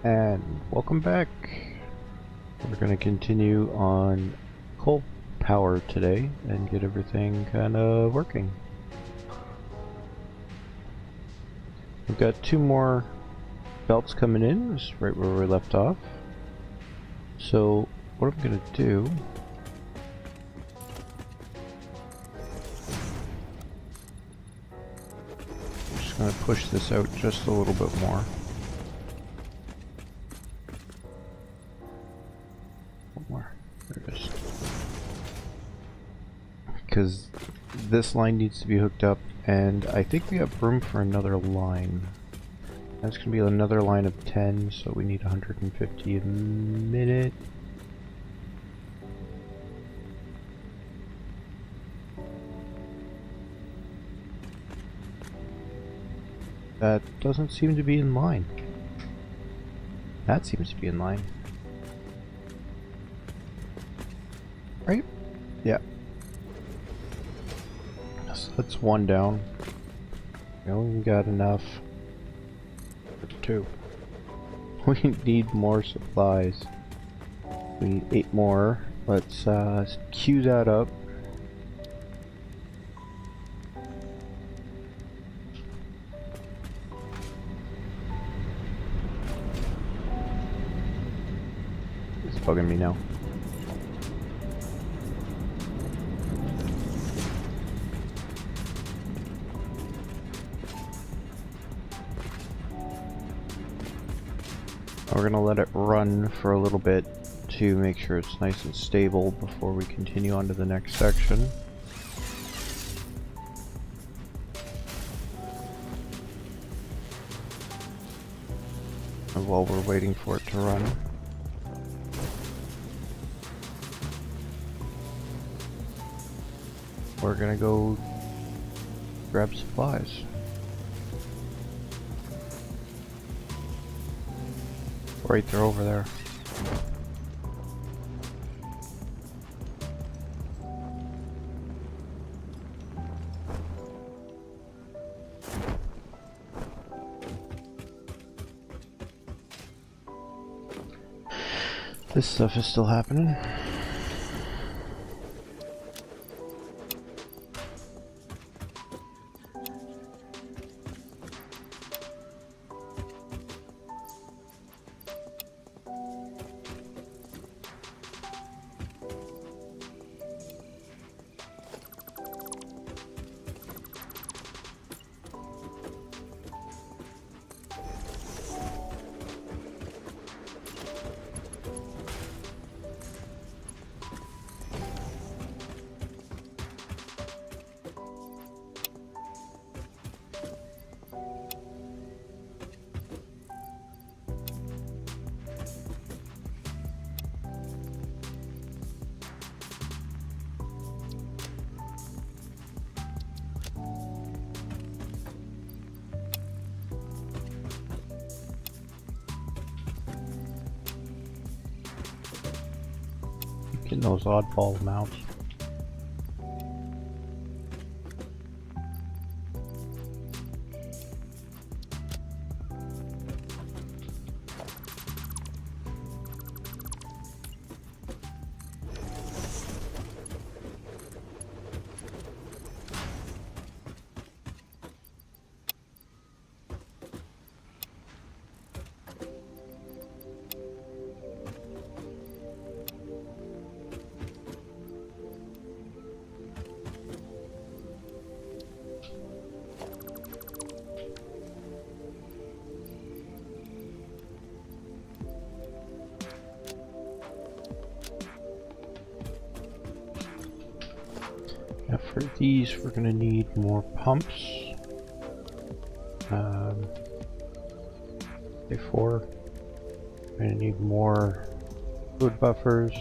And welcome back. We're going to continue on coal power today and get everything kind of working. We've got 2 more belts coming in, just right where we left off. So what I'm going to do, I'm just going to push this out just a little bit more. There it is. Because this line needs to be hooked up, and I think we have room for another line. That's going to be another line of 10, so we need 150 a minute. That doesn't seem to be in line. That seems to be in line. Right? Yeah. So that's 1 down. We only got enough for 2. We need more supplies. We need 8 more. Let's queue that up. It's bugging me now. We're gonna let it run for a little bit to make sure it's nice and stable before we continue on to the next section. And while we're waiting for it to run, we're gonna go grab supplies. Right there, over there. This stuff is still happening. Getting those oddball amounts. Now for these, we're going to need more pumps. Before, we're going to need more fluid buffers.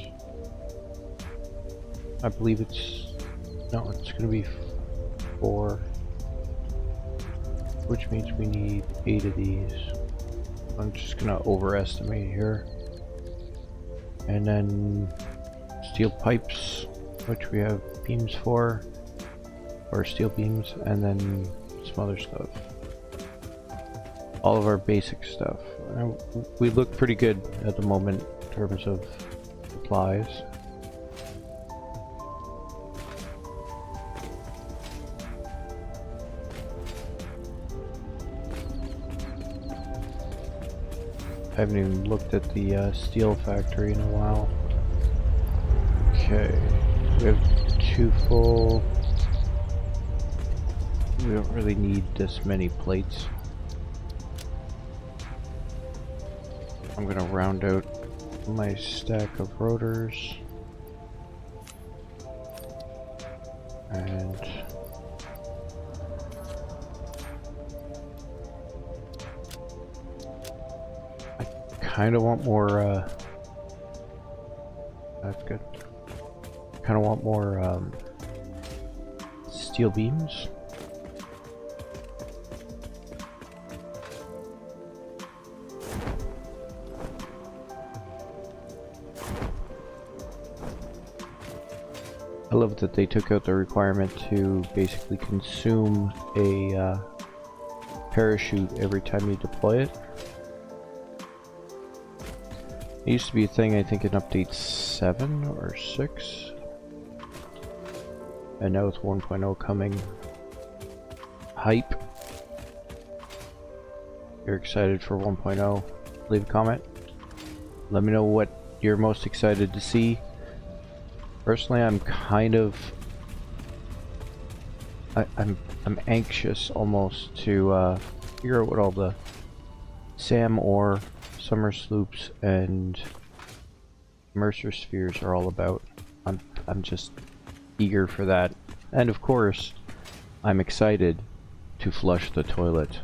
I believe it's going to be 4, which means we need 8 of these. I'm just going to overestimate here. And then steel pipes, which we have beams for, or steel beams, and then some other stuff. all of our basic stuff. We look pretty good at the moment in terms of supplies. I haven't even looked at the steel factory in a while. Okay, we have 2 full. We don't really need this many plates. I'm gonna round out my stack of rotors. And kind of want more, that's good. Kind of want more, steel beams. I love that they took out the requirement to basically consume a, parachute every time you deploy it. It used to be a thing, I think, in update 7 or 6. And now with 1.0 coming. Hype. You're excited for 1.0? Leave a comment. Let me know what you're most excited to see. Personally, I'm kind of... I'm anxious almost to figure out what all the SAM ore, summer sloops, and Mercer spheres are all about. I'm just eager for that. And of course, I'm excited to flush the toilet.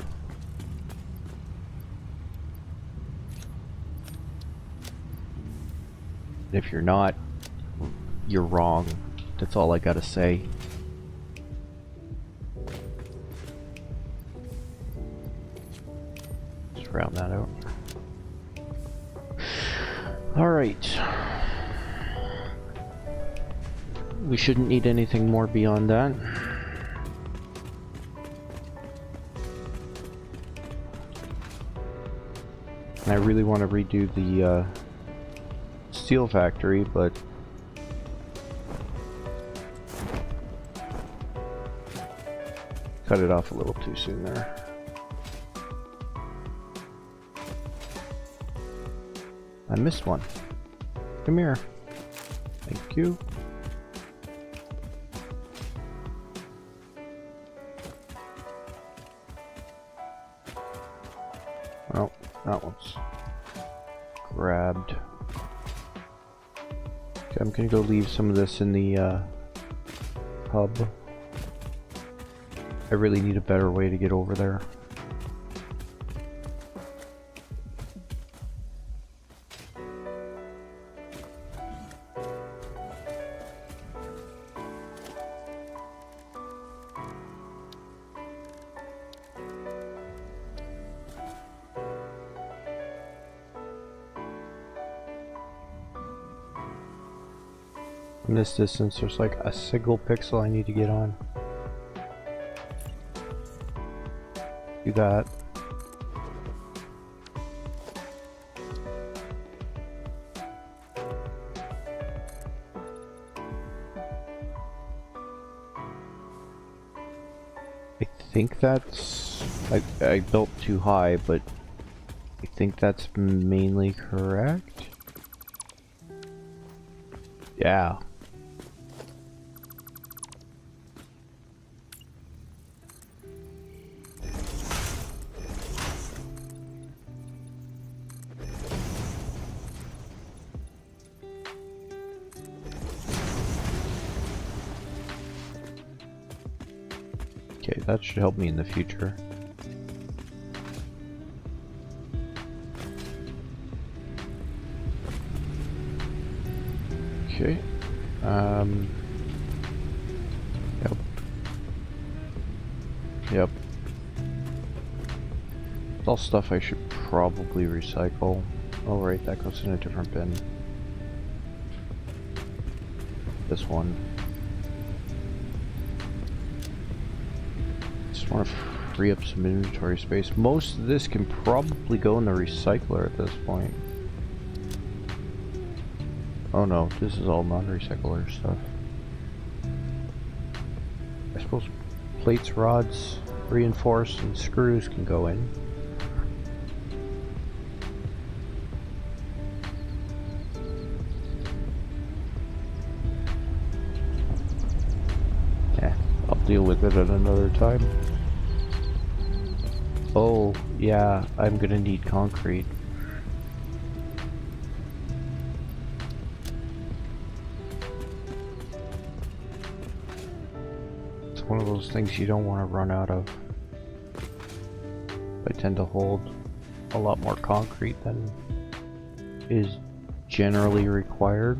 If you're not, you're wrong. That's all I gotta say. Just round that out. Alright. We shouldn't need anything more beyond that. And I really want to redo the steel factory, but cut it off a little too soon there. I missed one. Come here. Thank you. Oh, that one's grabbed. Okay, I'm gonna go leave some of this in the hub. I really need a better way to get over there. From this distance, there's like a single pixel I need to get on. Do that. I think that's... I built too high, but I think that's mainly correct. Yeah. Okay, that should help me in the future. Okay. Yep. Yep. It's all stuff I should probably recycle. Oh right, that goes in a different bin. This one. Just want to free up some inventory space. Most of this can probably go in the recycler at this point. Oh no, this is all non-recycler stuff. I suppose plates, rods, reinforced, and screws can go in. Yeah, I'll deal with it at another time. Oh, yeah, I'm gonna need concrete. It's one of those things you don't want to run out of. I tend to hold a lot more concrete than is generally required.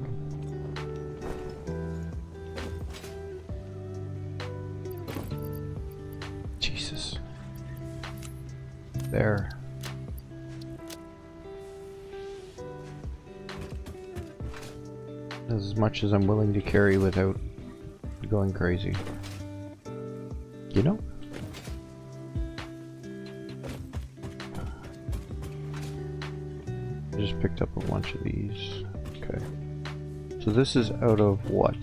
Jesus. There. As much as I'm willing to carry without going crazy. You know? I just picked up a bunch of these. Okay. So this is out of what?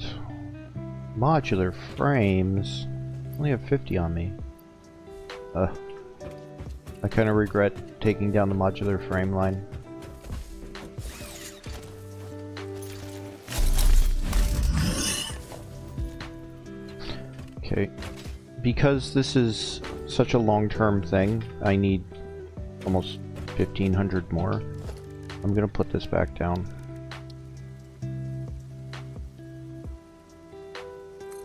Modular frames. I only have 50 on me. I kind of regret taking down the modular frame line. Okay. Because this is such a long-term thing, I need almost 1,500 more. I'm gonna put this back down.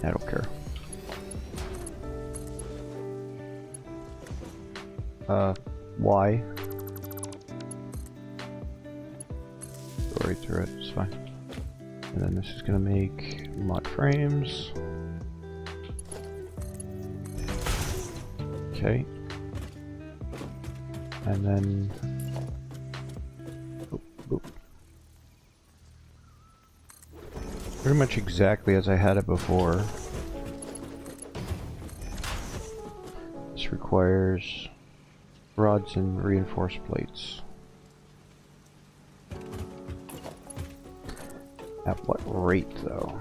I don't care. Why? Go right through it, it's fine. And then this is gonna make mod frames. Okay. And then boop, boop. Pretty much exactly as I had it before. This requires rods and reinforced plates. At what rate though?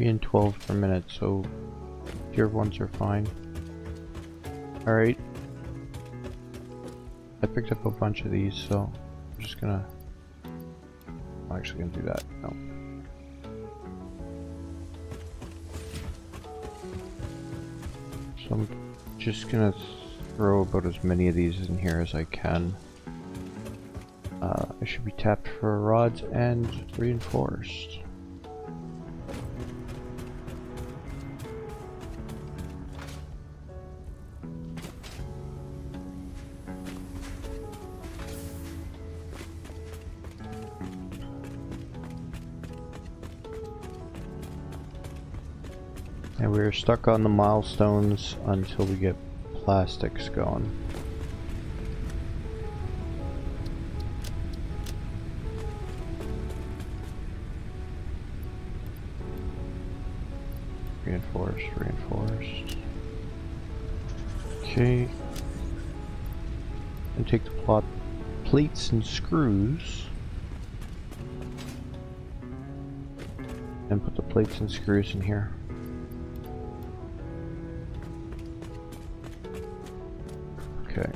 And 12 per minute, so tier 1s are fine. Alright. I picked up a bunch of these, so I'm just gonna... I'm actually gonna do that. No. So I'm just gonna throw about as many of these in here as I can. I should be tapped for rods and reinforced. And we're stuck on the milestones until we get plastics going. Reinforced, reinforced. Okay. And take the plot plates and screws. And put the plates and screws in here. Okay.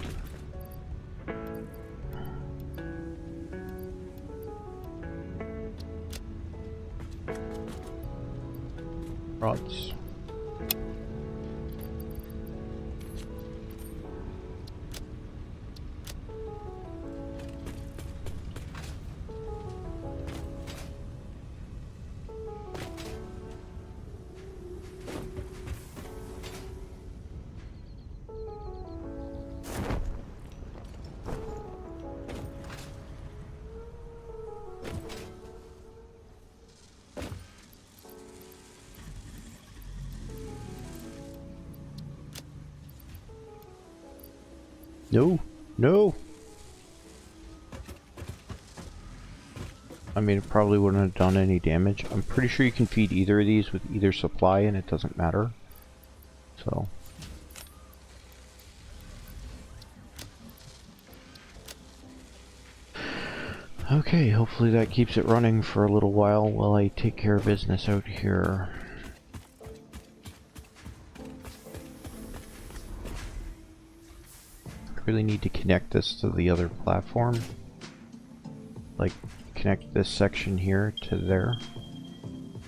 Rods. No! No! I mean, it probably wouldn't have done any damage. I'm pretty sure you can feed either of these with either supply and it doesn't matter. So... okay, hopefully that keeps it running for a little while I take care of business out here. I really need to connect this to the other platform. Like, connect this section here to there.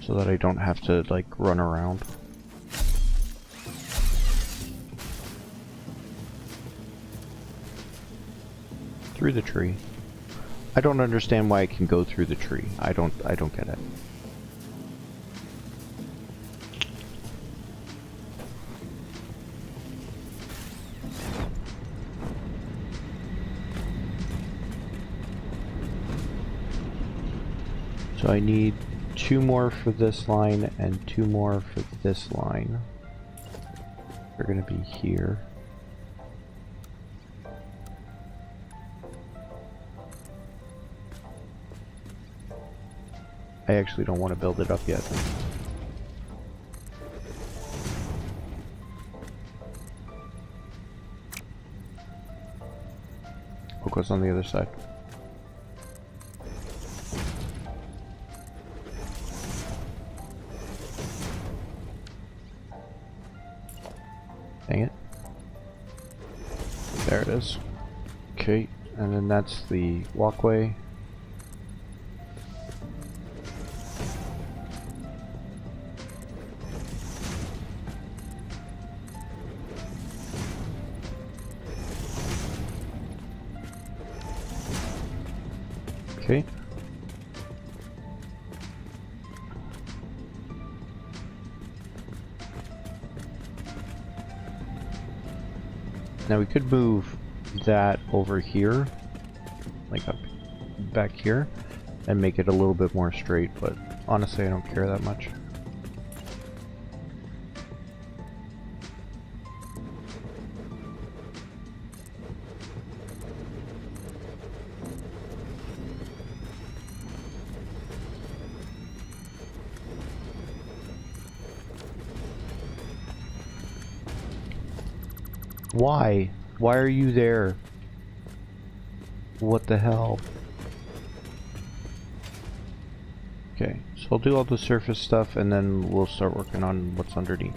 So that I don't have to, like, run around. Through the tree. I don't understand why it can go through the tree. I don't get it. So I need 2 more for this line and 2 more for this line. They're gonna be here. I actually don't want to build it up yet. What goes on the other side? Dang it. There it is. Okay, and then that's the walkway. Okay. Now we could move that over here, like up back here, and make it a little bit more straight, but honestly I don't care that much. Why? Why are you there? What the hell? Okay, so I'll do all the surface stuff and then we'll start working on what's underneath.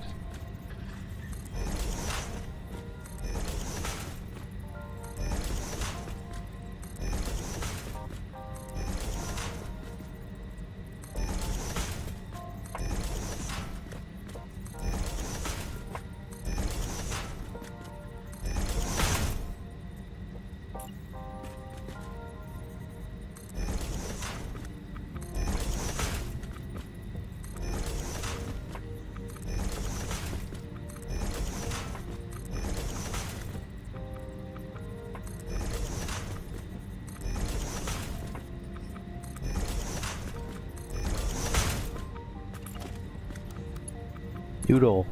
Noodle.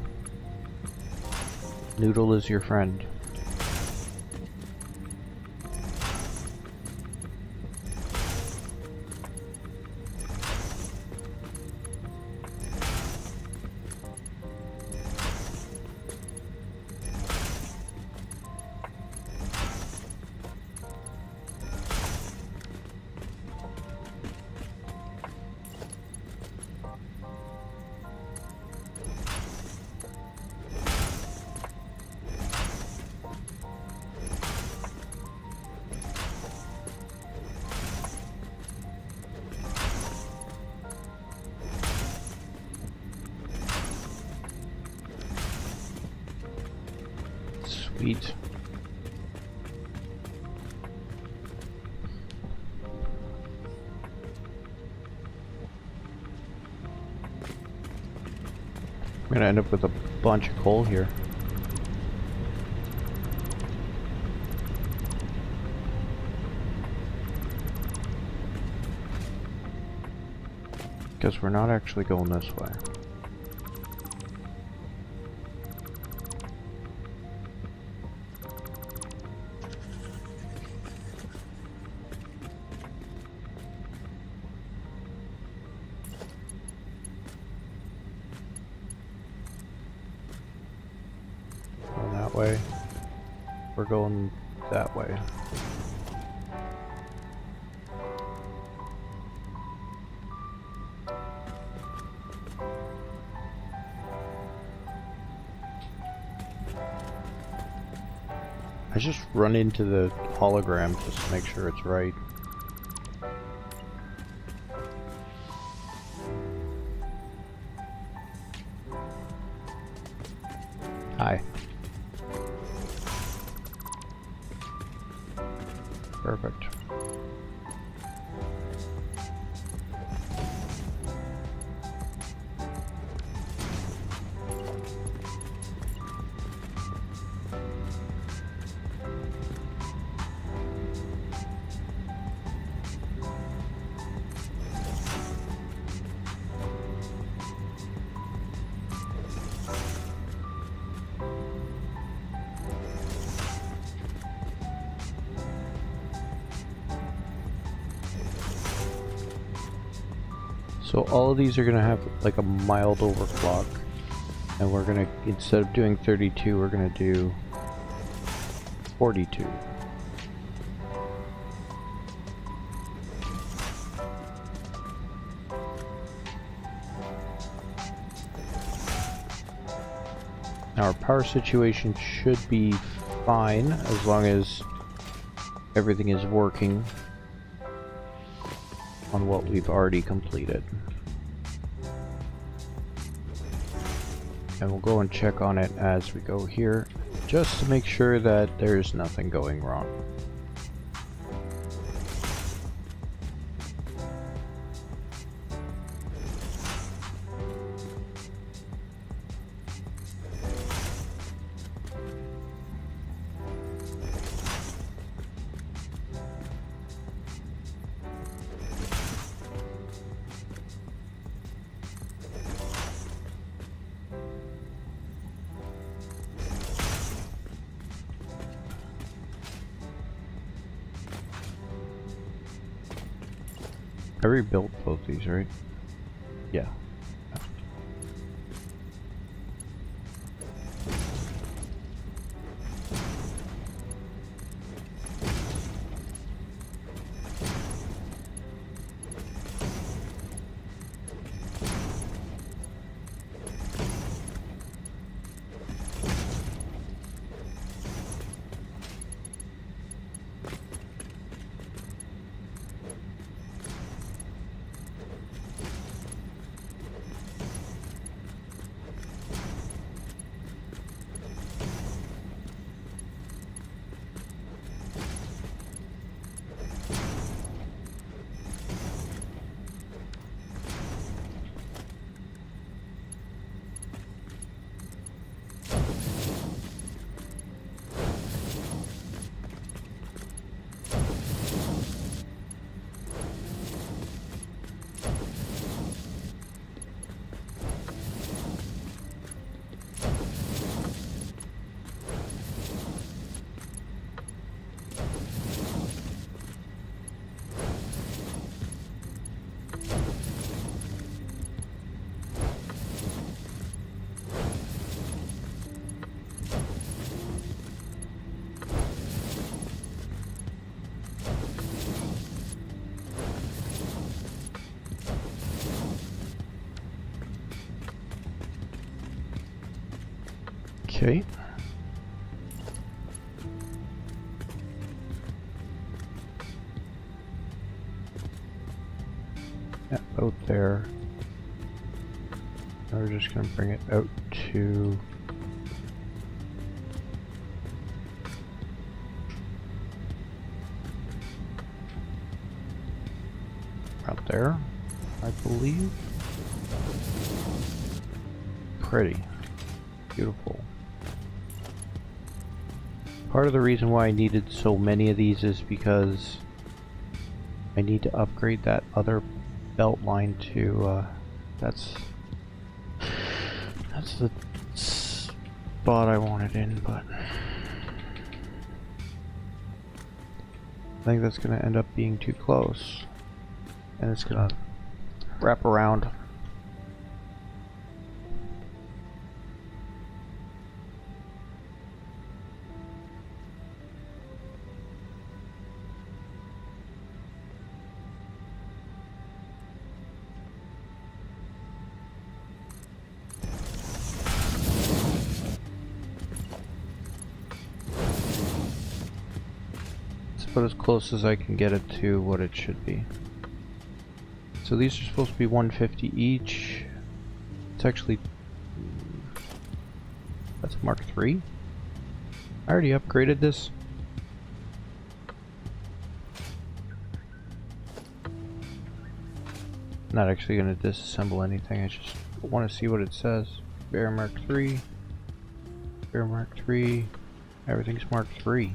Noodle is your friend. Sweet. I'm gonna end up with a bunch of coal here. Because we're not actually going this way. way. We're going that way. I just run into the hologram just to make sure it's right. Hi. Perfect. So all of these are gonna have like a mild overclock, and we're gonna, instead of doing 32, we're gonna do 42. Now our power situation should be fine as long as everything is working on what we've already completed. And we'll go and check on it as we go here, just to make sure that there's nothing going wrong. I rebuilt both these, right? Yeah. Okay. Yeah, out there. Now we're just gonna bring it out to out there, I believe. Pretty. Beautiful. Part of the reason why I needed so many of these is because I need to upgrade that other belt line to, that's the spot I wanted in, but I think that's going to end up being too close, and it's going to wrap around. about as close as I can get it to what it should be. So these are supposed to be 150 each. It's actually... That's Mark III? I already upgraded this. I'm not actually going to disassemble anything, I just want to see what it says. Bear Mark III. Bear Mark III. Everything's Mark III.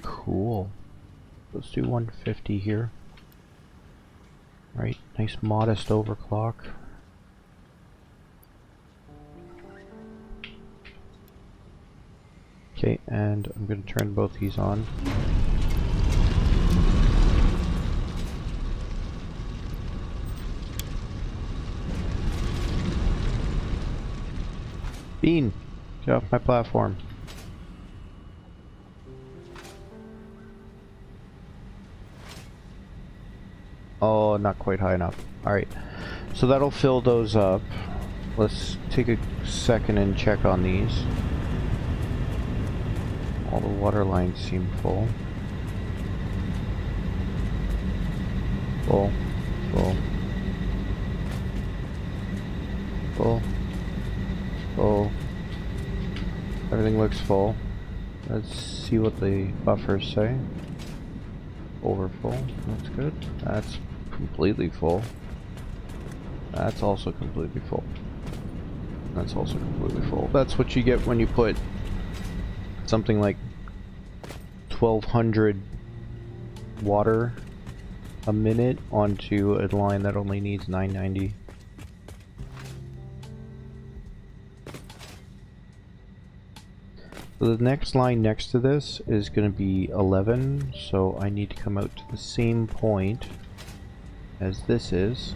Cool. Let's do 150 here. Right, nice modest overclock. Okay, and I'm going to turn both these on. Bean! Get off my platform. Oh, not quite high enough. Alright, so that'll fill those up. Let's take a second and check on these. All the water lines seem full. Full. Full. Full. Full. Everything looks full. Let's see what the buffers say. Over full. That's good. That's completely full. That's also completely full. That's also completely full. That's what you get when you put something like 1200 water a minute onto a line that only needs 990. So the next line next to this is going to be 11, so I need to come out to the same point as this is.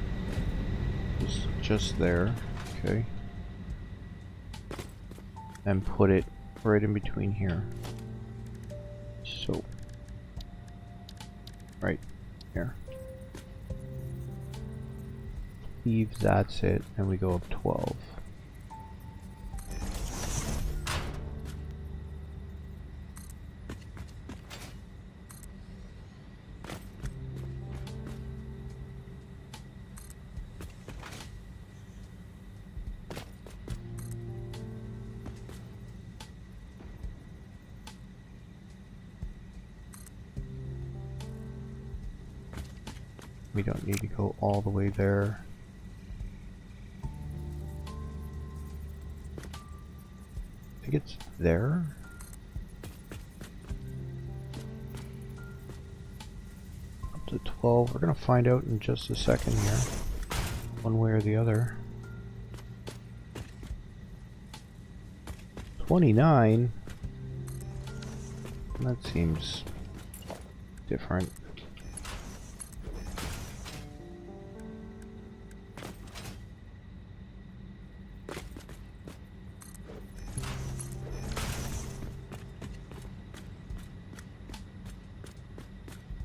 Just there, okay. And put it right in between here. So, right here. Leave, that's it, and we go up 12. We don't need to go all the way there. I think it's there. Up to 12. We're gonna find out in just a second here, one way or the other. 29. That seems different.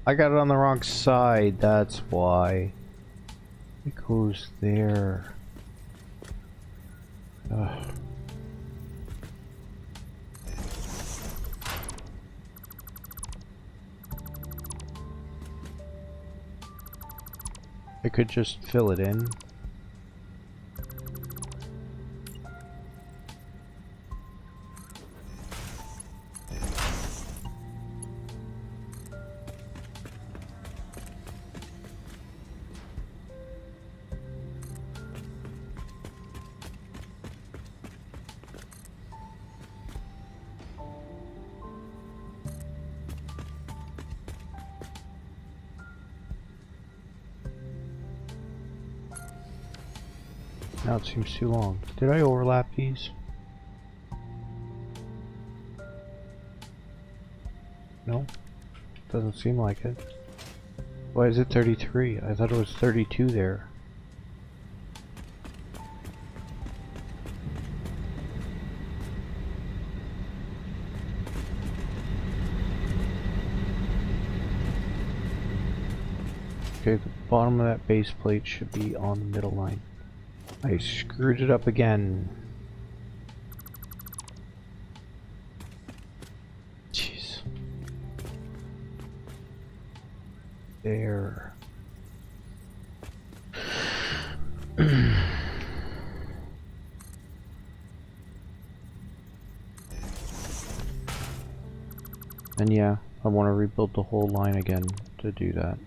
I got it on the wrong side, that's why. It goes there. Ugh. I could just fill it in. Now it seems too long. Did I overlap these? No? Doesn't seem like it. Why is it 33? I thought it was 32 there. Okay, the bottom of that base plate should be on the middle line. I screwed it up again. Jeez. there. And yeah, I want to rebuild the whole line again to do that.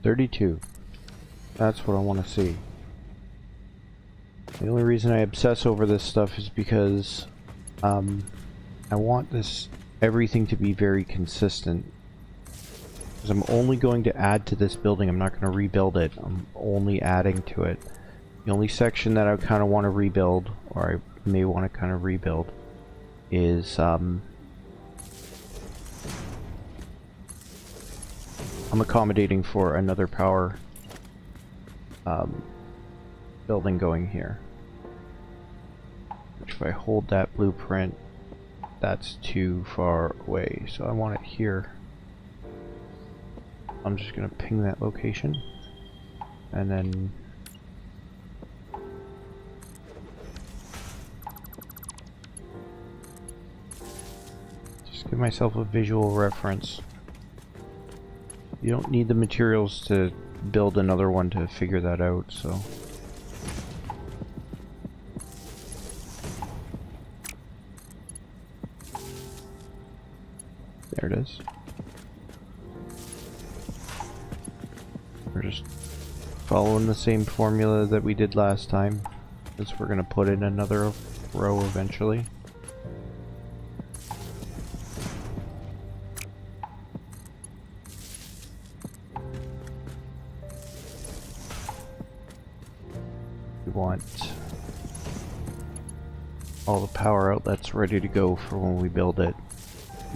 $32. That's what I want to see. The only reason I obsess over this stuff is because I want everything to be very consistent. Because I'm only going to add to this building, I'm not going to rebuild it. I'm only adding to it. The only section that I kind of want to rebuild, or I may want to kind of rebuild, is I'm accommodating for another power building going here. Which if I hold that blueprint, that's too far away, so I want it here. I'm just gonna ping that location, and then just give myself a visual reference. You don't need the materials to build another one to figure that out, so. There it is. We're just following the same formula that we did last time, because we're going to put in another row eventually. We want all the power outlets ready to go for when we build it,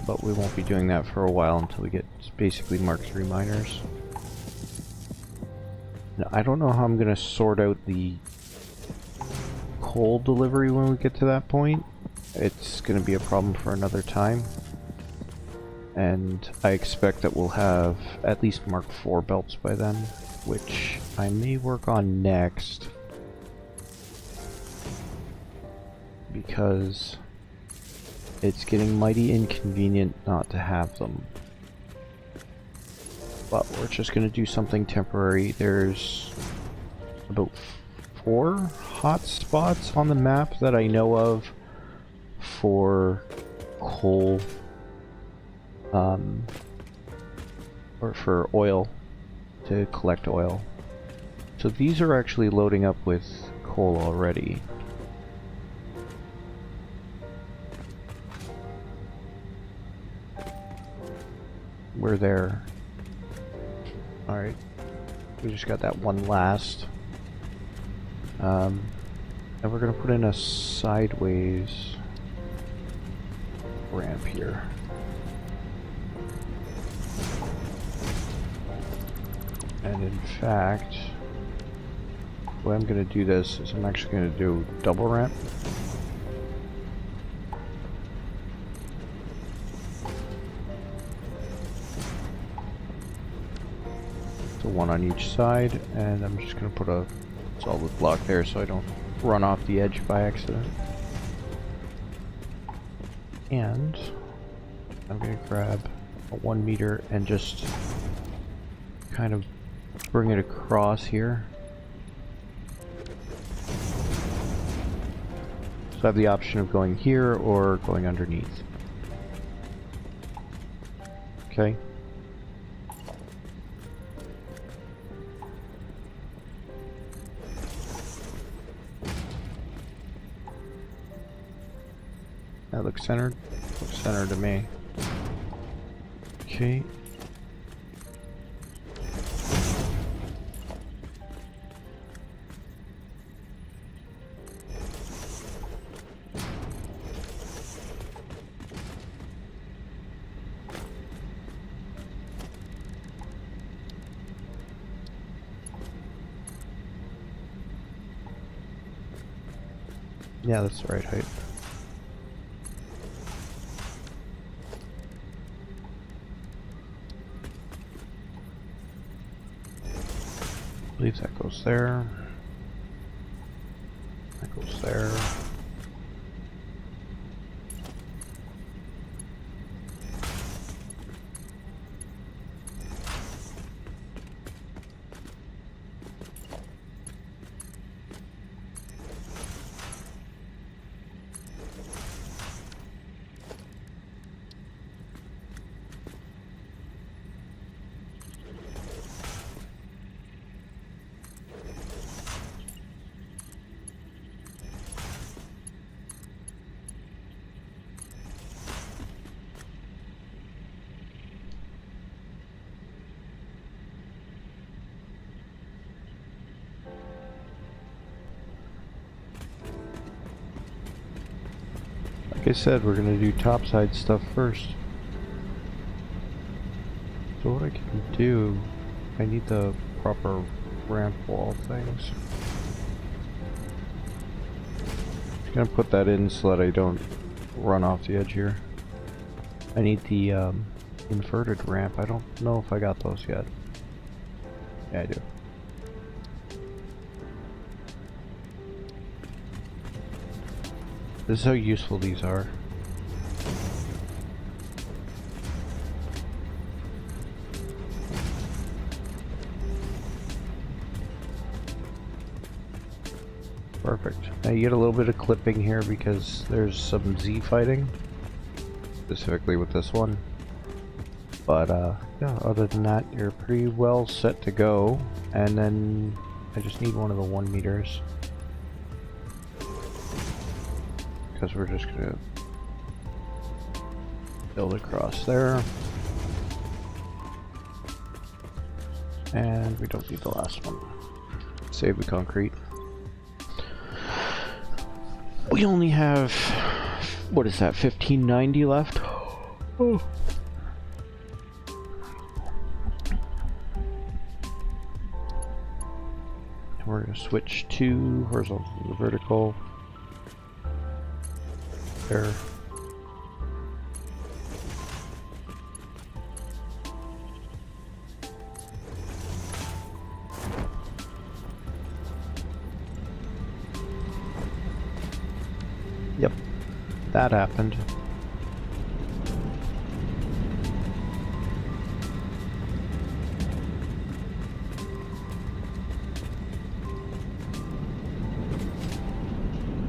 but we won't be doing that for a while until we get basically Mark III miners. Now, I don't know how I'm going to sort out the coal delivery when we get to that point. It's going to be a problem for another time. And I expect that we'll have at least Mark IV belts by then, which I may work on next. Because it's getting mighty inconvenient not to have them. But we're just going to do something temporary. There's about 4 hot spots on the map that I know of for coal, or for oil, to collect oil. So these are actually loading up with coal already. We're there. Alright. We just got that one last. And we're gonna put in a sideways ramp here. And in fact, the way I'm gonna do this is I'm actually gonna do double ramp. One on each side, and I'm just going to put a solid block there so I don't run off the edge by accident. And I'm going to grab a 1 meter and just kind of bring it across here. So I have the option of going here or going underneath. Okay. That looks centered. Looks centered to me. Okay. Yeah, that's the right height. I believe that goes there. That goes there. Like I said, we're gonna do topside stuff first. So what I can do, I need the proper ramp wall things. I'm gonna put that in so that I don't run off the edge here. I need the inverted ramp. I don't know if I got those yet. Yeah, I do. This is how useful these are. Perfect. Now you get a little bit of clipping here because there's some Z fighting, specifically with this one. But yeah, other than that, you're pretty well set to go. And then I just need one of the 1 meters. Because we're just gonna build across there. And we don't need the last one. Save the concrete. We only have, what is that, 1590 left? Oh. And we're gonna switch to horizontal to vertical. There. Yep, that happened.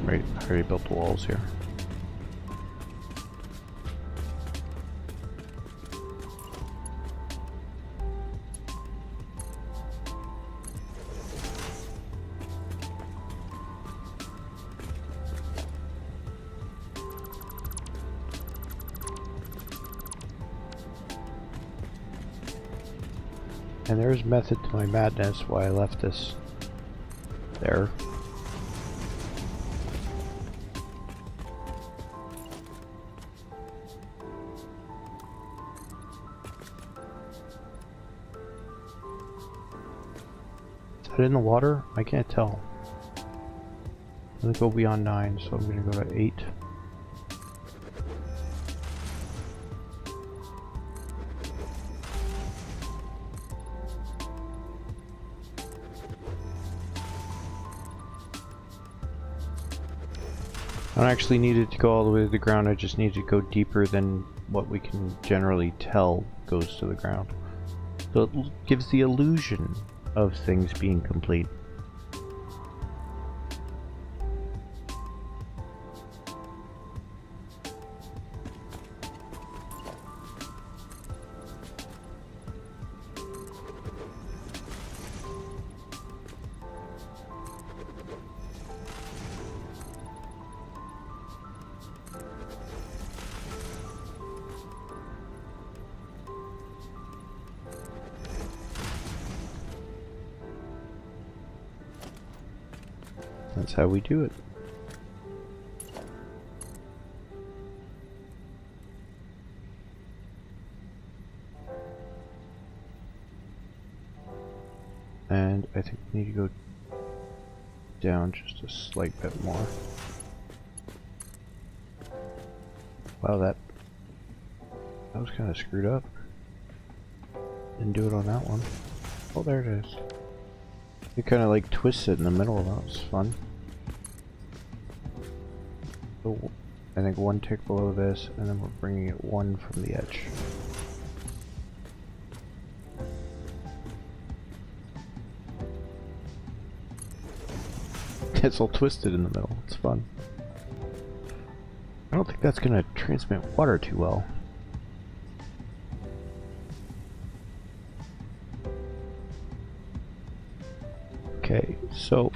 Right, I already built the walls here. And there's method to my madness why I left this there. Is that in the water? I can't tell. I'm gonna go beyond 9, so I'm gonna go to 8. I don't actually need it to go all the way to the ground, I just need to go deeper than what we can generally tell goes to the ground. So it gives the illusion of things being complete. That's how we do it. And I think we need to go down just a slight bit more. Wow, that was kind of screwed up. Didn't do it on that one. Oh, there it is. You kind of like twist it in the middle. That was fun. So I think one tick below this, and then we're bringing it one from the edge. It's all twisted in the middle. It's fun. I don't think that's gonna transmit water too well. Okay, so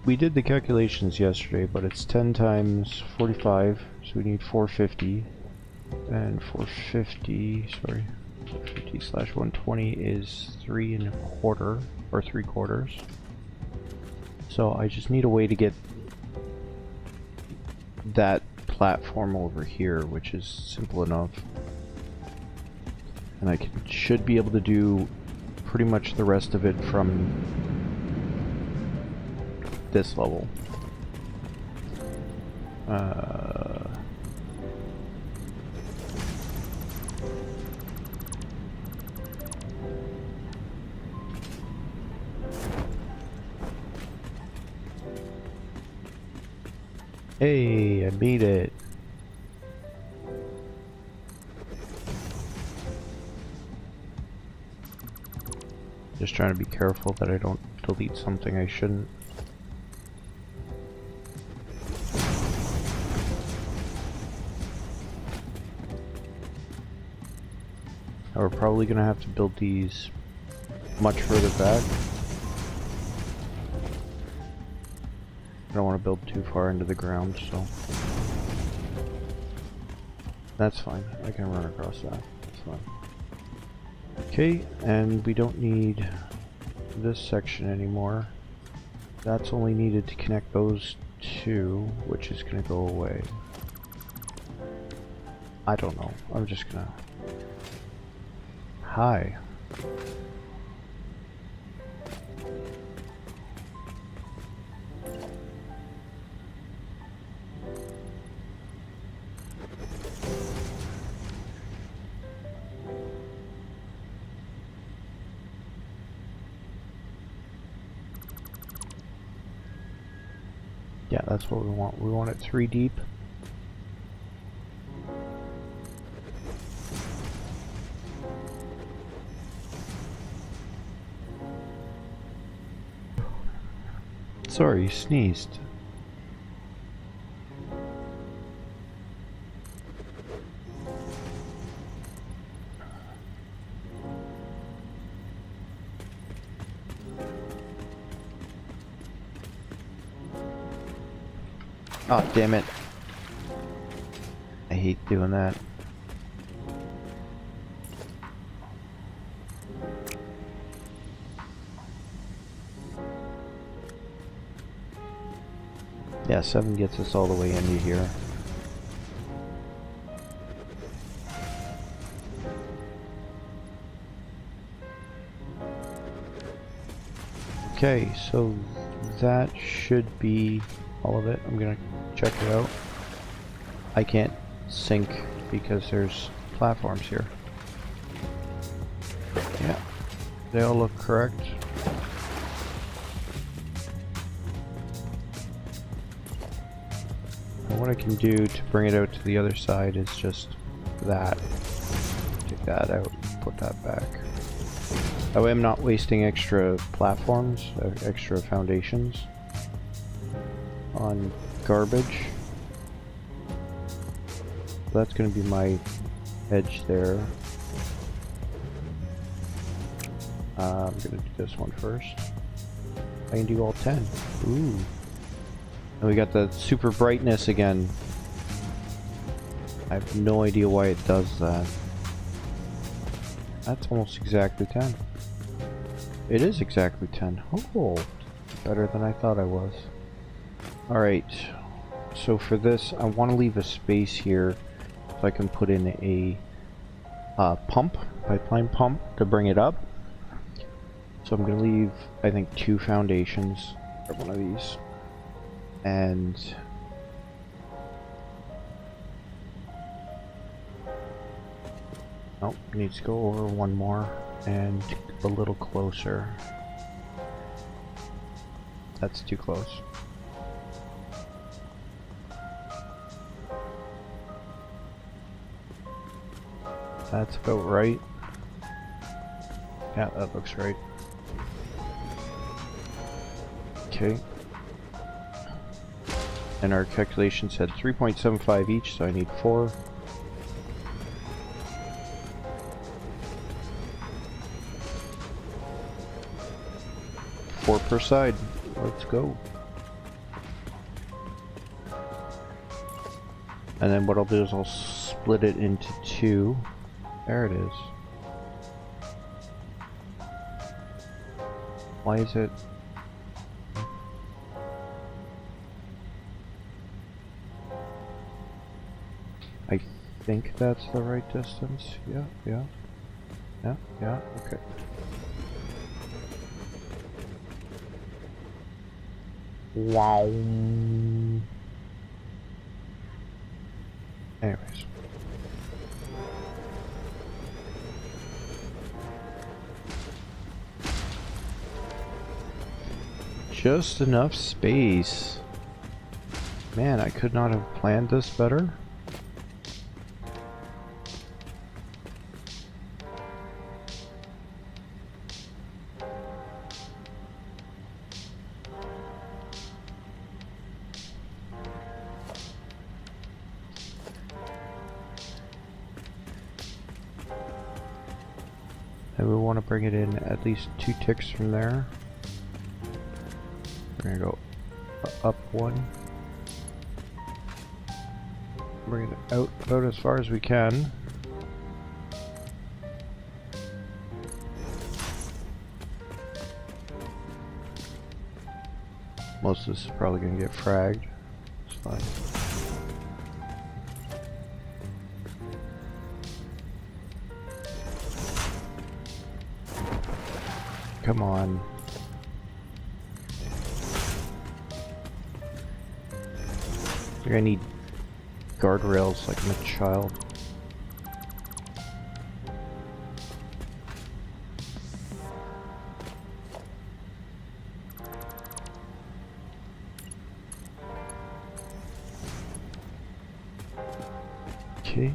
we did the calculations yesterday, but it's 10 times 45, so we need 450. And 450, sorry, 450 slash 120 is 3 1/4, or 3/4. So I just need a way to get that platform over here, which is simple enough. And I should be able to do pretty much the rest of it from this level. Hey, I beat it. Just trying to be careful that I don't delete something I shouldn't. Now we're probably gonna have to build these much further back. I don't want to build too far into the ground, so that's fine. I can run across that. That's fine. Okay, and we don't need this section anymore. That's only needed to connect those two, which is going to go away. I don't know. I'm just gonna... Hi. Yeah, that's what we want. We want it 3 deep. Sorry, you sneezed. Oh, damn it. I hate doing that. Yeah, 7 gets us all the way into here. Okay, so that should be all of it. I'm gonna check it out. I can't sync because there's platforms here. Yeah, they all look correct. And what I can do to bring it out to the other side is just that. Take that out, put that back. That way I'm not wasting extra platforms, extra foundations on garbage. That's going to be my edge there. I'm going to do this one first. I can do all 10. Ooh. And we got the super brightness again. I have no idea why it does that. That's almost exactly 10. It is exactly 10. Oh, better than I thought I was. Alright, so for this, I want to leave a space here so I can put in a pipeline pump to bring it up. So I'm going to leave, I think, 2 foundations for one of these. And oh, needs to go over one more and a little closer. that's too close. That's about right. Yeah, that looks right. Okay. And our calculation said 3.75 each, so I need 4. Per side. Let's go. And then what I'll do is I'll split it into 2. There it is. Why is it? I think that's the right distance. Yeah, okay. Wow. Anyways. Just enough space. Man, I could not have planned this better. And we want to bring it in at least 2 ticks from there. We're gonna go up 1. Bring it out about as far as we can. Most of this is probably gonna get fragged. It's fine. Come on. You're gonna need guardrails like I'm a child. Okay.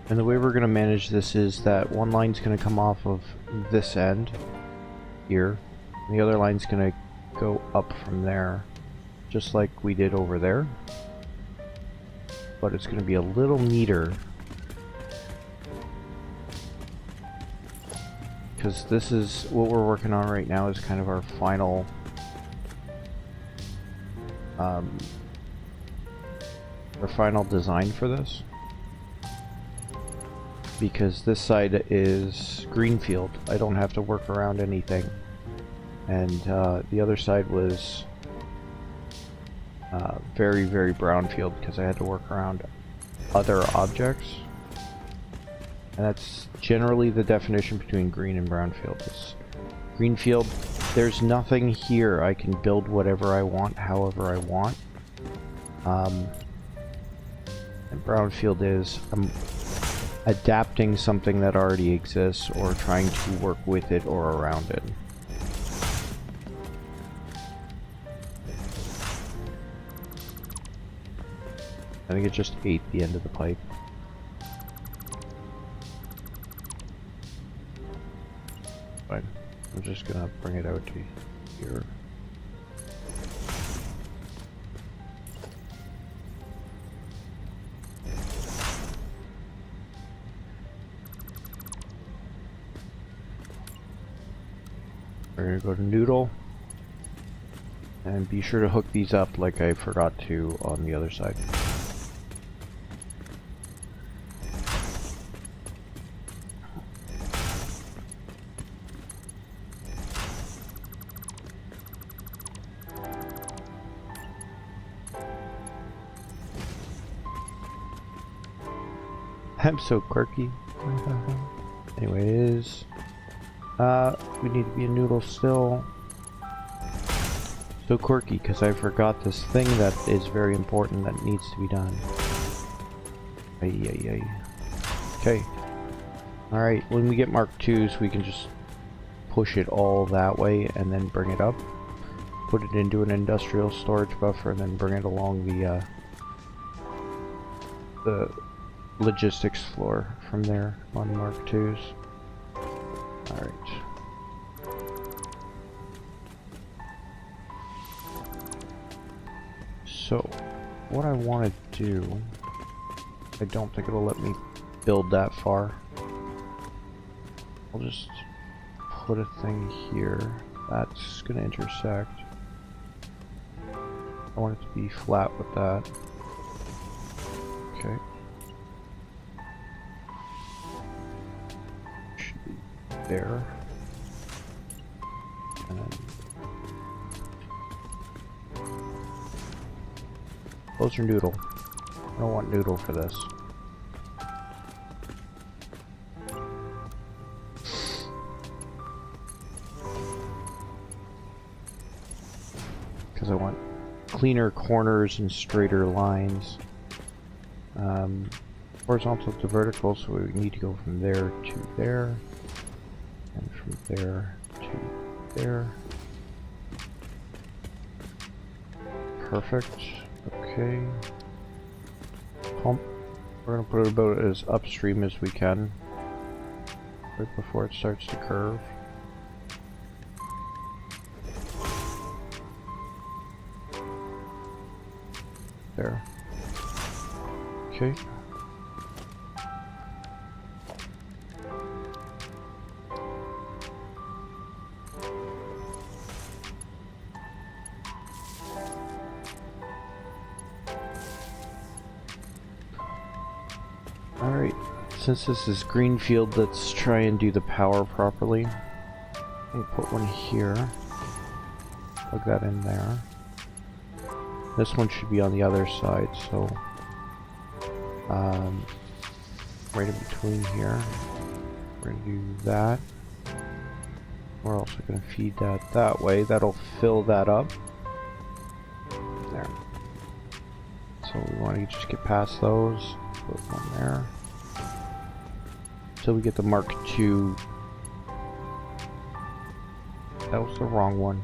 And the way we're going to manage this is that one line's going to come off of this end here, and the other line's going to go up from there, just like we did over there. But it's going to be a little neater, because this is what we're working on right now, is kind of our final design for this. Because this side is greenfield, I don't have to work around anything, and the other side was very, very brownfield because I had to work around other objects, and that's generally the definition between green and brownfield. It's greenfield, there's nothing here, I can build whatever I want, however I want, and brownfield is adapting something that already exists or trying to work with it or around it. I think it just ate the end of the pipe. Fine. I'm just gonna bring it out to here. We're gonna go to noodle and be sure to hook these up like I forgot to on the other side. I'm so quirky. Anyways, we need to be a noodle still. So quirky because I forgot this thing that is very important that needs to be done. Okay. Alright, when we get Mark IIs we can just push it all that way and then bring it up. Put it into an industrial storage buffer and then bring it along the logistics floor from there on Mark IIs. Alright. So, what I want to do, I don't think it'll let me build that far. I'll just put a thing here. That's going to intersect. I want it to be flat with that. Okay. Should be there. And then close your noodle. I don't want noodle for this. Because I want cleaner corners and straighter lines. Horizontal to vertical, so we need to go from there to there. And from there to there. Perfect. Okay. Pump. We're going to put it about as upstream as we can. Right before it starts to curve. There. Okay. Alright, since this is greenfield, let's try and do the power properly. I'll put one here. Plug that in there. This one should be on the other side, so right in between here. We're going to do that. We're also going to feed that way. That'll fill that up. There. So we want to just get past those. Put one there. Till we get the Mark II. That was the wrong one.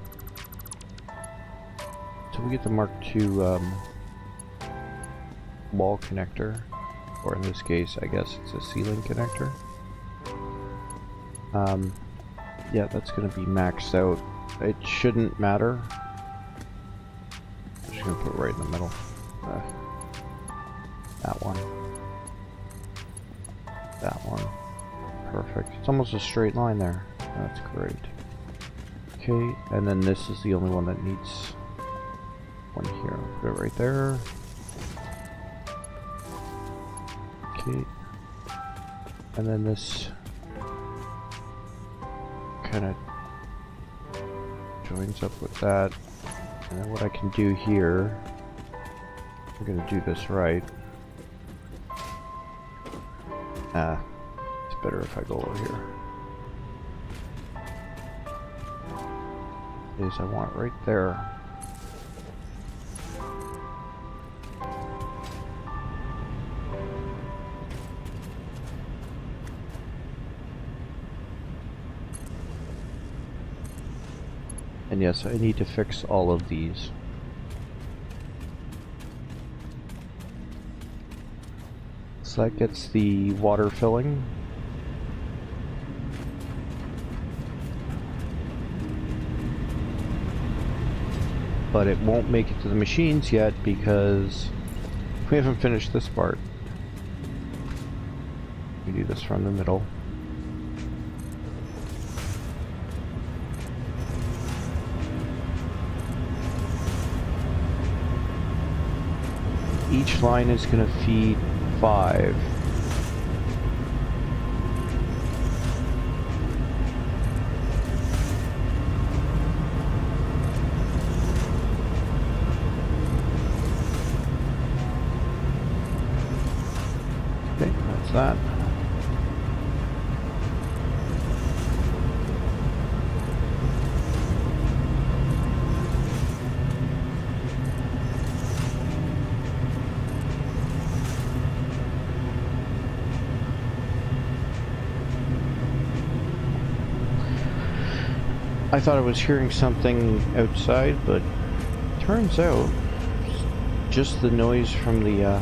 Till we get the Mark II wall connector. Or in this case, I guess it's a ceiling connector. Yeah, that's going to be maxed out. It shouldn't matter. I'm just going to put it right in the middle. That one. That one. Perfect. It's almost a straight line there. That's great. Okay, and then this is the only one that needs one here. I'll put it right there. Okay. And then this kind of joins up with that. And then what I can do here, I'm going to do this right. It's better if I go over here. Is I want it right there. And yes, I need to fix all of these. So that gets the water filling. But it won't make it to the machines yet because we haven't finished this part. We do this from the middle. Each line is going to feed 5. Okay, that's that. I thought I was hearing something outside, but turns out it's just the noise from the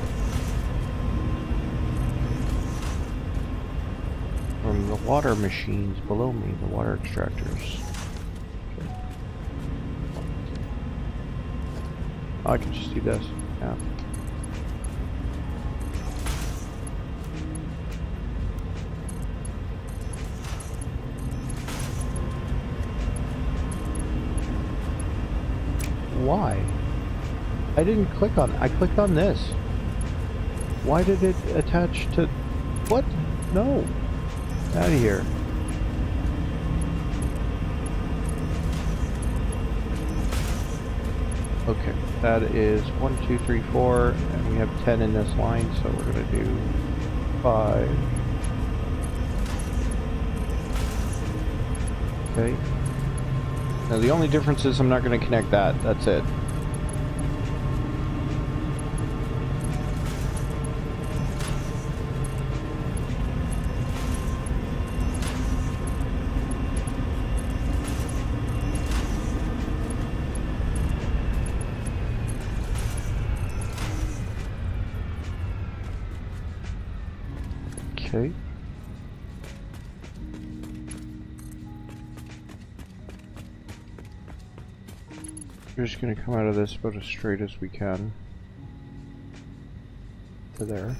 water machines below me, the water extractors. Okay. I can just do this. Yeah. Why? I didn't click on it. I clicked on this. Why did it attach to... What? No. Out of here. Okay, that is 1, 2, 3, 4, and we have 10 in this line, so we're gonna do 5. Okay. Now the only difference is I'm not gonna connect that. That's it. Okay. We're just gonna come out of this about as straight as we can to there.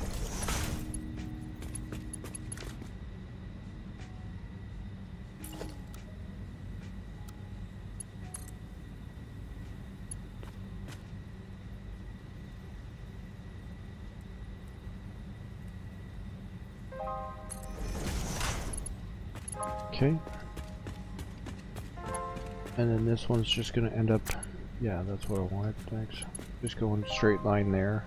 Okay. And then this one's just gonna end up, yeah, that's what I wanted, thanks. Just going straight line there.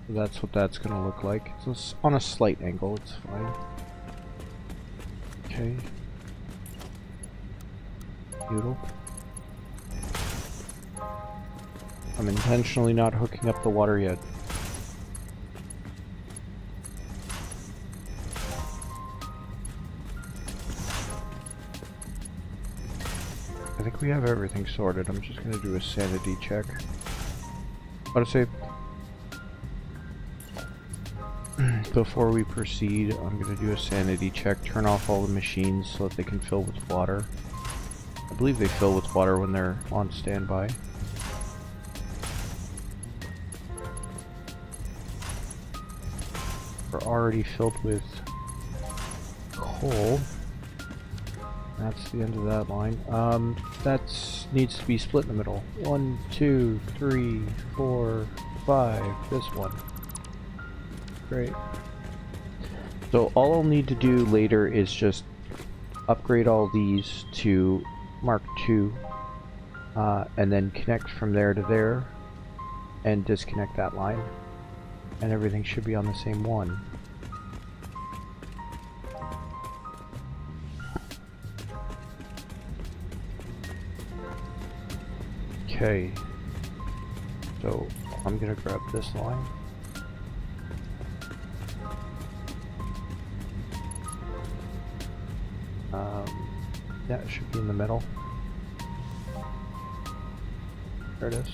So that's what that's gonna look like. It's on a slight angle, it's fine. Okay. Beautiful. I'm intentionally not hooking up the water yet. I think we have everything sorted. I'm just gonna do a sanity check. Autosave. Before we proceed, I'm gonna do a sanity check, turn off all the machines so that they can fill with water. I believe they fill with water when they're on standby. We're already filled with coal. That's the end of that line. That needs to be split in the middle. 1, 2, 3, 4, 5. This one. Great. So all I'll need to do later is just upgrade all these to Mark II, and then connect from there to there, and disconnect that line, and everything should be on the same one. Okay, so I'm gonna grab this line. Yeah, it should be in the middle. There it is.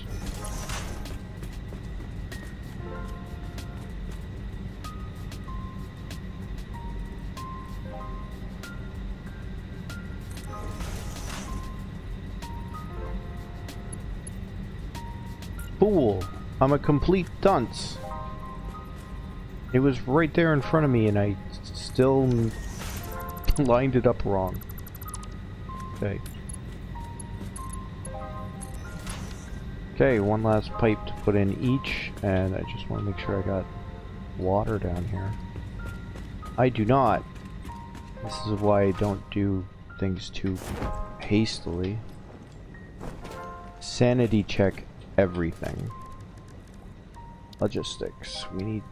Fool! I'm a complete dunce. It was right there in front of me and I still lined it up wrong. Okay. Okay, one last pipe to put in each, and I just want to make sure I got water down here. I do not. This is why I don't do things too hastily. Sanity check everything. Logistics. We need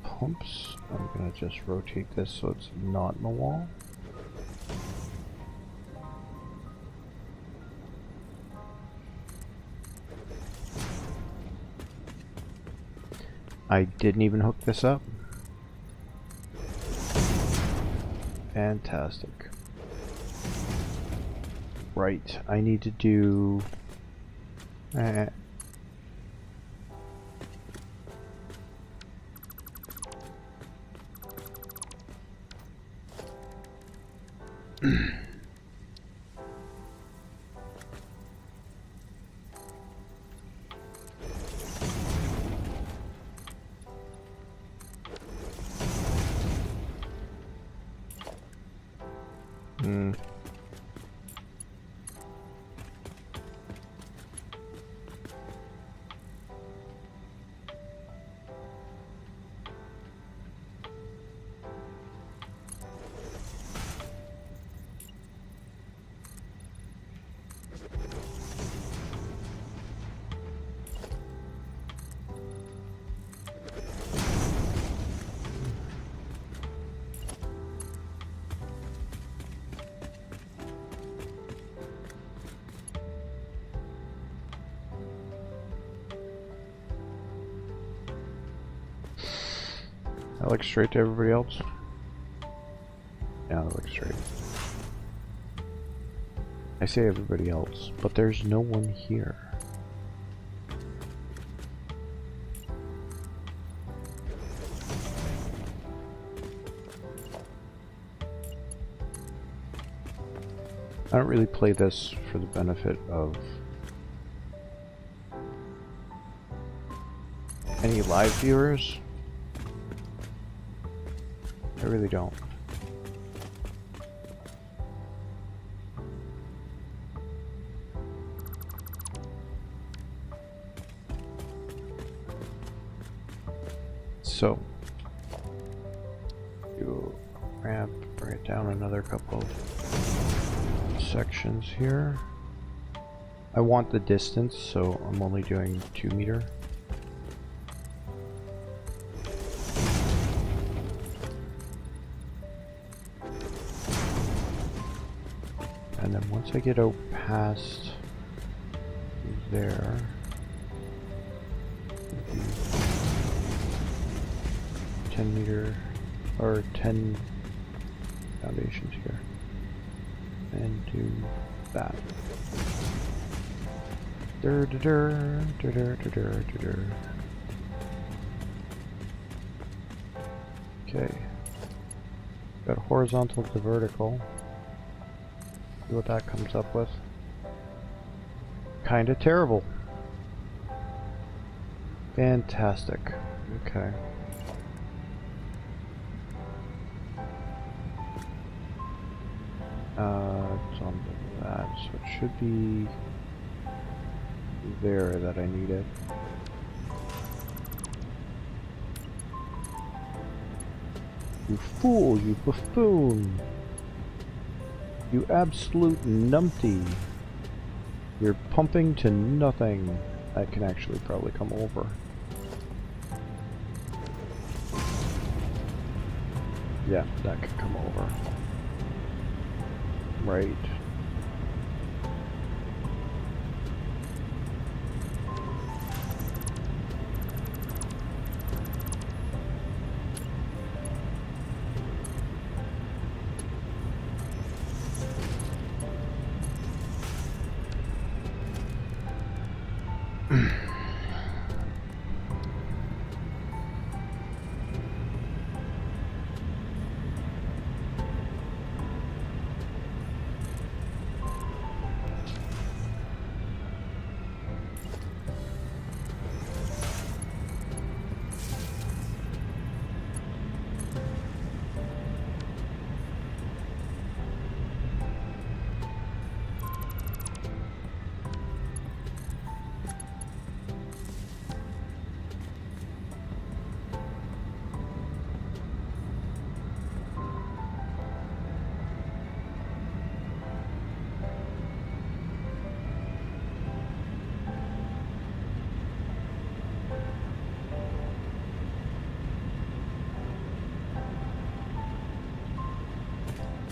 pumps. I'm gonna just rotate this so it's not in the wall. I didn't even hook this up. Fantastic. Right, I need to do... That looks straight to everybody else? Yeah, that looks straight. I say everybody else, but there's no one here. I don't really play this for the benefit of any live viewers. I really don't. So, do a ramp, bring it down another couple of sections here. I want the distance, so I'm only doing 2 meter. And then once I get out past there, 10 meter or 10 foundations here, and do that. Okay, got horizontal to vertical. See what that comes up with. Kinda terrible. Fantastic. Okay. It's on that, so it should be there that I need it. You fool, you buffoon! You absolute numpty! You're pumping to nothing. That can actually probably come over. Yeah, that could come over. Right.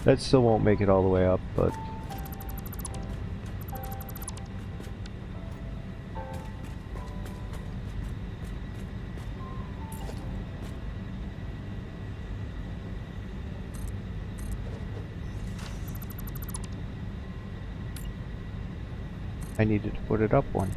That still won't make it all the way up, but I needed to put it up one.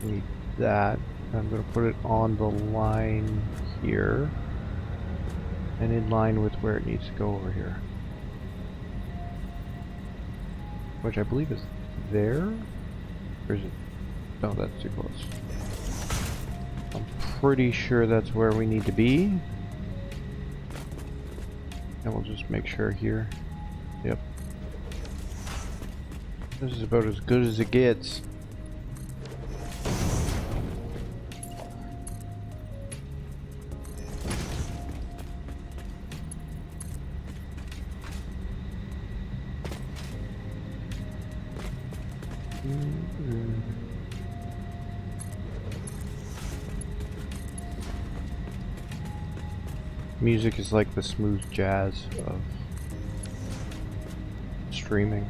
Need that. I'm going to put it on the line here. And in line with where it needs to go over here. Which I believe is there? Or is it? No, that's too close. I'm pretty sure that's where we need to be. And we'll just make sure here. Yep. This is about as good as it gets. Music is like the smooth jazz of streaming.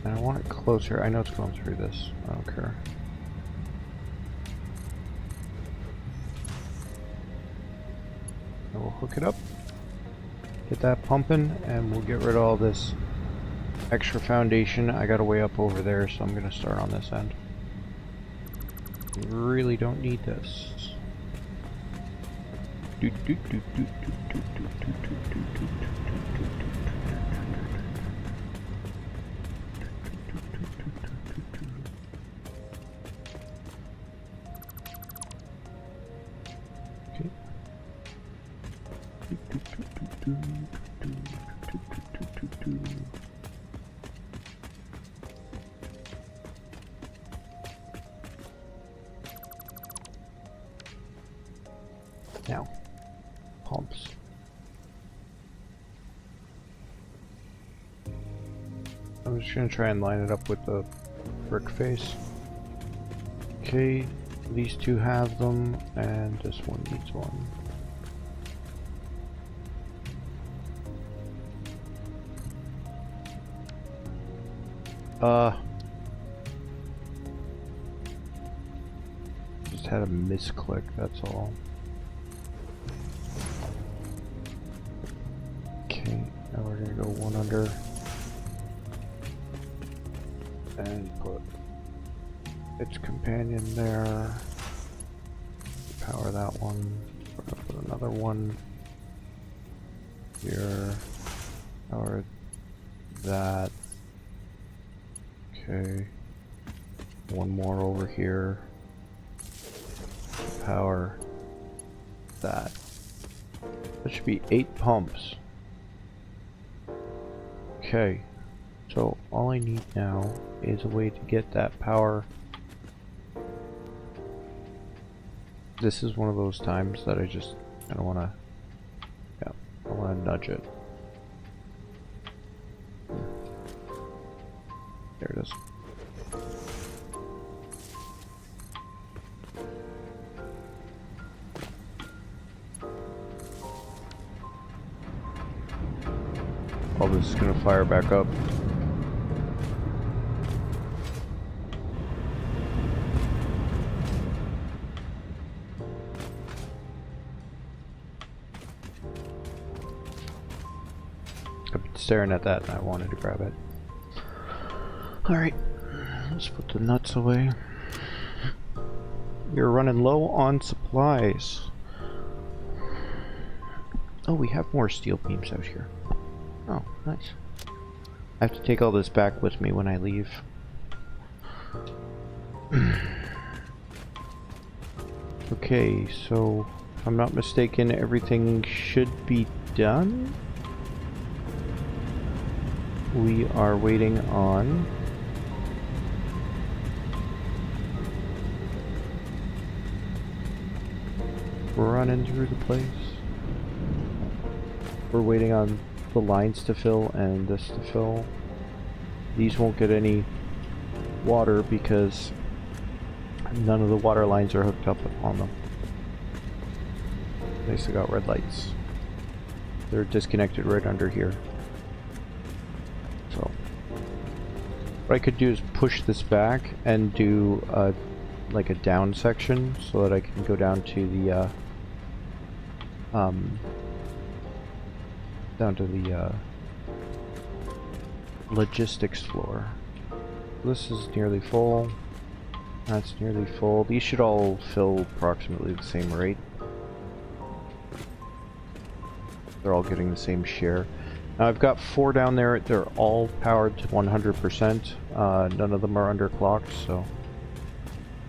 And I want it closer. I know it's going through this. I don't care. And we'll hook it up. Get that pumping, and we'll get rid of all this extra foundation. I got a way up over there, so I'm going to start on this end. We really don't need this. Now, pumps. I'm just gonna try and line it up with the brick face. Okay, these two have them, and this one needs one. Just had a misclick, that's all. Okay, now we're gonna go one under and put its companion there. Power that one. We're gonna put another one here. Power that. Okay. One more over here. Power that. That should be 8 pumps. Okay. So all I need now is a way to get that power. This is one of those times that I don't want to, yeah, I want to nudge it. There it is. All this is going to fire back up. I've been staring at that and I wanted to grab it. Alright, let's put the nuts away. You're running low on supplies. Oh, we have more steel beams out here. Oh, nice. I have to take all this back with me when I leave. Okay, so if I'm not mistaken, everything should be done. We are waiting on running through the place. We're waiting on the lines to fill and this to fill. These won't get any water because none of the water lines are hooked up on them. They still got red lights. They're disconnected right under here. So what I could do is push this back and do a like a down section so that I can go down to the logistics floor. This is nearly full. That's nearly full. These should all fill approximately the same rate. They're all getting the same share. Now I've got 4 down there. They're all powered to 100%. None of them are underclocked, so...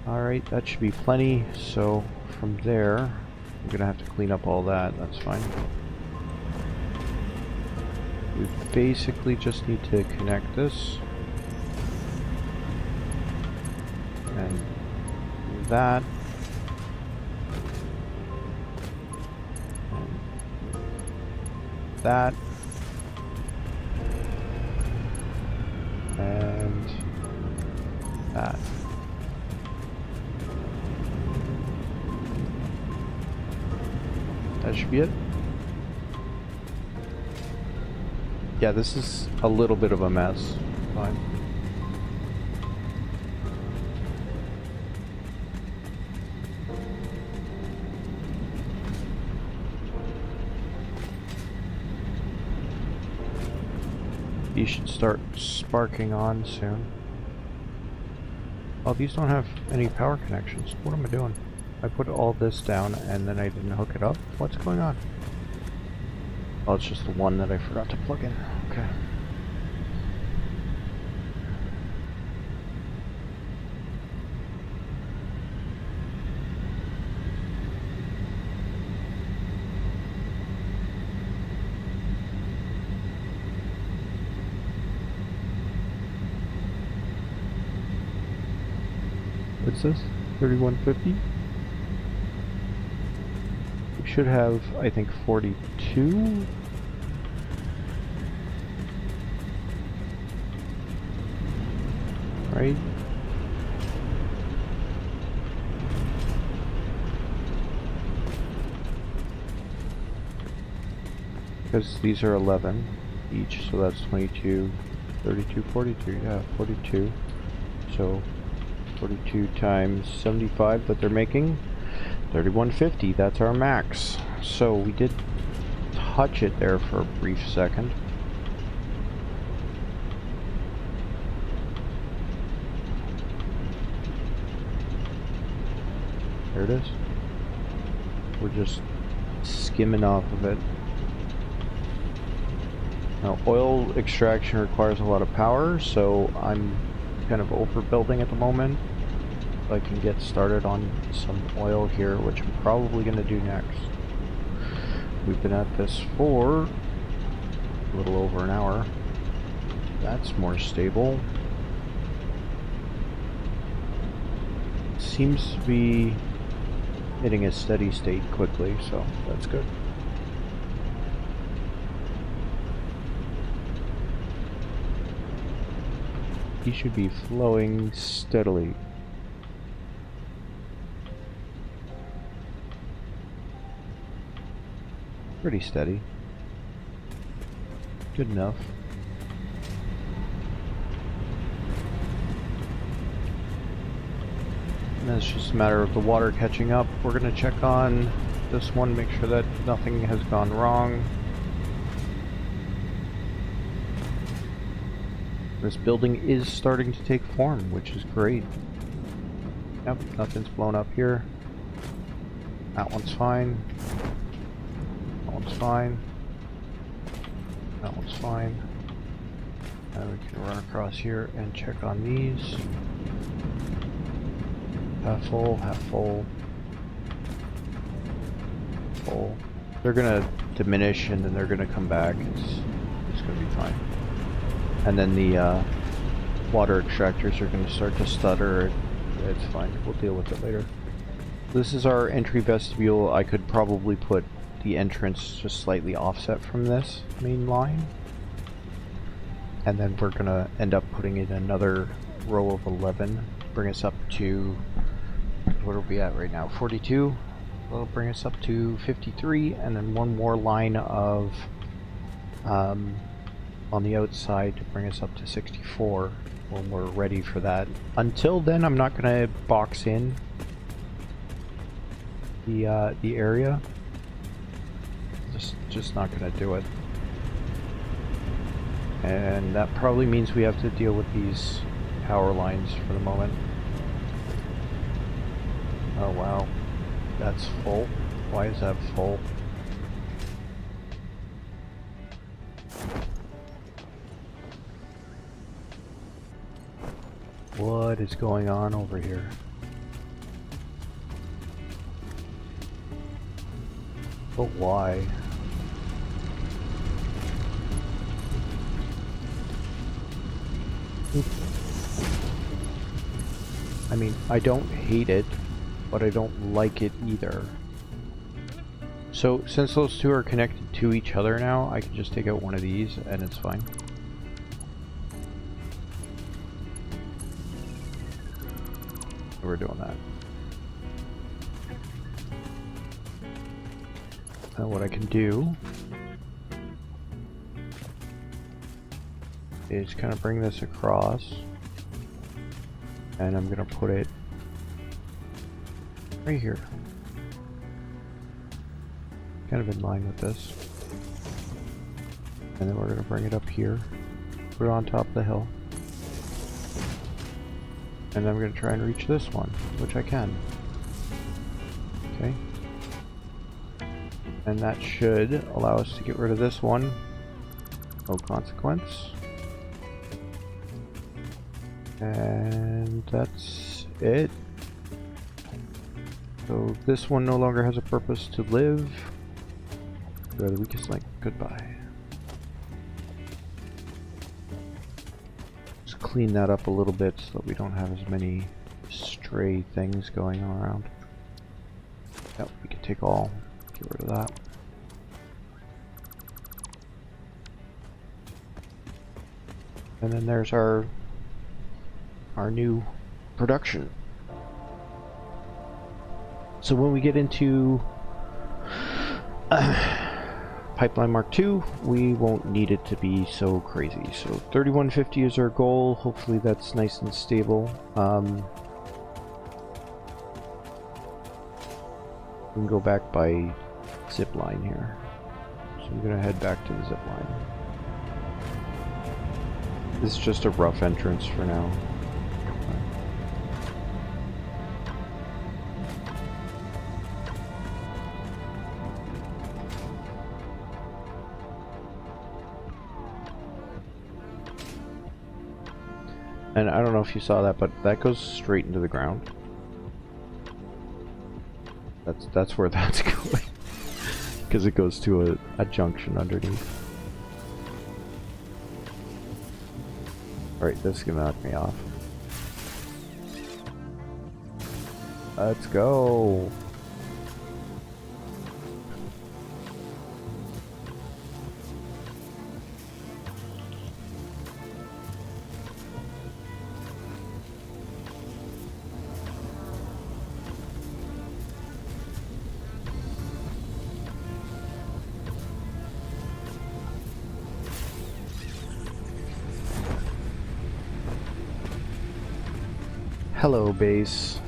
Alright, that should be plenty. So from there, I'm gonna have to clean up all that. That's fine. We basically just need to connect this. And that. And that. And that. That should be it. Yeah, this is a little bit of a mess. Fine. You should start sparking on soon. Oh, these don't have any power connections. What am I doing? I put all this down and then I didn't hook it up? What's going on? Oh, it's just the one that I forgot to plug in. Okay. What's this? 3150? We should have, I think, 42? Right? Because these are 11 each, so that's 22, 32, 42, yeah, 42. So 42 times 75 that they're making, 3150, that's our max. So we did touch it there for a brief second. There it is. We're just skimming off of it. Now, oil extraction requires a lot of power, so I'm kind of overbuilding at the moment. So I can get started on some oil here, which I'm probably going to do next. We've been at this for a little over an hour. That's more stable. Seems to be hitting a steady state quickly, so that's good. He should be flowing steadily. Pretty steady. Good enough. And it's just a matter of the water catching up. We're gonna check on this one, make sure that nothing has gone wrong. This building is starting to take form, which is great. Yep, nothing's blown up here. That one's fine. That one's fine. That one's fine. And we can run across here and check on these. Half full, half full. Full. They're gonna diminish and then they're gonna come back. It's gonna be fine. And then the water extractors are going to start to stutter. It's fine. We'll deal with it later. This is our entry vestibule. I could probably put the entrance just slightly offset from this main line. And then we're going to end up putting in another row of 11. Bring us up to... what are we at right now? 42. That'll bring us up to 53. And then one more line of... on the outside to bring us up to 64 when we're ready for that. Until then, I'm not going to box in the area. Just not going to do it. And that probably means we have to deal with these power lines for the moment. Oh wow, that's full. Why is that full? What is going on over here? But why? I mean, I don't hate it, but I don't like it either. So, since those two are connected to each other now, I can just take out one of these and it's fine. We're doing that. Now what I can do is kind of bring this across, and I'm gonna put it right here, kind of in line with this, and then we're gonna bring it up here, put it on top of the hill, and then I'm gonna try and reach this one, which I can. Okay, and that should allow us to get rid of this one. No consequence. And that's it. So this one no longer has a purpose to live. Go to the weakest link. Goodbye. Just clean that up a little bit so that we don't have as many stray things going around. Yep, we can take all. Get rid of that. And then there's our new production. So when we get into Pipeline Mark II, we won't need it to be so crazy. So 3150 is our goal. Hopefully that's nice and stable. We can go back by zip line here. So I'm gonna head back to the zip line. This is just a rough entrance for now. And I don't know if you saw that, but that goes straight into the ground. That's where that's going. Because it goes to a junction underneath. Alright, this is gonna knock me off. Let's go! Hello, base.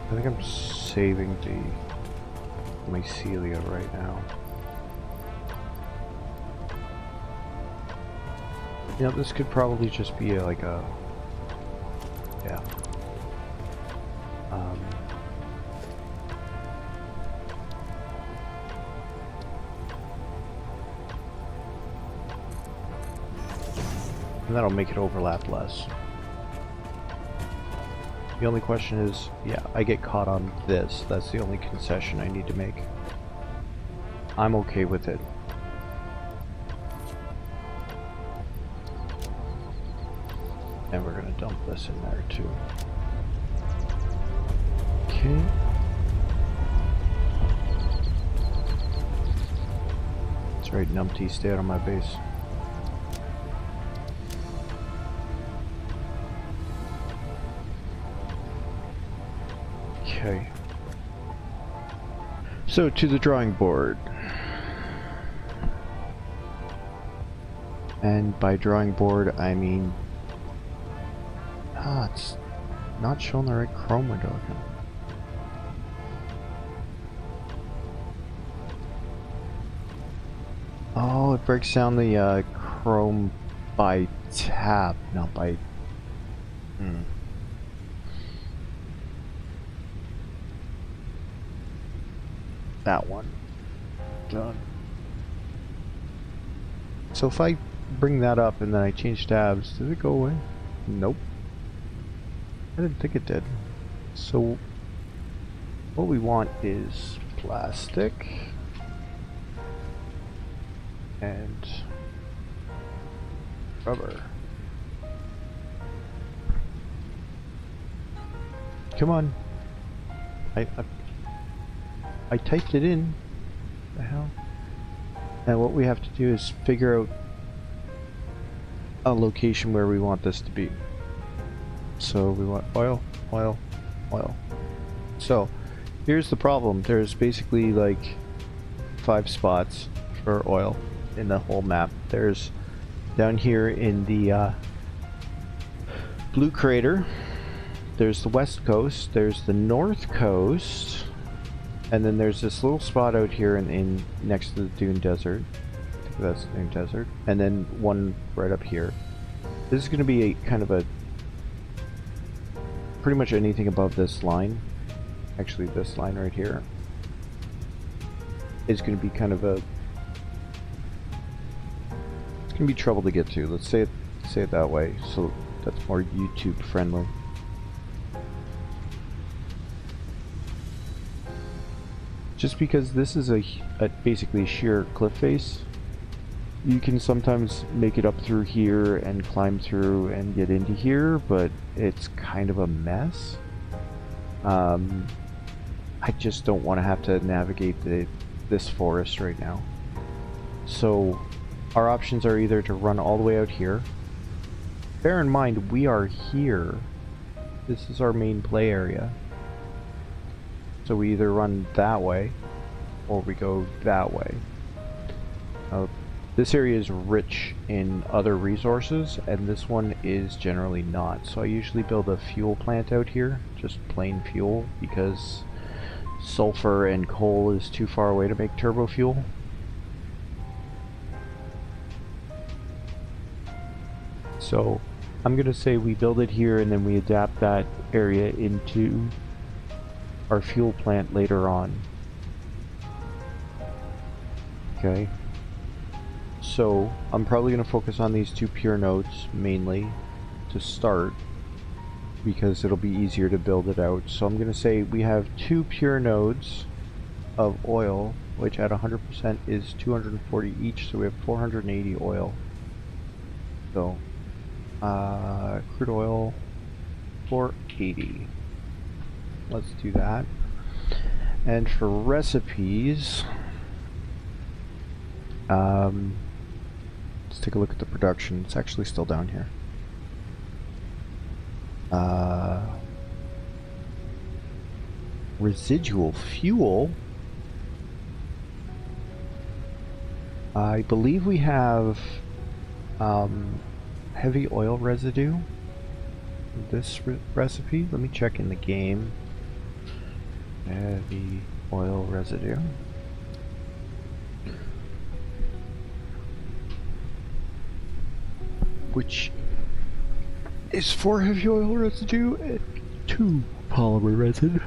I think I'm saving the mycelia right now. You know, this could probably just be like a... yeah. And that'll make it overlap less. The only question is, yeah, I get caught on this. That's the only concession I need to make. I'm okay with it. And we're gonna dump this in there too. Okay. That's right, numpty, stay out of my base. Okay. So to the drawing board. And by drawing board, I mean... it's not showing the right chrome window again. Oh, it breaks down the chrome by tab, not by... That one. Done. So if I bring that up and then I change tabs, does it go away? Nope. I didn't think it did. So what we want is plastic and rubber. Come on. I typed it in. What the hell? And what we have to do is figure out a location where we want this to be. So we want oil, oil, oil. So here's the problem. There's basically like 5 spots for oil in the whole map. There's down here in the blue crater. There's the west coast. There's the north coast. And then there's this little spot out here in next to the Dune Desert. I think that's the Dune Desert. And then one right up here. This is going to be a kind of a... pretty much anything above this line. Actually, this line right here is going to be kind of a... it's going to be trouble to get to. Let's say it that way. So that's more YouTube friendly. Just because this is a basically sheer cliff face, you can sometimes make it up through here and climb through and get into here, but it's kind of a mess. I just don't want to have to navigate this forest right now. So our options are either to run all the way out here. Bear in mind, we are here. This is our main play area. So we either run that way, or we go that way. This area is rich in other resources, and this one is generally not. So I usually build a fuel plant out here, just plain fuel, because sulfur and coal is too far away to make turbo fuel. So I'm gonna say we build it here, and then we adapt that area into our fuel plant later on. Okay. So I'm probably going to focus on these 2 pure nodes mainly to start, because it'll be easier to build it out. So I'm going to say we have 2 pure nodes of oil, which at 100% is 240 each, so we have 480 oil. So crude oil 480. Let's do that. And for recipes, let's take a look at the production. It's actually still down here. Residual fuel. I believe we have heavy oil residue. This recipe. Let me check in the game. Heavy oil residue. Which is 4 heavy oil residue and 2 polymer residue.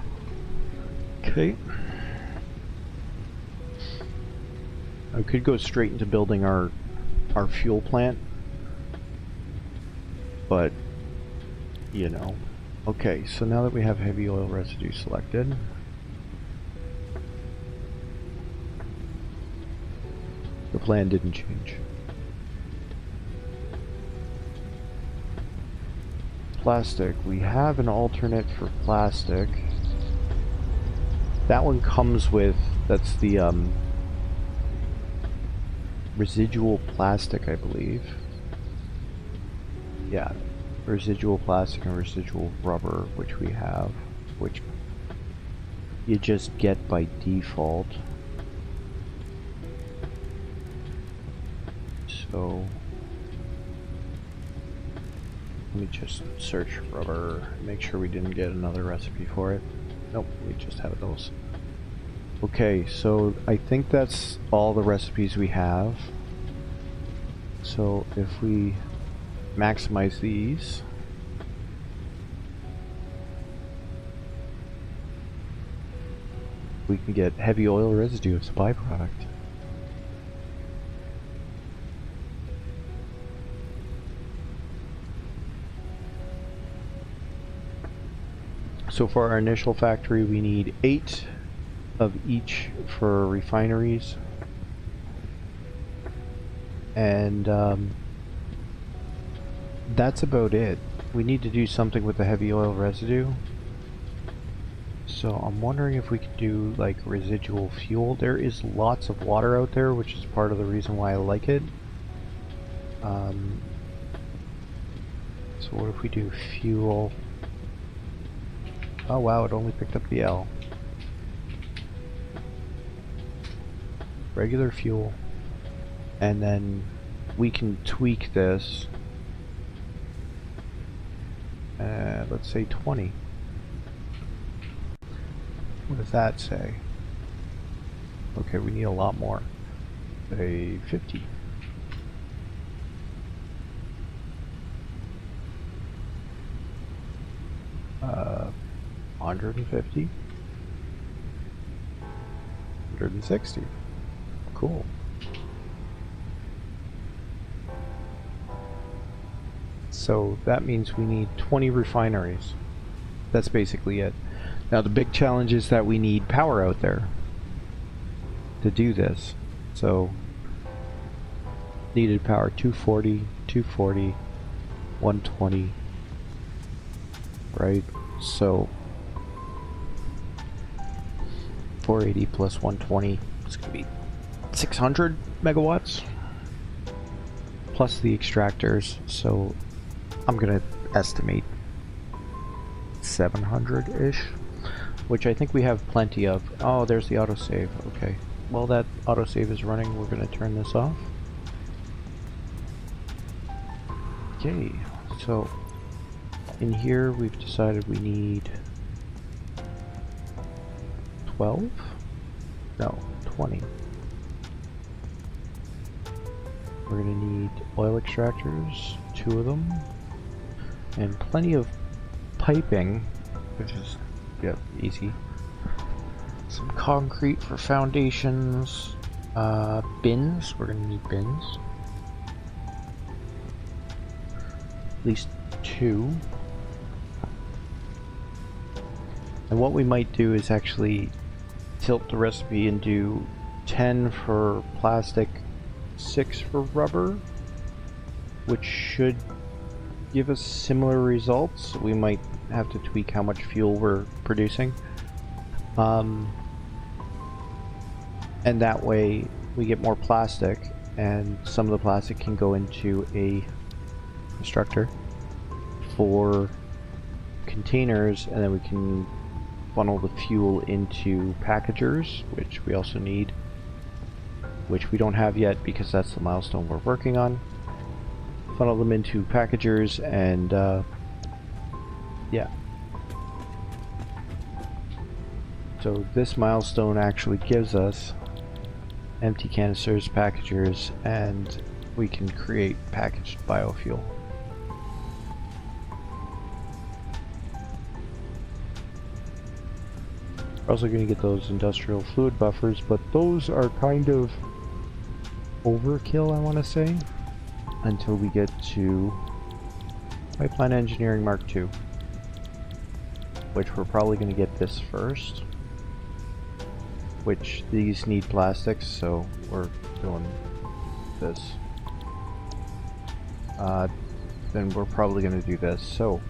Okay. I could go straight into building our fuel plant, but you know. Okay, so now that we have heavy oil residue selected, the plan didn't change. Plastic. We have an alternate for plastic. That one comes with, that's the residual plastic, I believe. Yeah, residual plastic and residual rubber, which we have, which you just get by default. So let me just search rubber, make sure we didn't get another recipe for it. Nope, we just have those. Okay, so I think that's all the recipes we have. So if we maximize these, we can get heavy oil residue as a byproduct. So for our initial factory, we need 8 of each for refineries. And that's about it. We need to do something with the heavy oil residue. So I'm wondering if we could do like residual fuel. There is lots of water out there, which is part of the reason why I like it. So what if we do fuel? Oh wow, it only picked up the L. Regular fuel. And then we can tweak this. Let's say 20. What does that say? Okay, we need a lot more. Say 50. Uh, 150. 160. Cool. So that means we need 20 refineries. That's basically it. Now the big challenge is that we need power out there to do this. So needed power 240, 240, 120, right? So 480 plus 120 is going to be 600 megawatts plus the extractors. So I'm going to estimate 700-ish, which I think we have plenty of. Oh, there's the autosave. Okay. Well, that autosave is running. We're going to turn this off. Okay. So in here we've decided we need 12? No, 20. We're going to need oil extractors, 2 of them, and plenty of piping, which is easy. Some concrete for foundations, bins. We're gonna need bins, at least 2. And what we might do is actually tilt the recipe and do 10 for plastic, 6 for rubber, which should give us similar results. We might have to tweak how much fuel we're producing. And that way we get more plastic, and some of the plastic can go into a constructor for containers, and then we can funnel the fuel into packagers, which we also need, which we don't have yet because that's the milestone we're working on. Funnel them into packagers, and yeah. So this milestone actually gives us empty canisters, packagers, and we can create packaged biofuel. We're also going to get those industrial fluid buffers, but those are kind of overkill, I want to say, until we get to Pipeline Engineering Mark II, which we're probably going to get this first, which these need plastics, so we're doing this. Then we're probably going to do this. So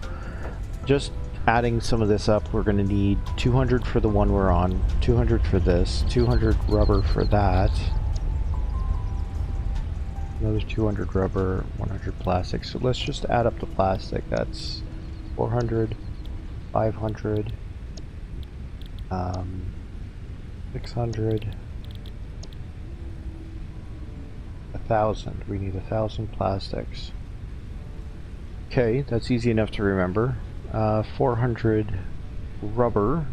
just adding some of this up, we're going to need 200 for the one we're on, 200 for this, 200 rubber for that, another 200 rubber, 100 plastic. So let's just add up the plastic. That's 400, 500, Um, 600. 1,000. We need 1,000 plastics. Okay, that's easy enough to remember. 400 rubber.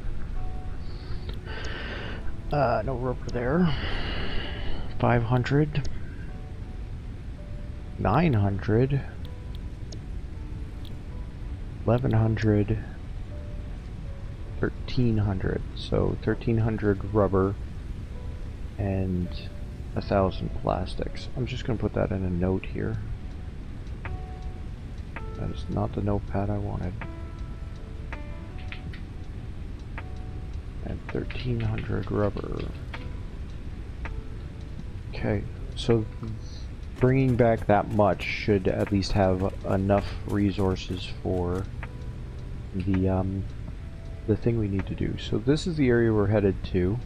No rubber there. 500. 900. 1,100. 1,300. So 1,300 rubber and 1,000 plastics. I'm just going to put that in a note here. That is not the notepad I wanted. And 1,300 rubber. Okay, so bringing back that much should at least have enough resources for the thing we need to do. So this is the area we're headed to.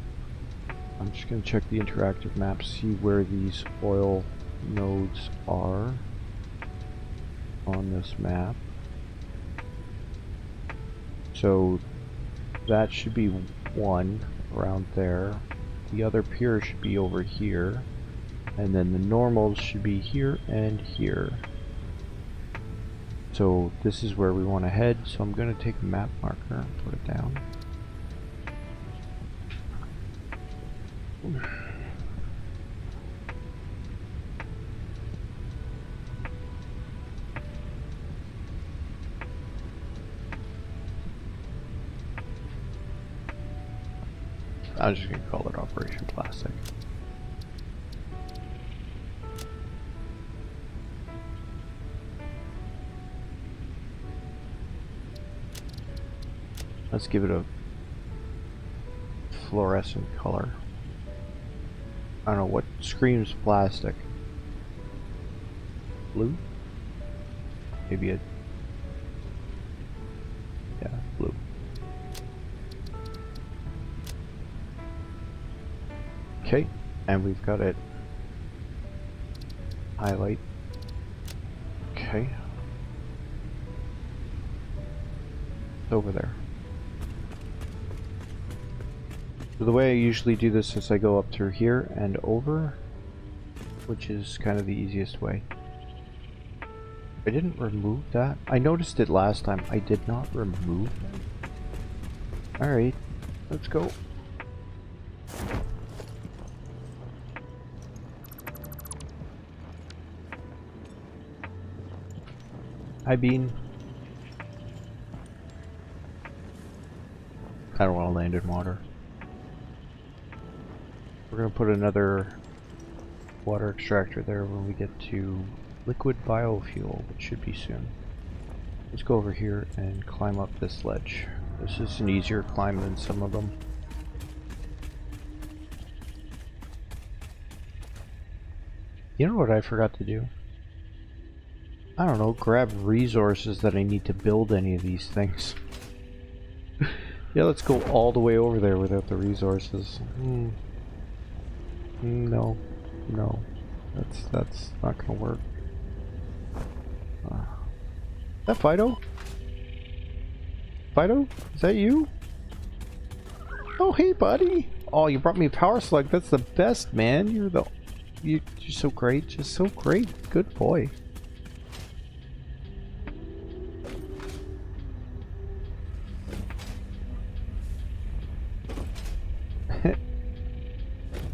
I'm just going to check the interactive map, see where these oil nodes are on this map. So that should be one around there. The other pier should be over here. And then the normals should be here and here. So this is where we want to head. So I'm going to take a map marker and put it down. I'm just going to call it Operation Plastic. Let's give it a fluorescent color. I don't know what screams plastic. Blue? Maybe a... yeah, blue. Okay, and we've got it. Highlight. Okay. It's over there. So the way I usually do this is I go up through here and over, which is kind of the easiest way. I didn't remove that. I noticed it last time. I did not remove it. Alright, let's go. Hi, Bean. I don't want to land in water. We're going to put another water extractor there when we get to liquid biofuel, which should be soon. Let's go over here and climb up this ledge. This is an easier climb than some of them. You know what I forgot to do? I don't know, grab resources that I need to build any of these things. Yeah, let's go all the way over there without the resources. No, no, that's not gonna work. Is that Fido? Fido? Is that you? Oh, hey, buddy! Oh, you brought me a power slug. That's the best, man. You're so great. Just so great. Good boy.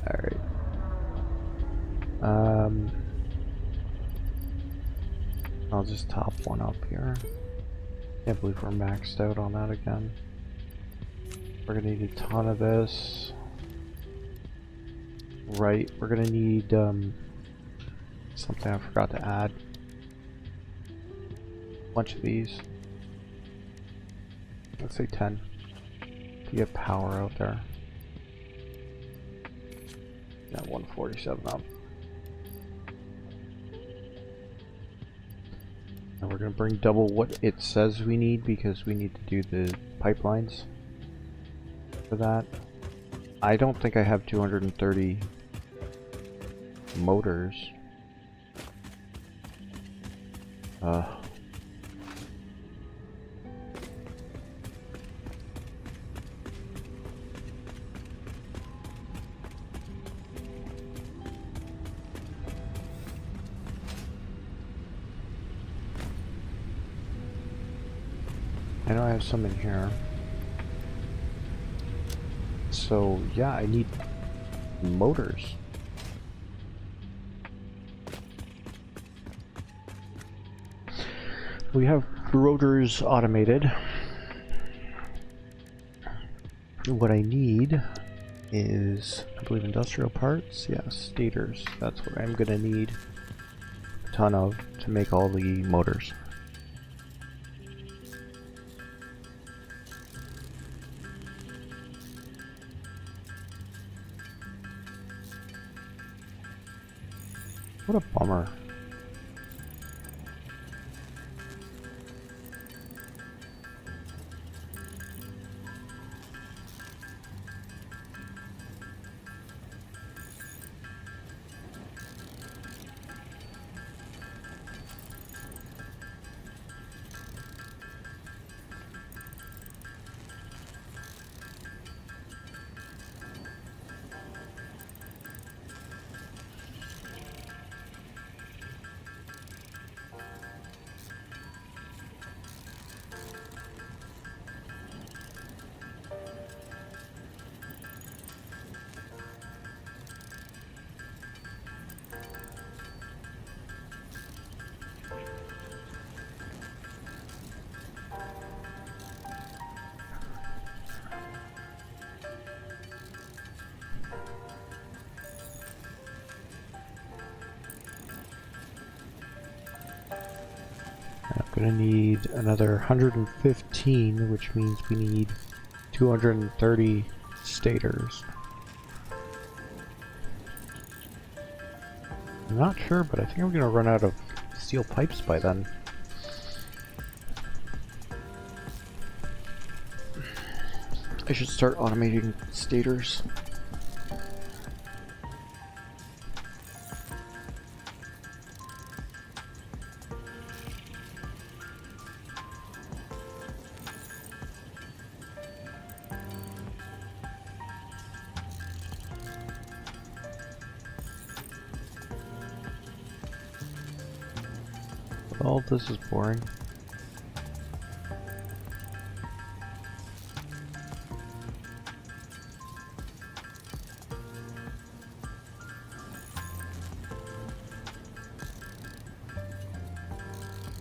Alright. I'll just top one up here. Can't believe we're maxed out on that again. We're gonna need a ton of this. Right, we're gonna need something I forgot to add. A bunch of these. Let's say 10 to get power out there. Got 147 up. And we're gonna bring double what it says we need because we need to do the pipelines for that. I don't think I have 230 motors. I know I have some in here. So yeah, I need motors. We have rotors automated. What I need is, I believe, industrial parts. Yes, stators. That's what I'm gonna need a ton of to make all the motors. What a bummer. I'm gonna need another 115, which means we need 230 stators. I'm not sure, but I think I'm gonna run out of steel pipes by then. I should start automating stators. Well, this is boring.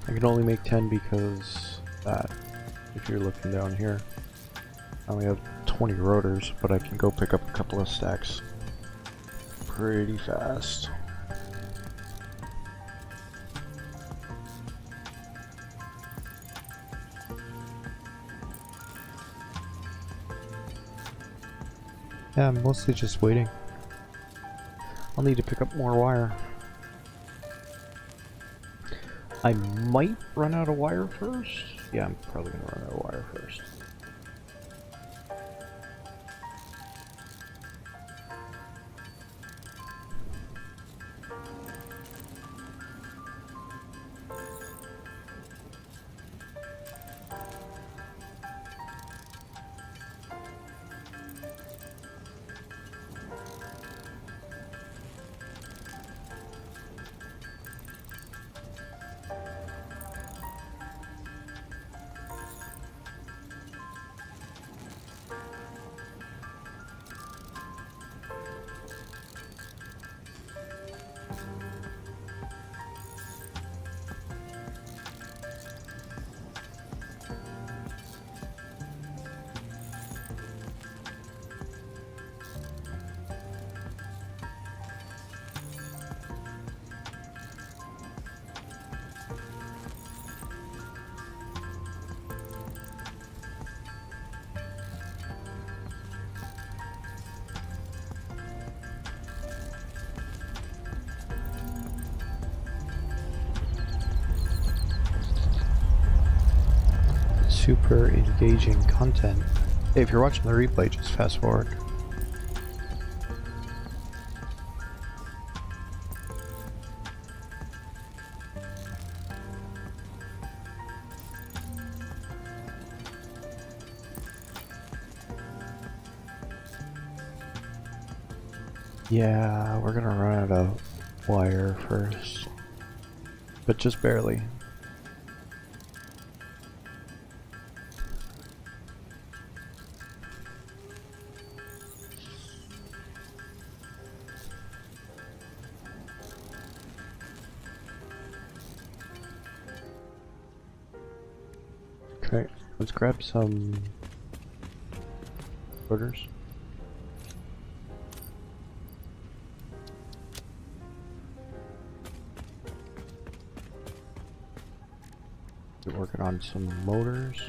I can only make 10 because that, if you're looking down here, I only have 20 rotors, but I can go pick up a couple of stacks pretty fast. Yeah, I'm mostly just waiting. I'll need to pick up more wire. I might run out of wire first. Yeah, I'm probably gonna run out of wire first. Super engaging content. Hey, if you're watching the replay, just fast forward. Yeah, we're gonna run out of wire first, but just barely. Okay, let's grab some orders. We're working on some motors.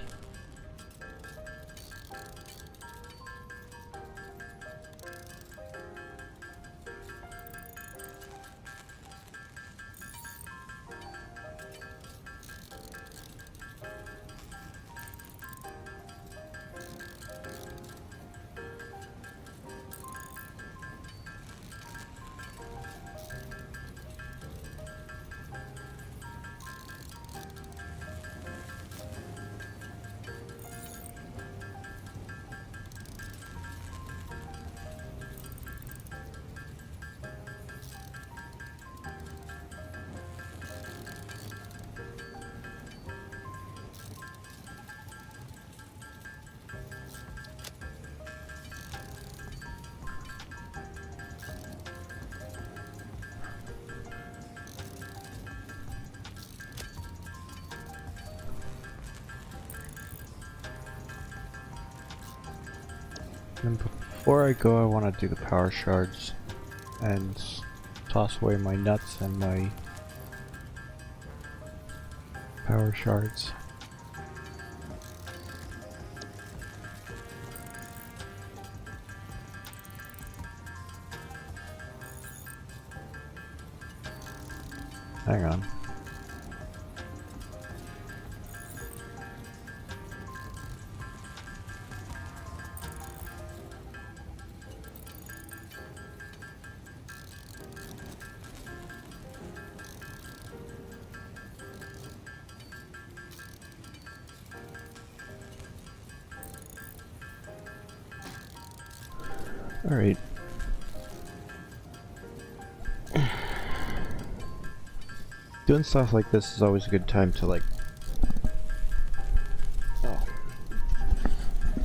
And before I go, I want to do the power shards and toss away my nuts and my power shards. Hang on. Alright. Doing stuff like this is always a good time to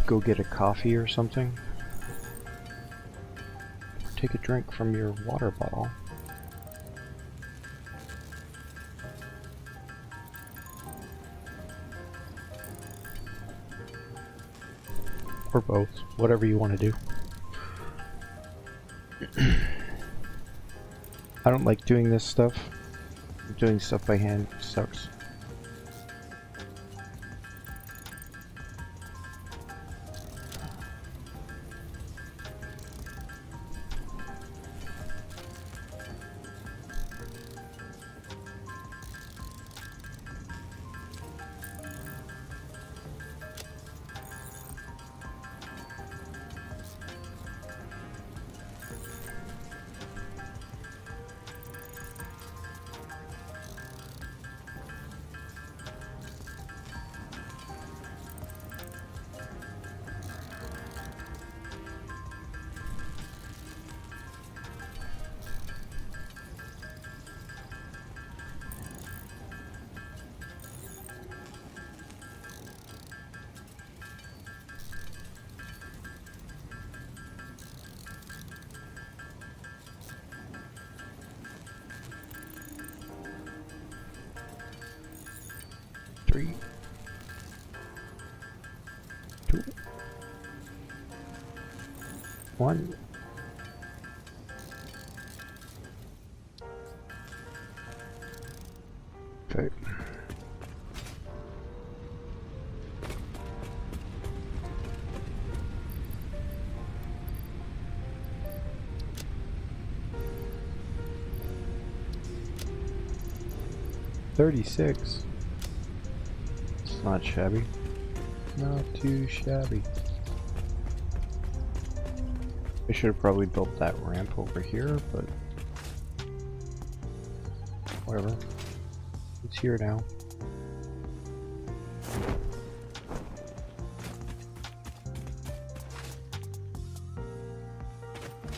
go get a coffee or something. Take a drink from your water bottle. Or both, whatever you want to do. I don't like doing this stuff. Doing stuff by hand sucks. Three, 2, 1. Okay. $36. It's not shabby. Not too shabby. I should have probably built that ramp over here, but whatever. It's here now.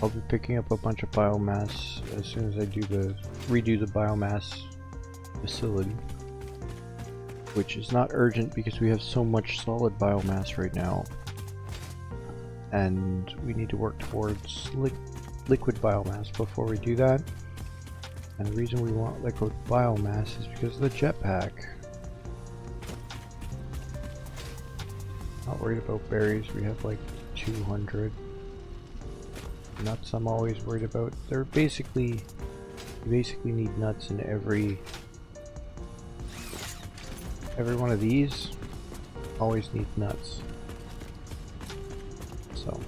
I'll be picking up a bunch of biomass as soon as I redo the biomass facility, which is not urgent because we have so much solid biomass right now, and we need to work towards liquid biomass before we do that. And the reason we want liquid biomass is because of the jetpack. Not worried about berries, we have like 200. Nuts I'm always worried about. They're basically, you basically need nuts in every one of these. Always need nuts. So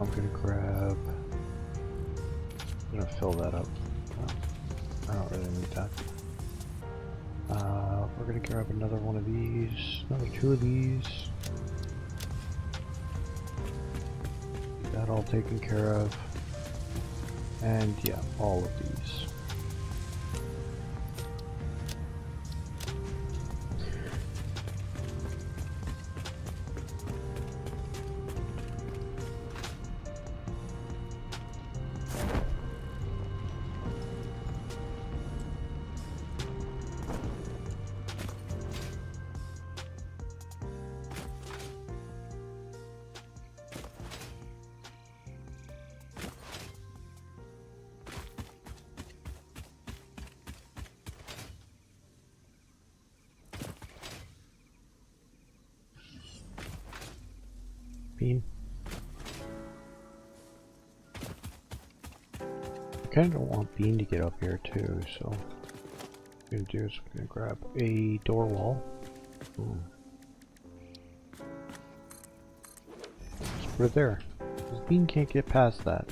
I'm gonna grab, I'm gonna fill that up. No, I don't really need that. We're gonna grab another one of these, another 2 of these. Get that all taken care of. And yeah, all of these. Bean. I kinda don't want Bean to get up here too, so what I'm gonna do is I'm gonna grab a door wall. Just put it there. Because Bean can't get past that.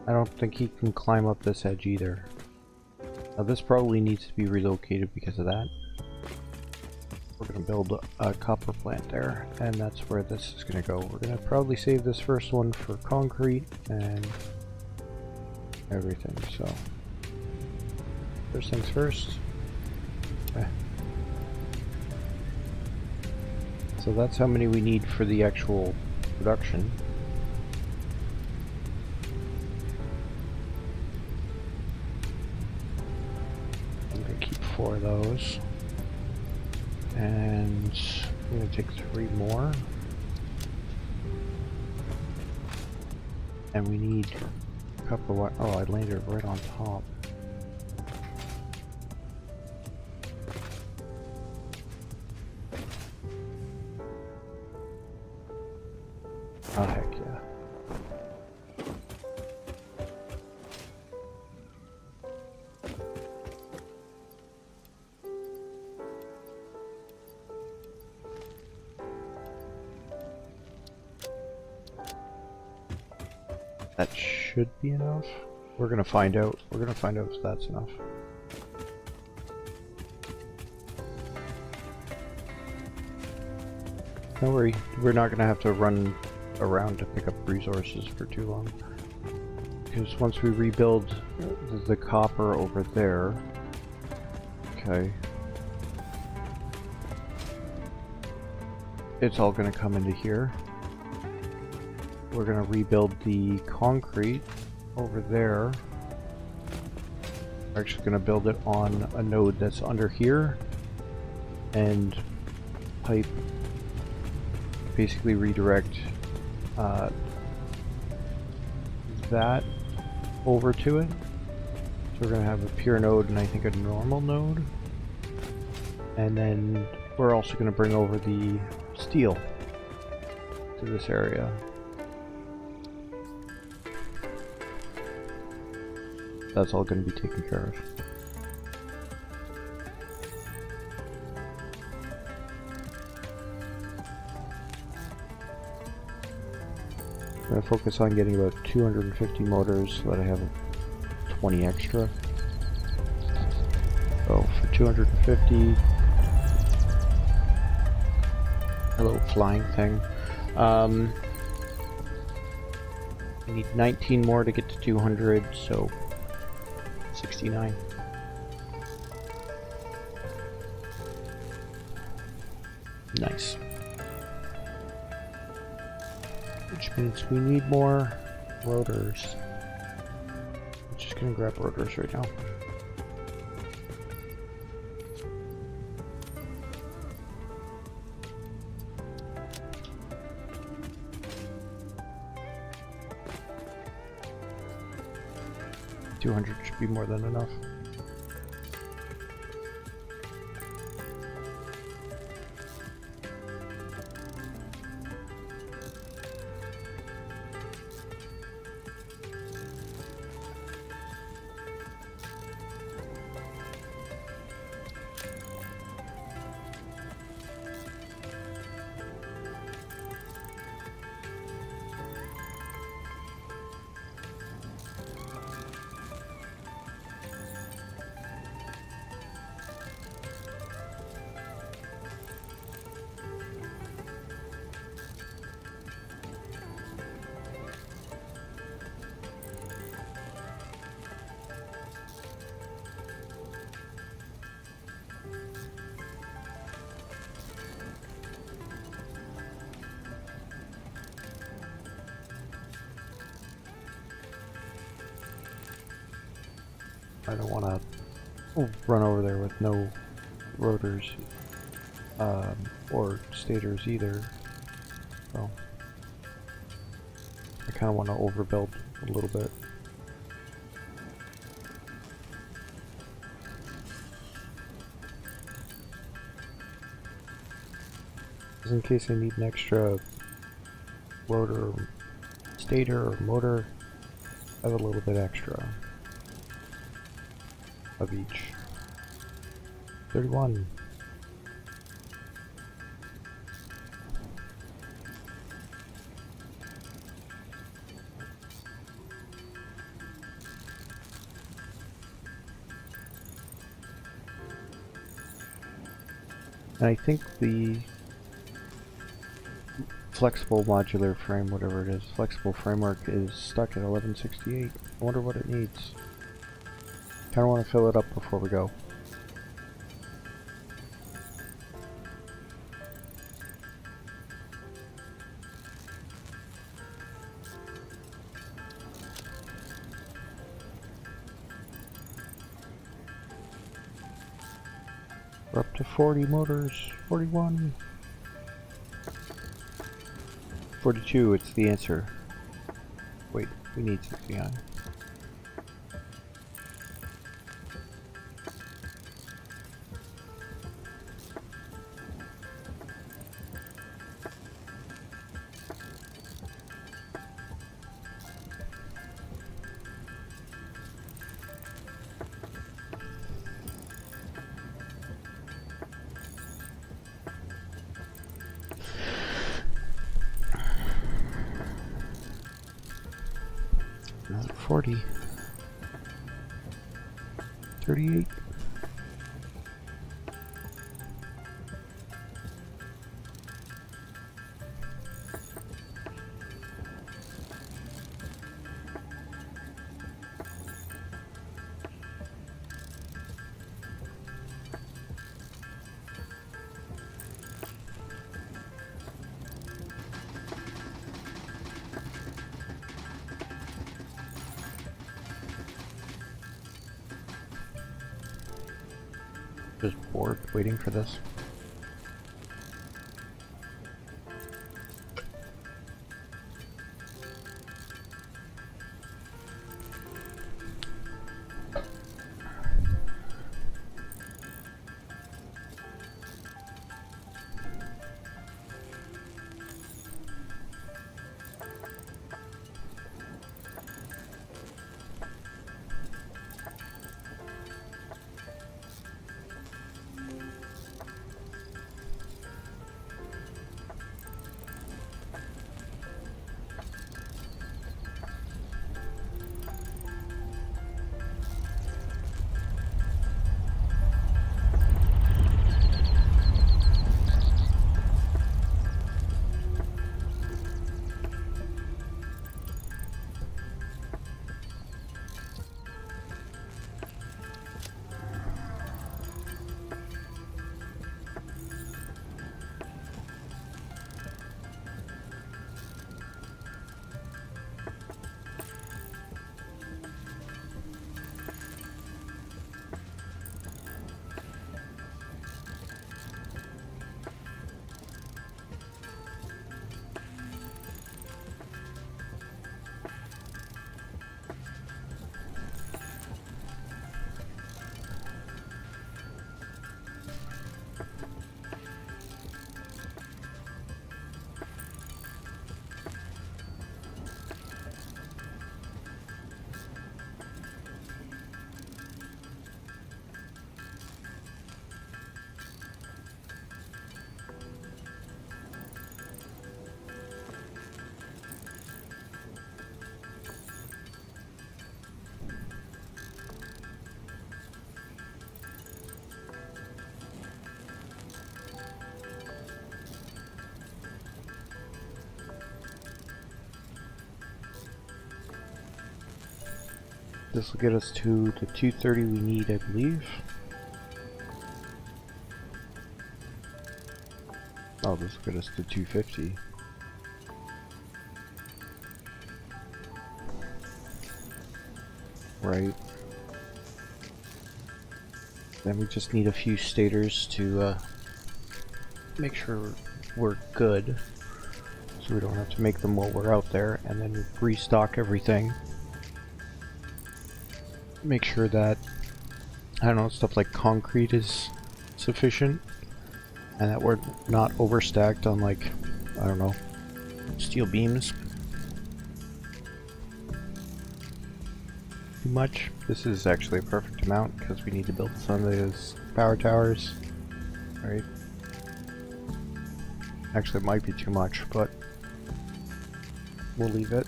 I don't think he can climb up this edge either. Now this probably needs to be relocated because of that. We're going to build a copper plant there, and that's where this is going to go. We're going to probably save this first one for concrete and everything, so first things first. So that's how many we need for the actual production. I'm going to keep 4 of those. And I'm going to take 3 more. And we need a couple of... Oh, I landed right on top. Oh, heck yeah. That should be enough. We're gonna find out. We're gonna find out if that's enough. Don't worry, we're not gonna have to run around to pick up resources for too long. Because once we rebuild the copper over there, okay, it's all gonna come into here. We're gonna rebuild the concrete over there. We're actually gonna build it on a node that's under here and pipe, basically redirect that over to it. So we're gonna have a pure node and I think a normal node. And then we're also gonna bring over the steel to this area. That's all going to be taken care of. I'm going to focus on getting about 250 motors so that I have 20 extra. So for 250, a little flying thing. I need 19 more to get to 200, so 69. Nice. Which means we need more rotors. I'm just gonna grab rotors right now. $200 should be more than enough. I don't want to run over there with no rotors or stators either. So I kind of want to overbuild a little bit. Just in case I need an extra rotor, stator, or motor, I have a little bit extra of each. 31. And I think the flexible modular frame, whatever it is, flexible framework is stuck at 1168. I wonder what it needs. Kinda want to fill it up before we go. We're up to 40 motors. 41. 42, it's the answer. Wait, we need 69. Not 40. 38. Just bored waiting for this. This will get us to the 230 we need, I believe. Oh, this will get us to 250. Right. Then we just need a few stators to make sure we're good, so we don't have to make them while we're out there, and then restock everything. Make sure that, I don't know, stuff like concrete is sufficient, and that we're not overstacked on, like, I don't know, steel beams. Too much. This is actually a perfect amount because we need to build some of those power towers, right? Actually, it might be too much, but we'll leave it.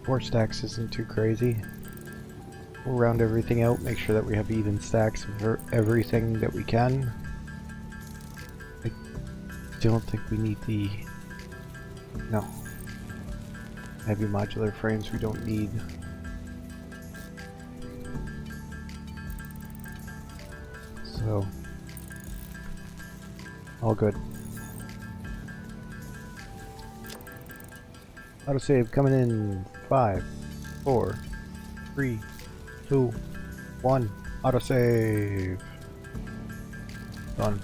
4 stacks isn't too crazy. We'll round everything out, make sure that we have even stacks of everything that we can. I don't think we need the... no. Heavy modular frames we don't need. So, all good. Autosave coming in 5, 4, 3, 2, 1. Autosave. Done.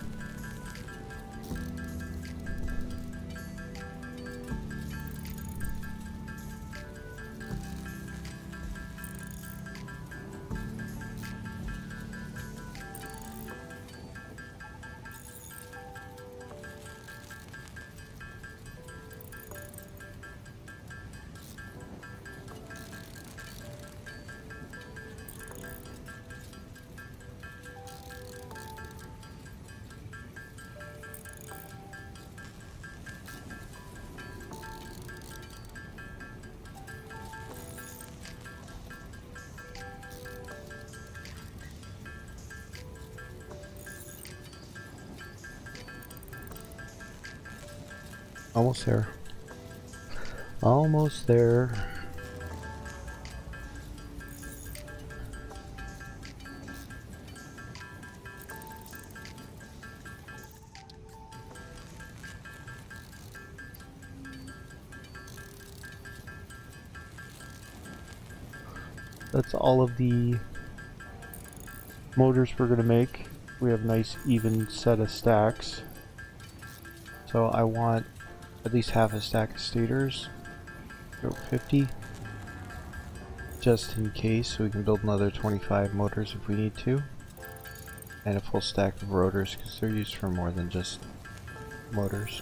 Almost there. Almost there. That's all of the motors we're gonna make. We have a nice even set of stacks. So I want at least half a stack of stators. Go 50. Just in case, so we can build another 25 motors if we need to. And a full stack of rotors, because they're used for more than just motors.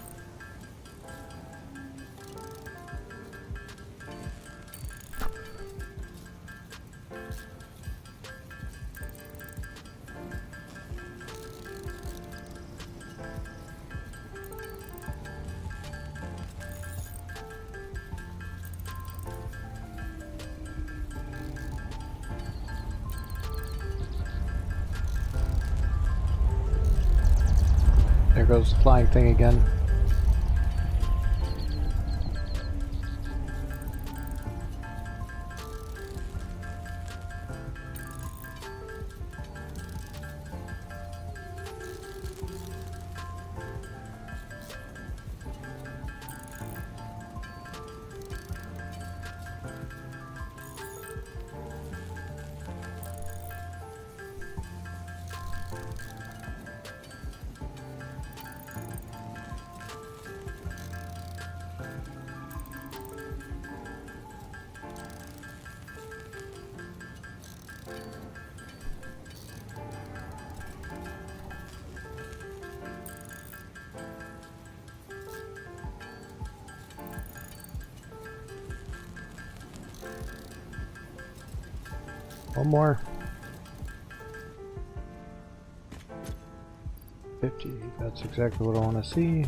There goes the flying thing again. One more. 50. That's exactly what I want to see.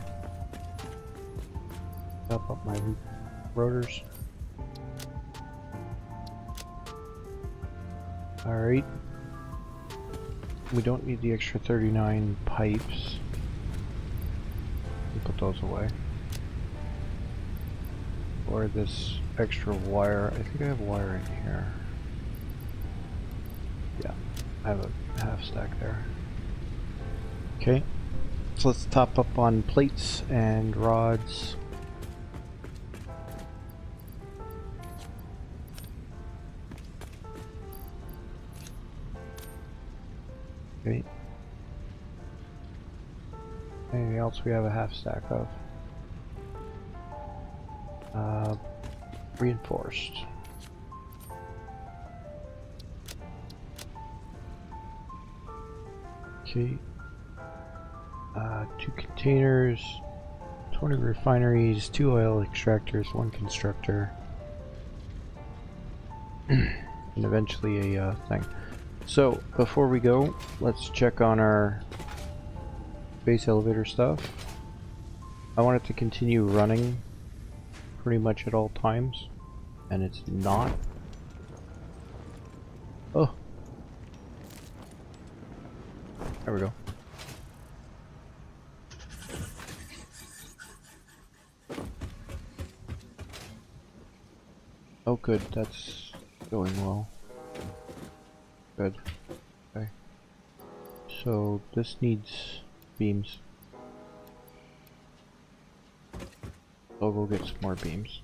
Top up my rotors. Alright. We don't need the extra 39 pipes. We'll put those away. Or this extra wire. I think I have wire in here. Yeah, I have a half stack there. Okay, so let's top up on plates and rods. Okay. Anything else we have a half stack of? Reinforced. Okay. 2 containers, 20 refineries, 2 oil extractors, 1 constructor, and eventually a thing. So, before we go, let's check on our base elevator stuff. I want it to continue running pretty much at all times, and it's not. Oh! There we go. Oh good, that's going well. Good. Okay. So this needs beams. I'll go get some more beams.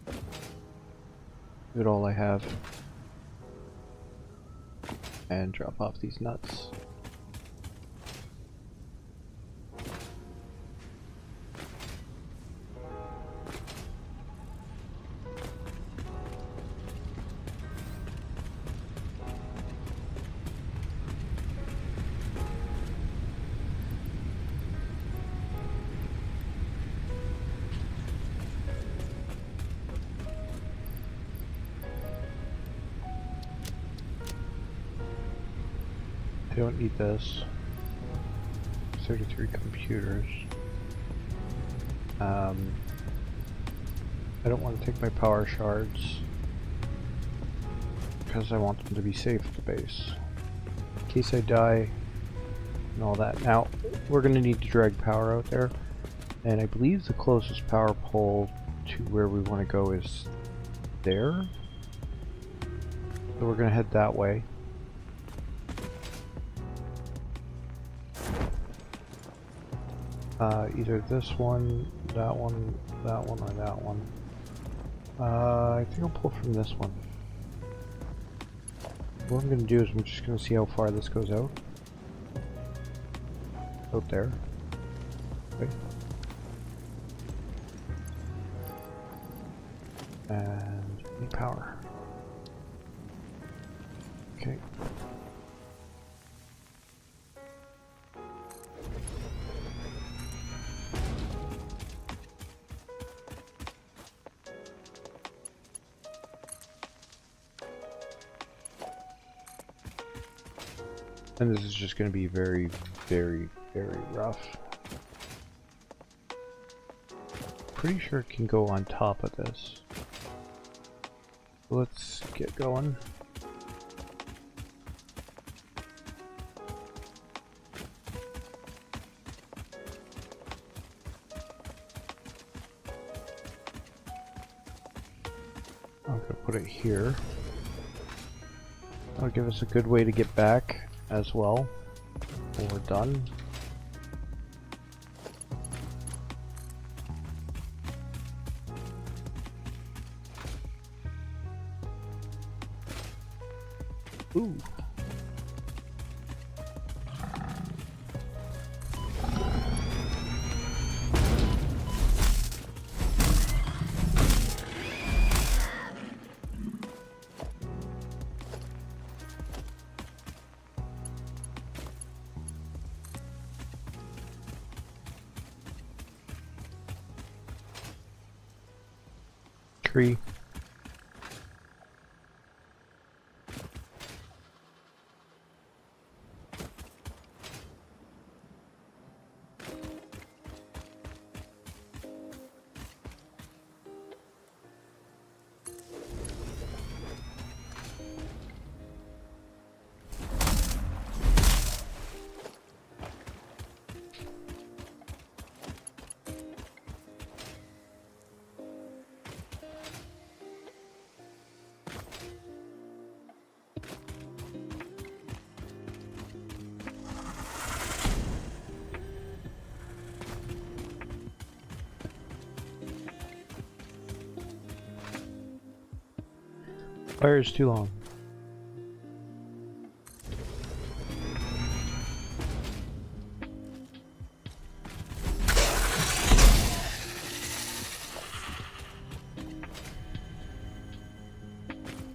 Give it all I have. And drop off these nuts. I don't need this. 33 computers. I don't want to take my power shards because I want them to be safe at the base in case I die and all that. Now we're going to need to drag power out there, and I believe the closest power pole to where we want to go is there, so we're going to head that way. Either this one, or that one, or that one. I think I'll pull from this one. What I'm going to do is I'm just going to see how far this goes out. Out there. Okay. And need power. Okay. And this is just going to be very, very, very rough. Pretty sure it can go on top of this. Let's get going. I'm going to put it here. That'll give us a good way to get back as well when we're done. Ooh. Tree. Fire is too long.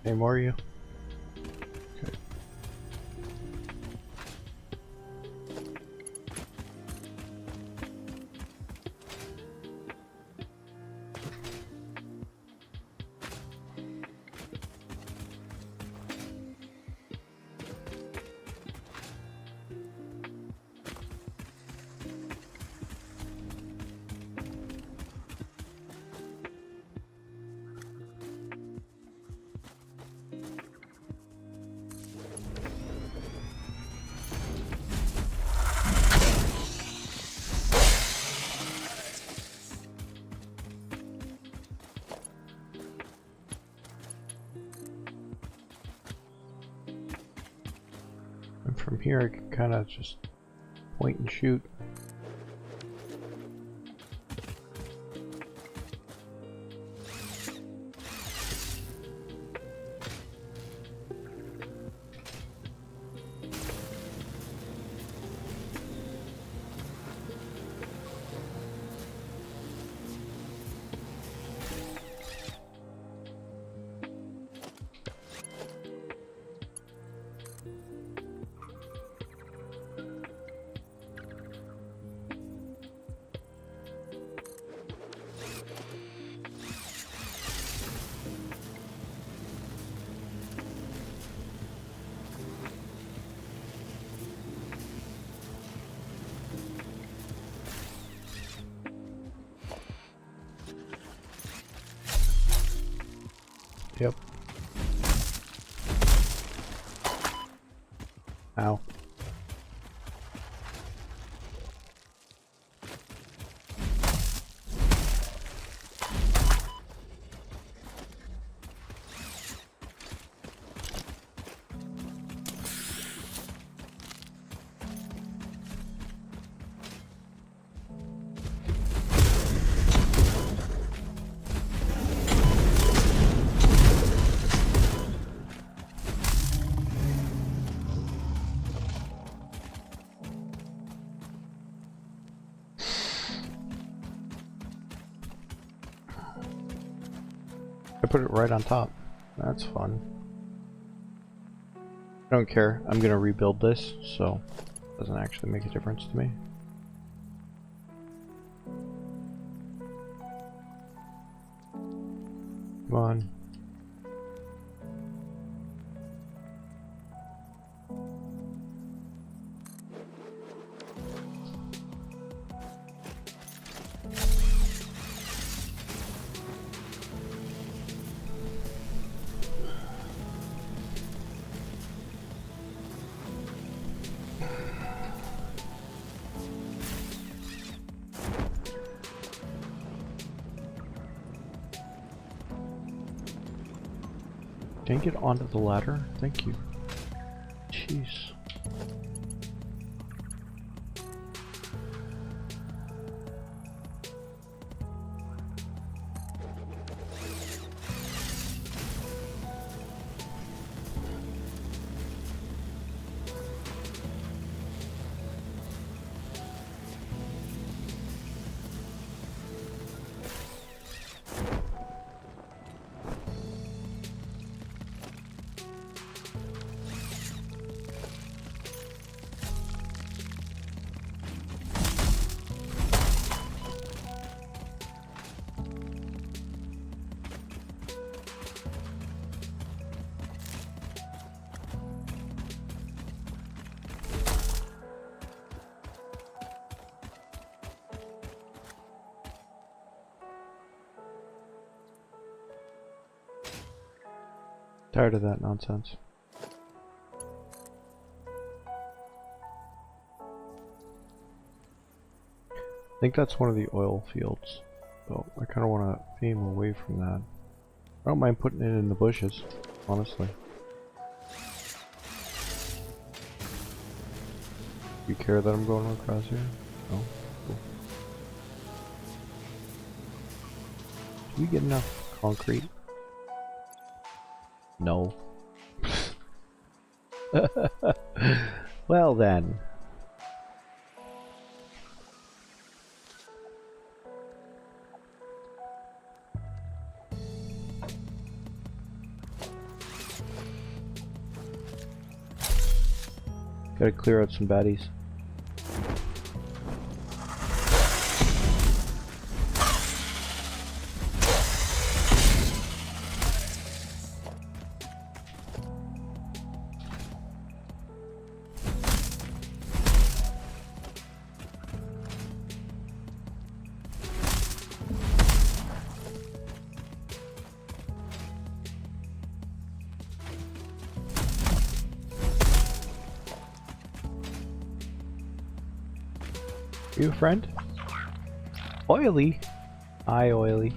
Any more of you? Okay. And from here I can kind of just point and shoot. Yep. Ow. I put it right on top. That's fun. I don't care. I'm gonna rebuild this, so it doesn't actually make a difference to me. Come on. Can I get onto the ladder? Thank you. Jeez. Tired of that nonsense. I think that's one of the oil fields, so I kind of want to aim away from that. I don't mind putting it in the bushes, honestly. You care that I'm going across here? No? Cool. Do we get enough concrete? No. Well then. Gotta clear out some baddies. You a friend? Oily? Hi, Oily.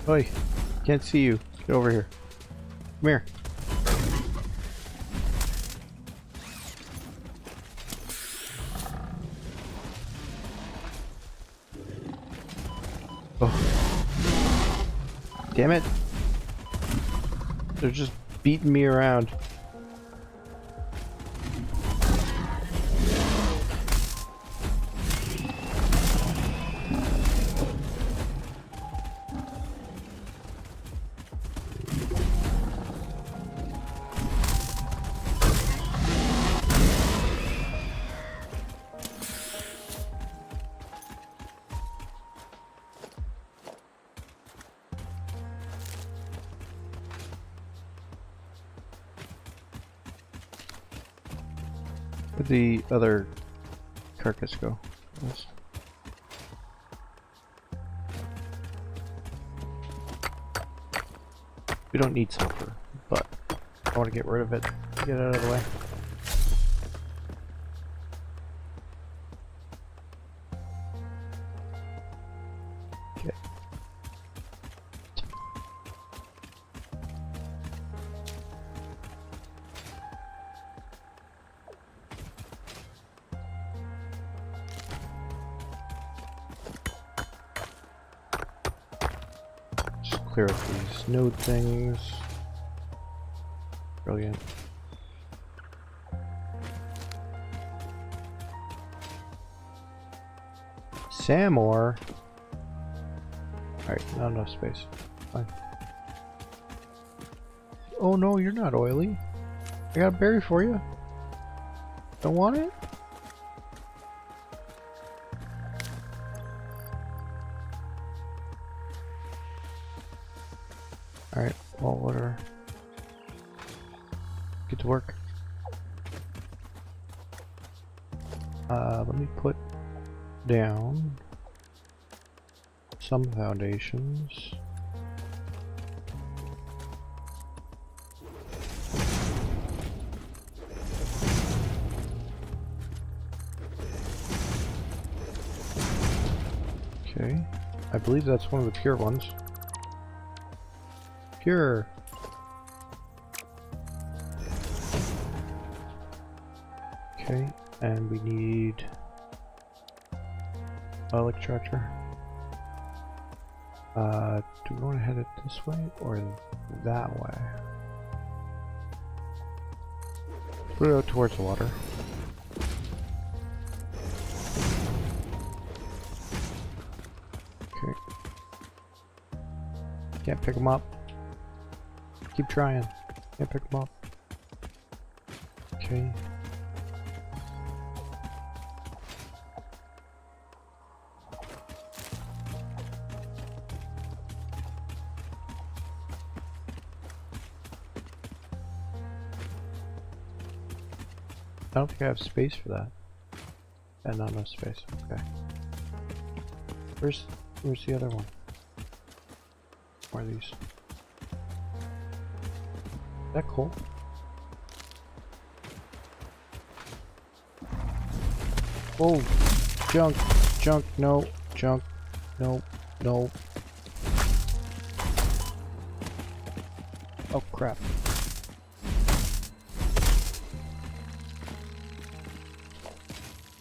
Oi, can't see you. Get over here. Come here. Oh. Damn it. They're just beating me around. Where'd the other carcass go? Yes. We don't need sulfur, but I want to get rid of it. Get it out of the way. Okay. Clear up these node things. Brilliant. Samor. Alright, not enough space. Fine. Oh no, you're not oily. I got a berry for you. Don't want it? Alright, well, whatever. Get to work. Let me put down some foundations. Okay, I believe that's one of the pure ones. Pure. Okay, and we need electractor. Do we want to head it this way or that way? Put it out towards the water. Okay. Can't pick them up. Keep trying. Can't pick them up. Okay. I don't think I have space for that. And not enough space. Okay. Where's the other one? Where are these? Is that cool? Oh, junk, junk, no, junk, no, no. Oh crap.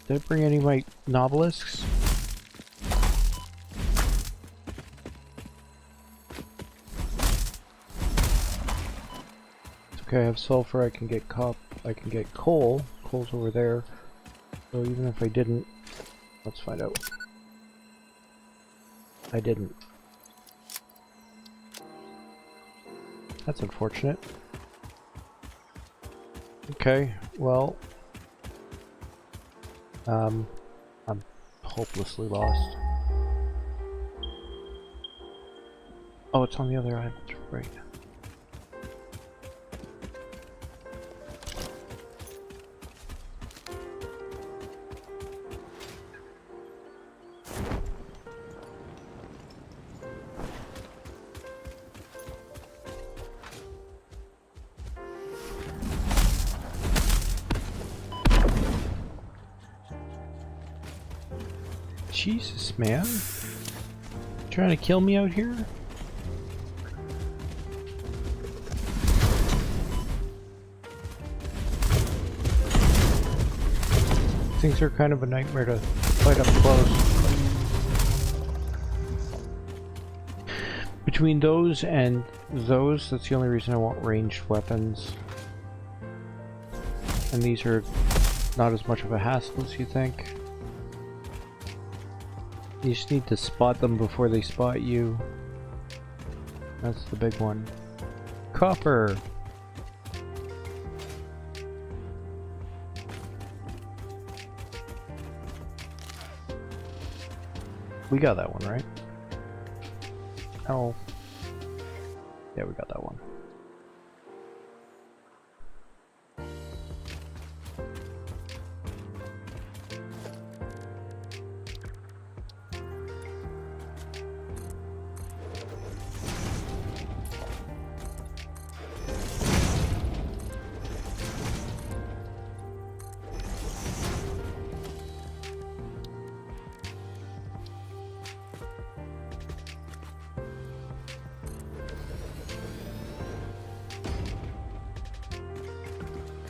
Did I bring any of my nobelisks? It's Okay, I have sulfur, I can get I can get coal. Coal's over there. So even if I didn't, let's find out. I didn't. That's unfortunate. Okay, well, I'm hopelessly lost. Oh, it's on the other island, right. Jesus, man. Trying to kill me out here? Things are kind of a nightmare to fight up close. Between those and those, that's the only reason I want ranged weapons. And these are not as much of a hassle as you think. You just need to spot them before they spot you. That's the big one. Copper! We got that one, right? Oh. Yeah, we got that one.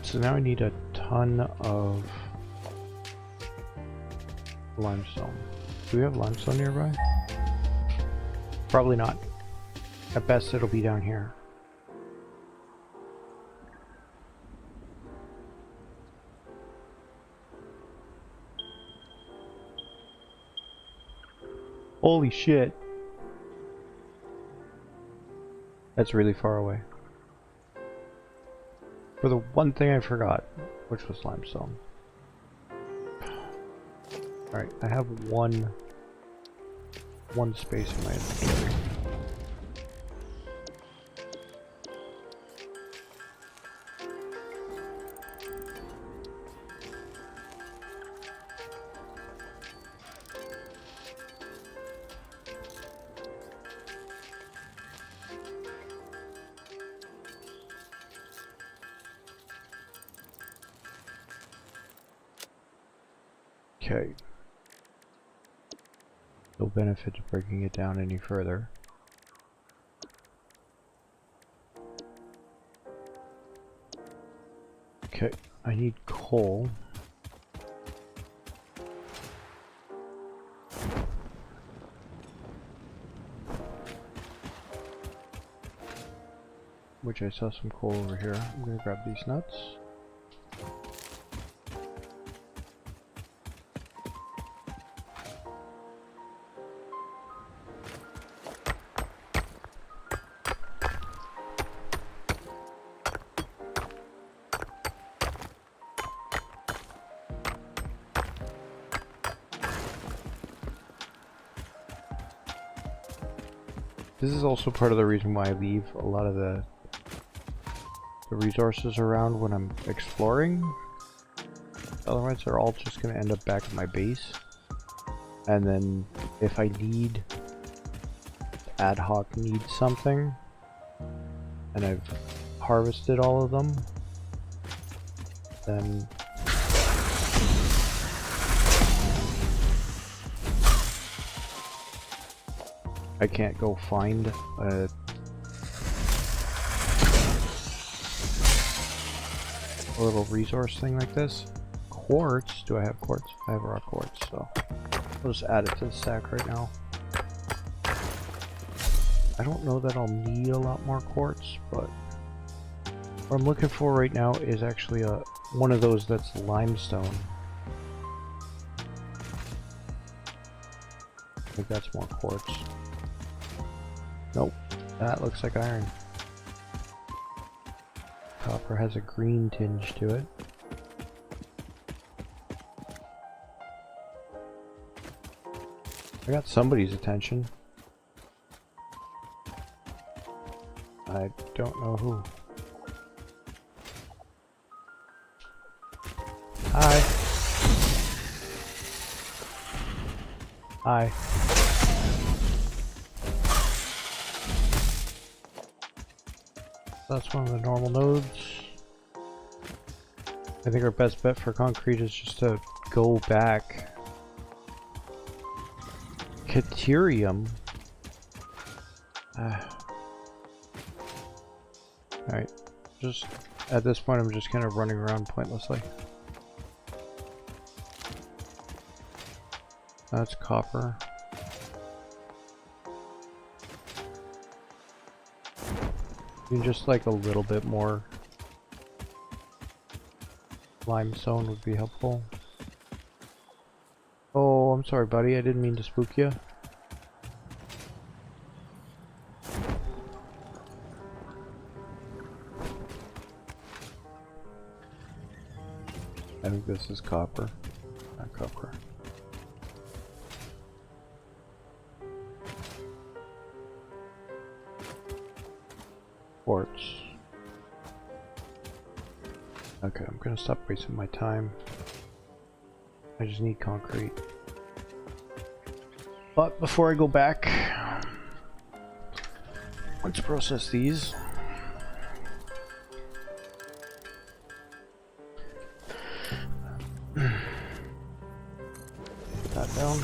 So now I need a ton of limestone. Do we have limestone nearby? Probably not. At best it'll be down here. Holy shit. That's really far away. For the one thing I forgot, which was limestone. Alright, I have one space in my inventory. Okay. No benefit to breaking it down any further. Okay, I need coal. Which I saw some coal over here. I'm gonna grab these nuts. This is also part of the reason why I leave a lot of the resources around when I'm exploring. Otherwise they're all just going to end up back at my base. And then if I need, ad hoc need something, and I've harvested all of them, then I can't go find a little resource thing like this. Quartz? Do I have quartz? I have raw quartz, so I'll just add it to the stack right now. I don't know that I'll need a lot more quartz, but What I'm looking for right now is actually one of those that's limestone. I think that's more quartz. Nope, that looks like iron. Copper has a green tinge to it. I got somebody's attention. I don't know who. Hi. Hi. That's one of the normal nodes. I think our best bet for concrete is just to go back. Caterium. Alright, just at this point I'm just kind of running around pointlessly. That's copper. Even just like a little bit more limestone would be helpful. Oh, I'm sorry buddy, I didn't mean to spook you. I think this is copper, not copper. Quartz. Okay, I'm gonna stop wasting my time. I just need concrete. But before I go back, let's process these. Put that down.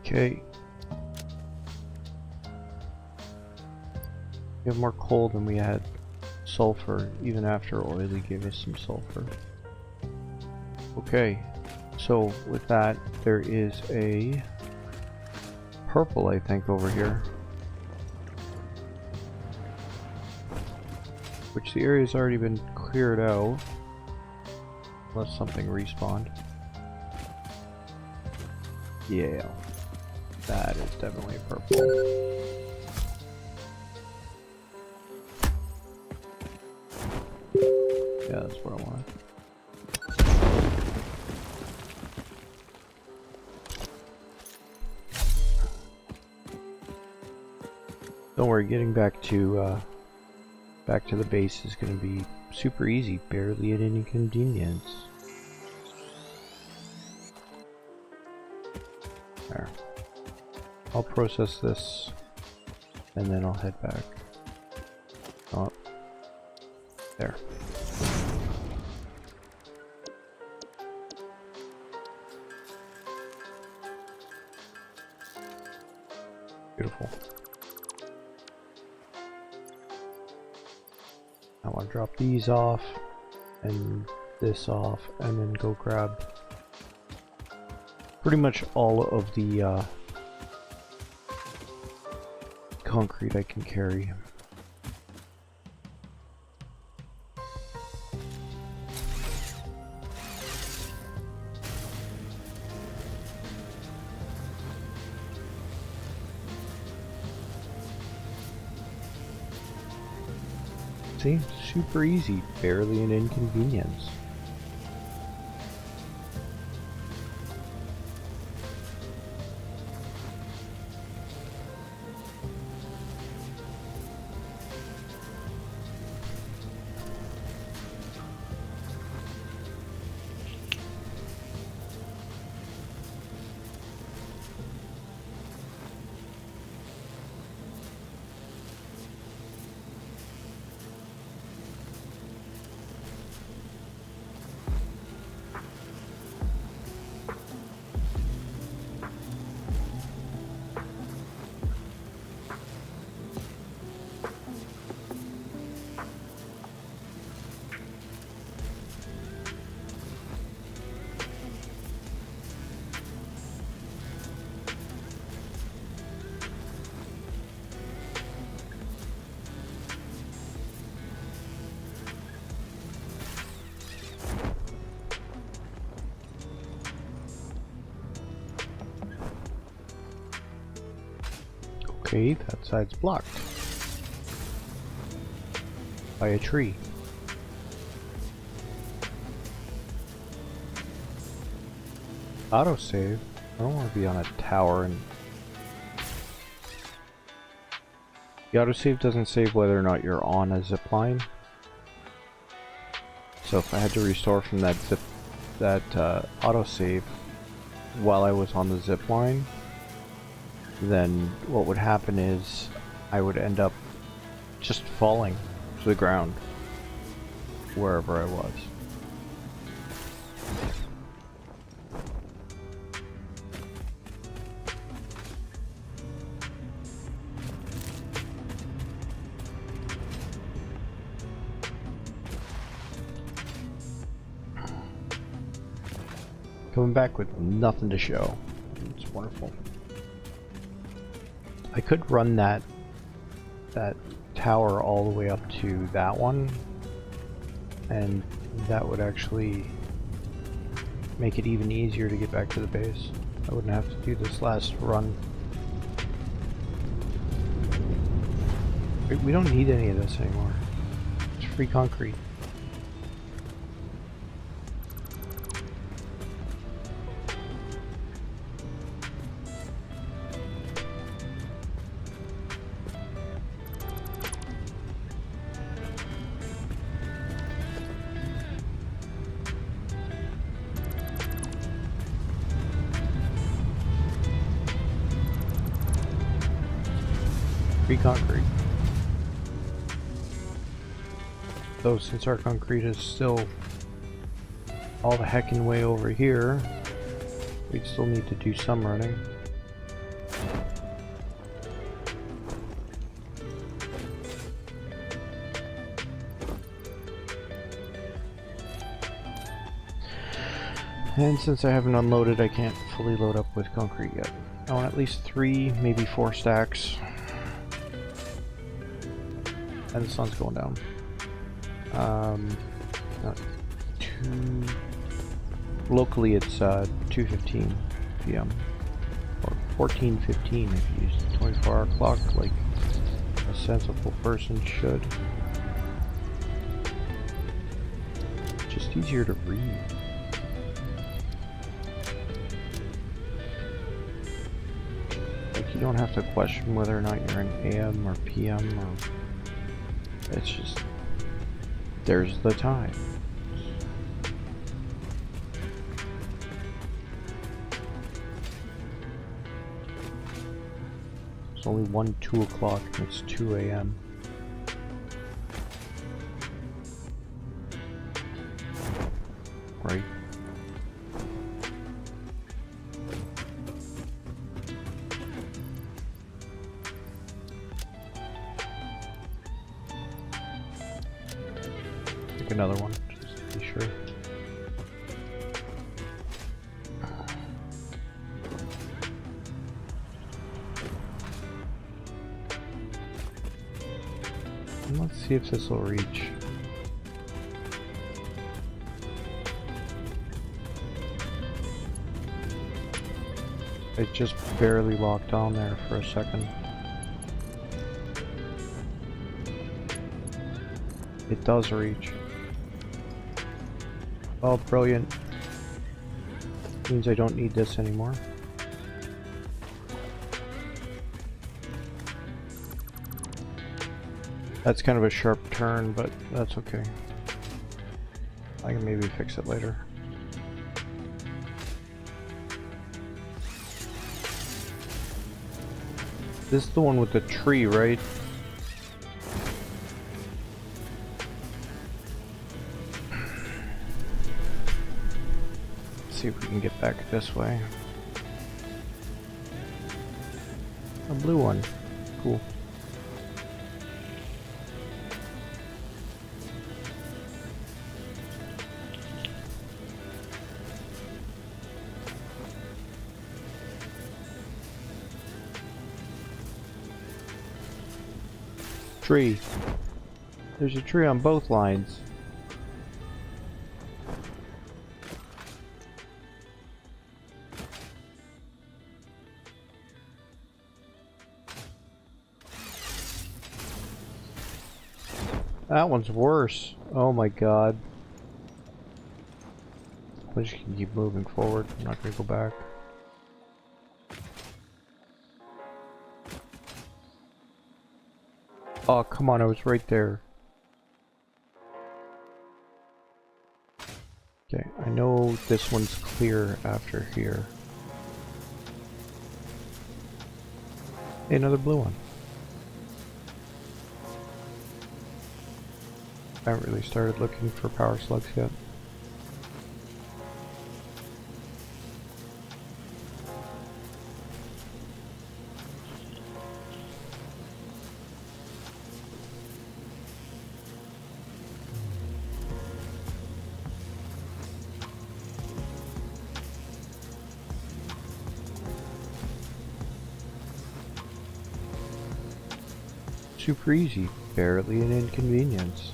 Okay. We have more coal than we had sulfur, even after Oily gave us some sulfur. Okay, so with that, there is a purple, I think, over here. Which the area's already been cleared out. Unless something respawned. Yeah. That is definitely purple. Yeah, that's what I want. Don't worry, getting back to the base is going to be super easy, barely an inconvenience. There. I'll process this, and then I'll head back. Oh, there. Beautiful. I want to drop these off, and this off, and then go grab pretty much all of the concrete I can carry. See? Super easy, barely an inconvenience. Okay, that side's blocked by a tree. Autosave? I don't want to be on a tower and... The autosave doesn't save whether or not you're on a zipline. So if I had to restore from that autosave while I was on the zipline, then what would happen is I would end up just falling to the ground wherever I was. Coming back with nothing to show. It's wonderful. I could run that tower all the way up to that one, and that would actually make it even easier to get back to the base. I wouldn't have to do this last run. We don't need any of this anymore. It's free concrete. Free concrete. So since our concrete is still all the heckin' way over here, we'd still need to do some running. And since I haven't unloaded, I can't fully load up with concrete yet. I want at least 3, maybe 4 stacks. And the sun's going down. Not too... Locally it's 2:15 p.m. or 14:15 if you use the 24-hour clock like a sensible person should. Just easier to read. Like you don't have to question whether or not you're in AM or PM or... It's just, there's the time. It's only 2 o'clock and it's 2 AM. Right? Another one, just to be sure. And let's see if this will reach. It just barely locked on there for a second. It does reach. Oh, brilliant. Means I don't need this anymore. That's kind of a sharp turn, but that's okay. I can maybe fix it later. This is the one with the tree, right? See if we can get back this way. A blue one. Cool. Tree. There's a tree on both lines. That one's worse. Oh my god. I just can keep moving forward. I'm not gonna go back. Oh, come on, I was right there. Okay, I know this one's clear after here. Hey, another blue one. I haven't really started looking for power slugs yet. Super easy, barely an inconvenience.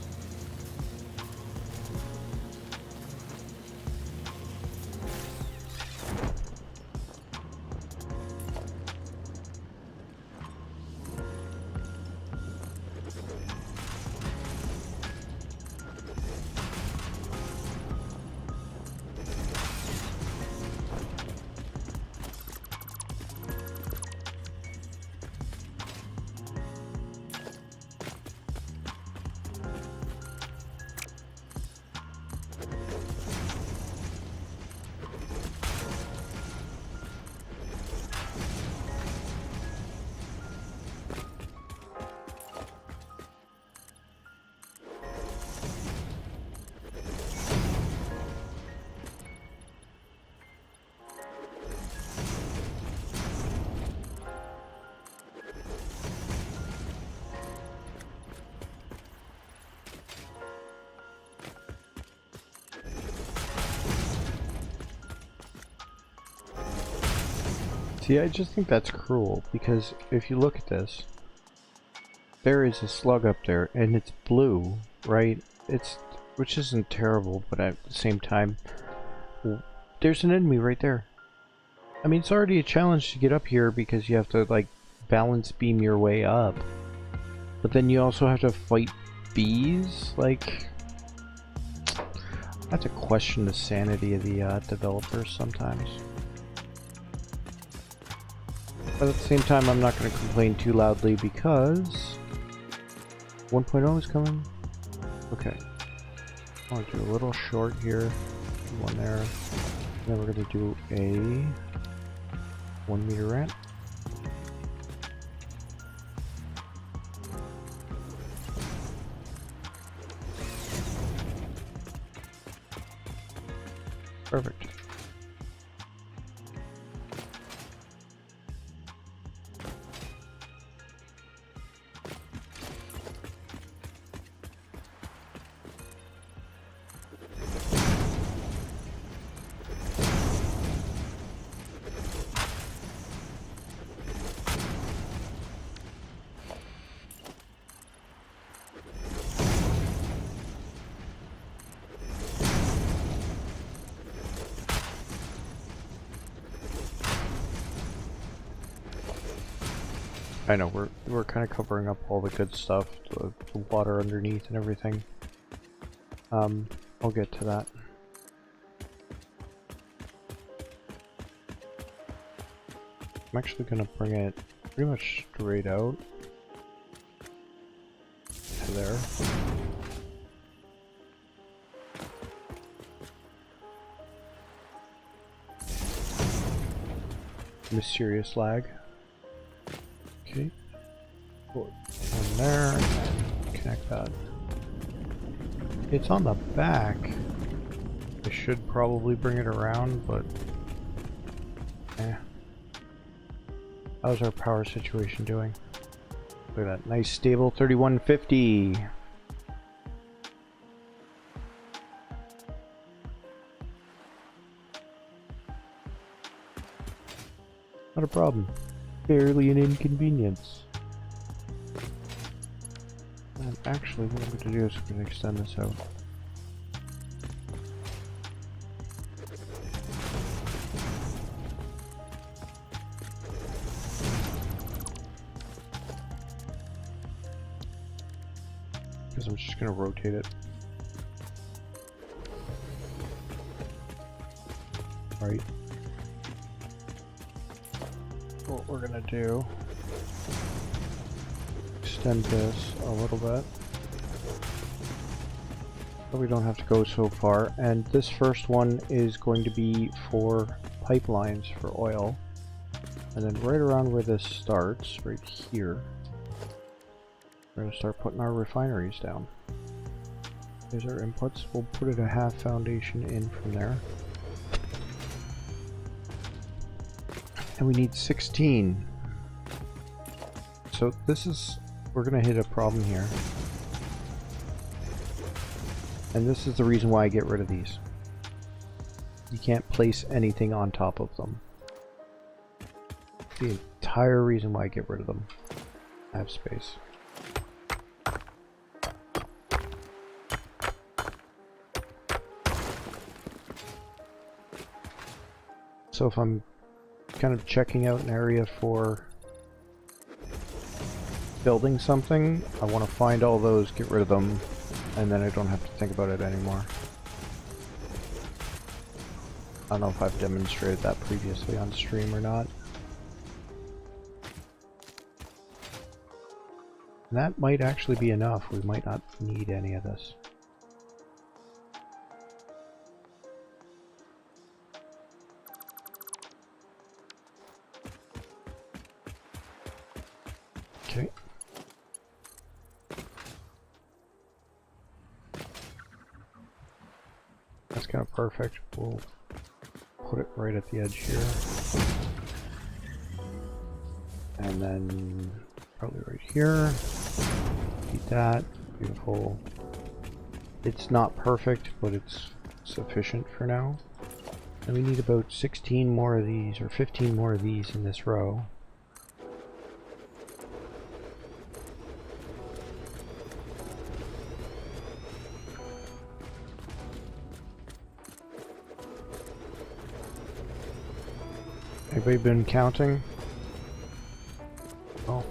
See, I just think that's cruel, because if you look at this, there is a slug up there, and it's blue, right? Which isn't terrible, but at the same time, there's an enemy right there. I mean, it's already a challenge to get up here because you have to, like, balance beam your way up. But then you also have to fight bees? Like, I have to question the sanity of the developers sometimes. But at the same time, I'm not going to complain too loudly because 1.0 is coming. Okay. I want to do a little short here. One there. And then we're going to do a 1 meter ramp. Perfect. I know, we're kind of covering up all the good stuff, the water underneath and everything. I'll get to that. I'm actually gonna bring it pretty much straight out to there. Mysterious lag. Okay, put one there, and connect that. It's on the back. I should probably bring it around, but eh. How's our power situation doing? Look at that, nice stable 3150. Not a problem. Barely an inconvenience. And actually, what I'm going to do is I'm going to extend this out. because I'm just going to rotate it. Right. What we're going to do, extend this a little bit. So we don't have to go so far. And this first one is going to be for pipelines for oil. And then right around where this starts, right here, we're going to start putting our refineries down. There's our inputs. We'll put it a half foundation in from there. And we need 16. So this is, we're going to hit a problem here. And this is the reason why I get rid of these. You can't place anything on top of them. The entire reason why I get rid of them. I have space. So if I'm kind of checking out an area for building something, I want to find all those, get rid of them, and then I don't have to think about it anymore. I don't know if I've demonstrated that previously on stream or not. And that might actually be enough. We might not need any of this. Okay. That's kind of perfect. We'll put it right at the edge here. And then probably right here. Keep that. Beautiful. It's not perfect, but it's sufficient for now. And we need about 16 more of these, or 15 more of these in this row. Anybody been counting? Oh,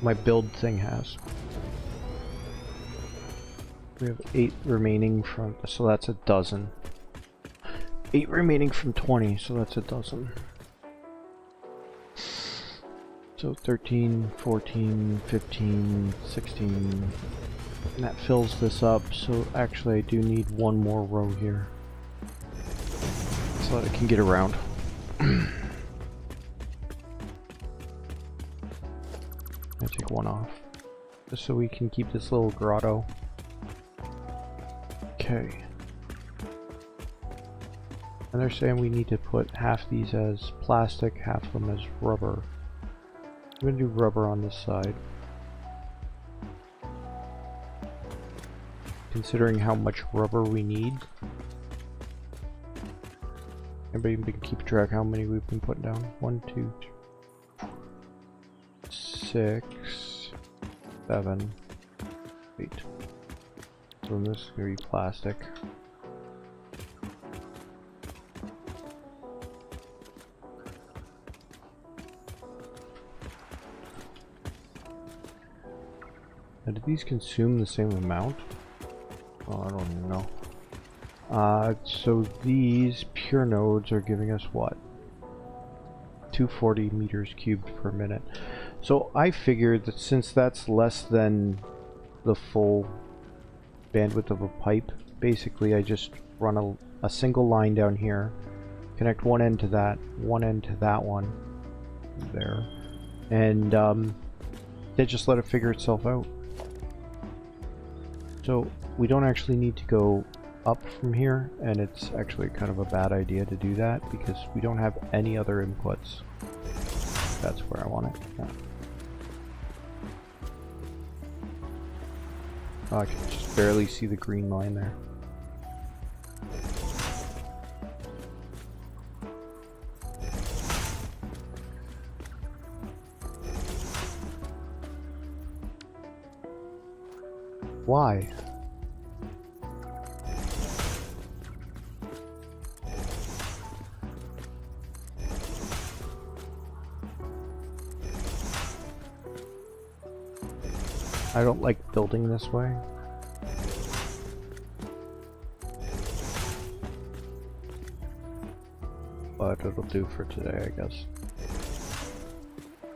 my build thing has. We have 8 remaining from, so that's a dozen. 8 remaining from 20, so that's a dozen. So 13, 14, 15, 16, and that fills this up, so actually I do need one more row here. So that I can get around. I take one off, just so we can keep this little grotto. Okay. And they're saying we need to put half these as plastic, half of them as rubber. I'm going to do rubber on this side. Considering how much rubber we need. Anybody been keep track how many we've been putting down? 1, 2, 3, 6, 7, 8. So this is going to be plastic. Now, do these consume the same amount? Oh, I don't even know. So these pure nodes are giving us what? 240 meters cubed per minute. So I figured that since that's less than the full bandwidth of a pipe, basically I just run a single line down here, connect one end to that one, there, and they just let it figure itself out. So we don't actually need to go up from here, and it's actually kind of a bad idea to do that because we don't have any other inputs. That's where I want it. Yeah. Oh, I can just barely see the green line there. Why? I don't like building this way. But it'll do for today, I guess.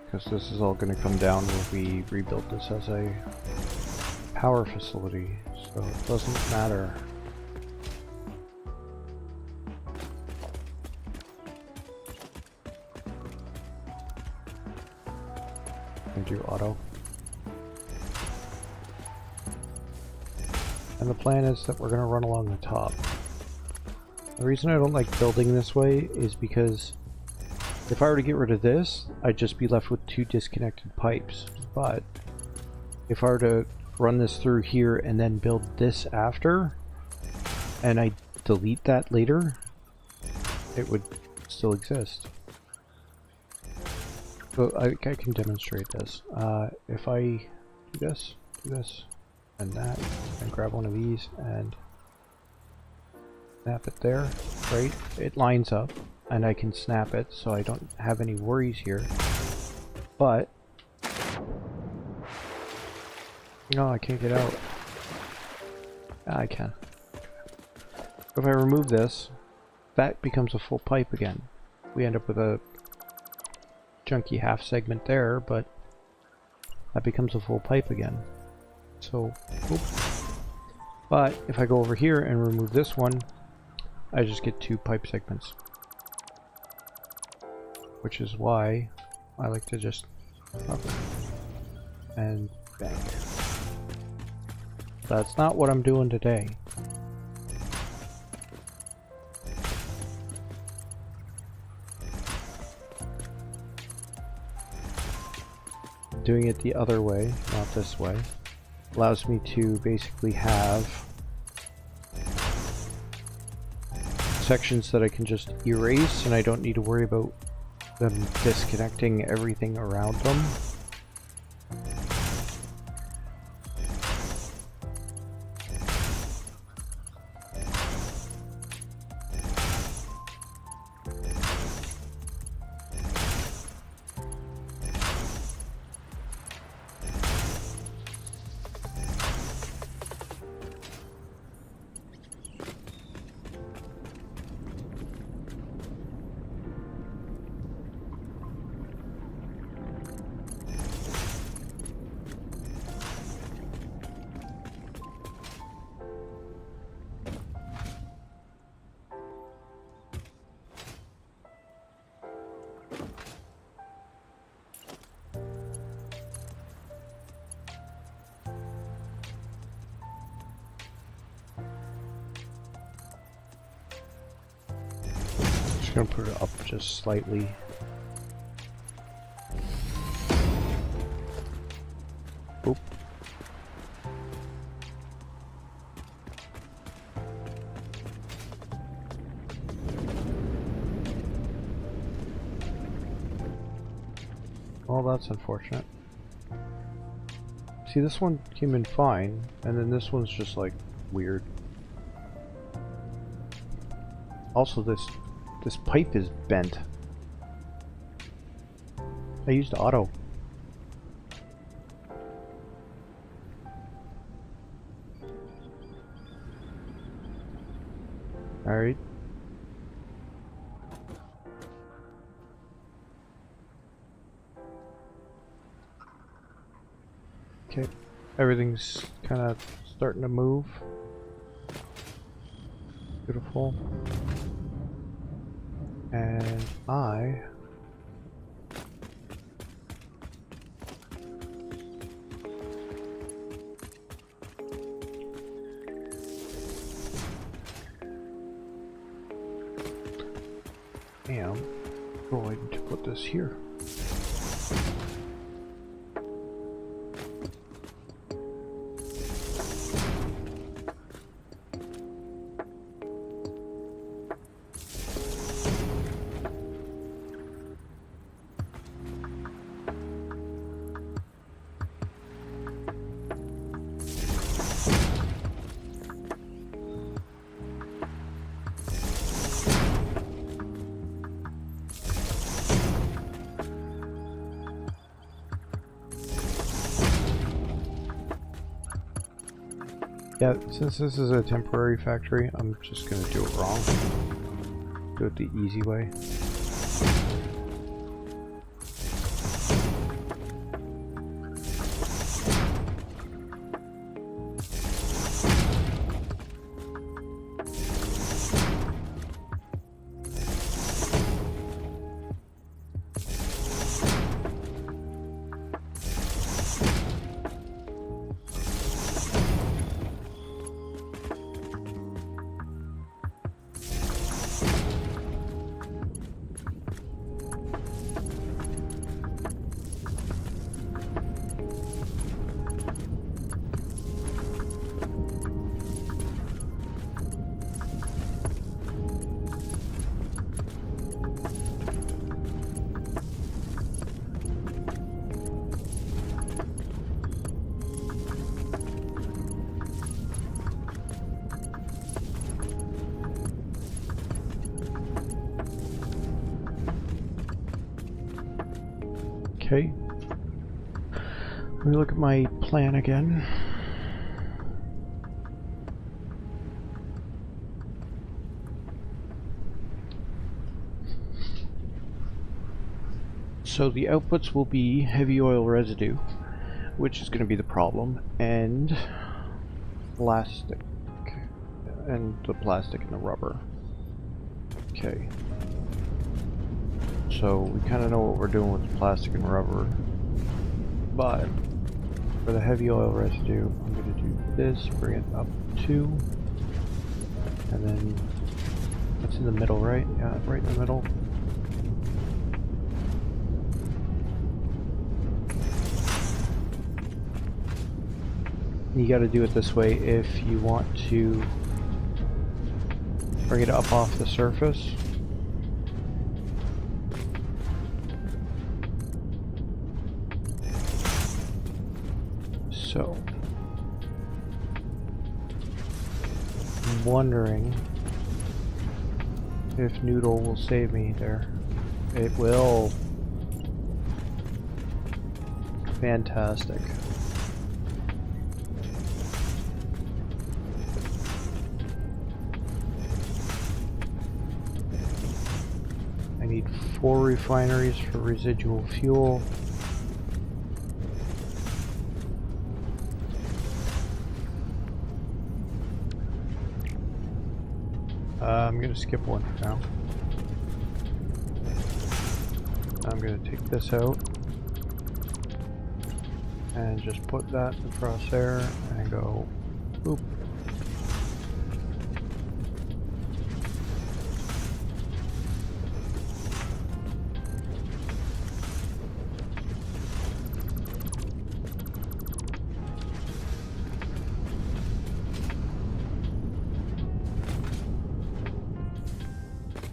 Because this is all going to come down when we rebuild this as a power facility, so it doesn't matter. And do auto. And the plan is that we're going to run along the top. The reason I don't like building this way is because if I were to get rid of this, I'd just be left with 2 disconnected pipes. But if I were to run this through here and then build this after, and I delete that later, it would still exist. So I can demonstrate this. If I do this, and that, and grab one of these and snap it there, right? It lines up, and I can snap it, so I don't have any worries here. But no, I can't get out. I can. If I remove this, that becomes a full pipe again. We end up with a junky half segment there, but that becomes a full pipe again. So, oops. But if I go over here and remove this one, I just get 2 pipe segments. Which is why I like to just up and bang. That's not what I'm doing today. Doing it the other way, not this way, allows me to basically have sections that I can just erase, and I don't need to worry about them disconnecting everything around them. Just gonna put it up just slightly. Oop. Well, that's unfortunate. See, this one came in fine, and then this one's just like weird. Also, this pipe is bent. I used auto. Alright. Okay, everything's kind of starting to move. Beautiful. And I am going to put this here. Yeah, since this is a temporary factory, I'm just gonna do it wrong. Do it the easy way. Okay. Let me look at my plan again. So the outputs will be heavy oil residue, which is going to be the problem, and plastic, and the plastic and the rubber. Okay. So we kind of know what we're doing with the plastic and rubber, but for the heavy oil residue, I'm going to do this, bring it up 2, and then that's in the middle, right? Yeah, right in the middle. You got to do it this way if you want to bring it up off the surface. So, I'm wondering if Noodle will save me there. It will. Fantastic. I need 4 refineries for residual fuel. I'm going to skip one for now. I'm going to take this out and just put that across there and go boop.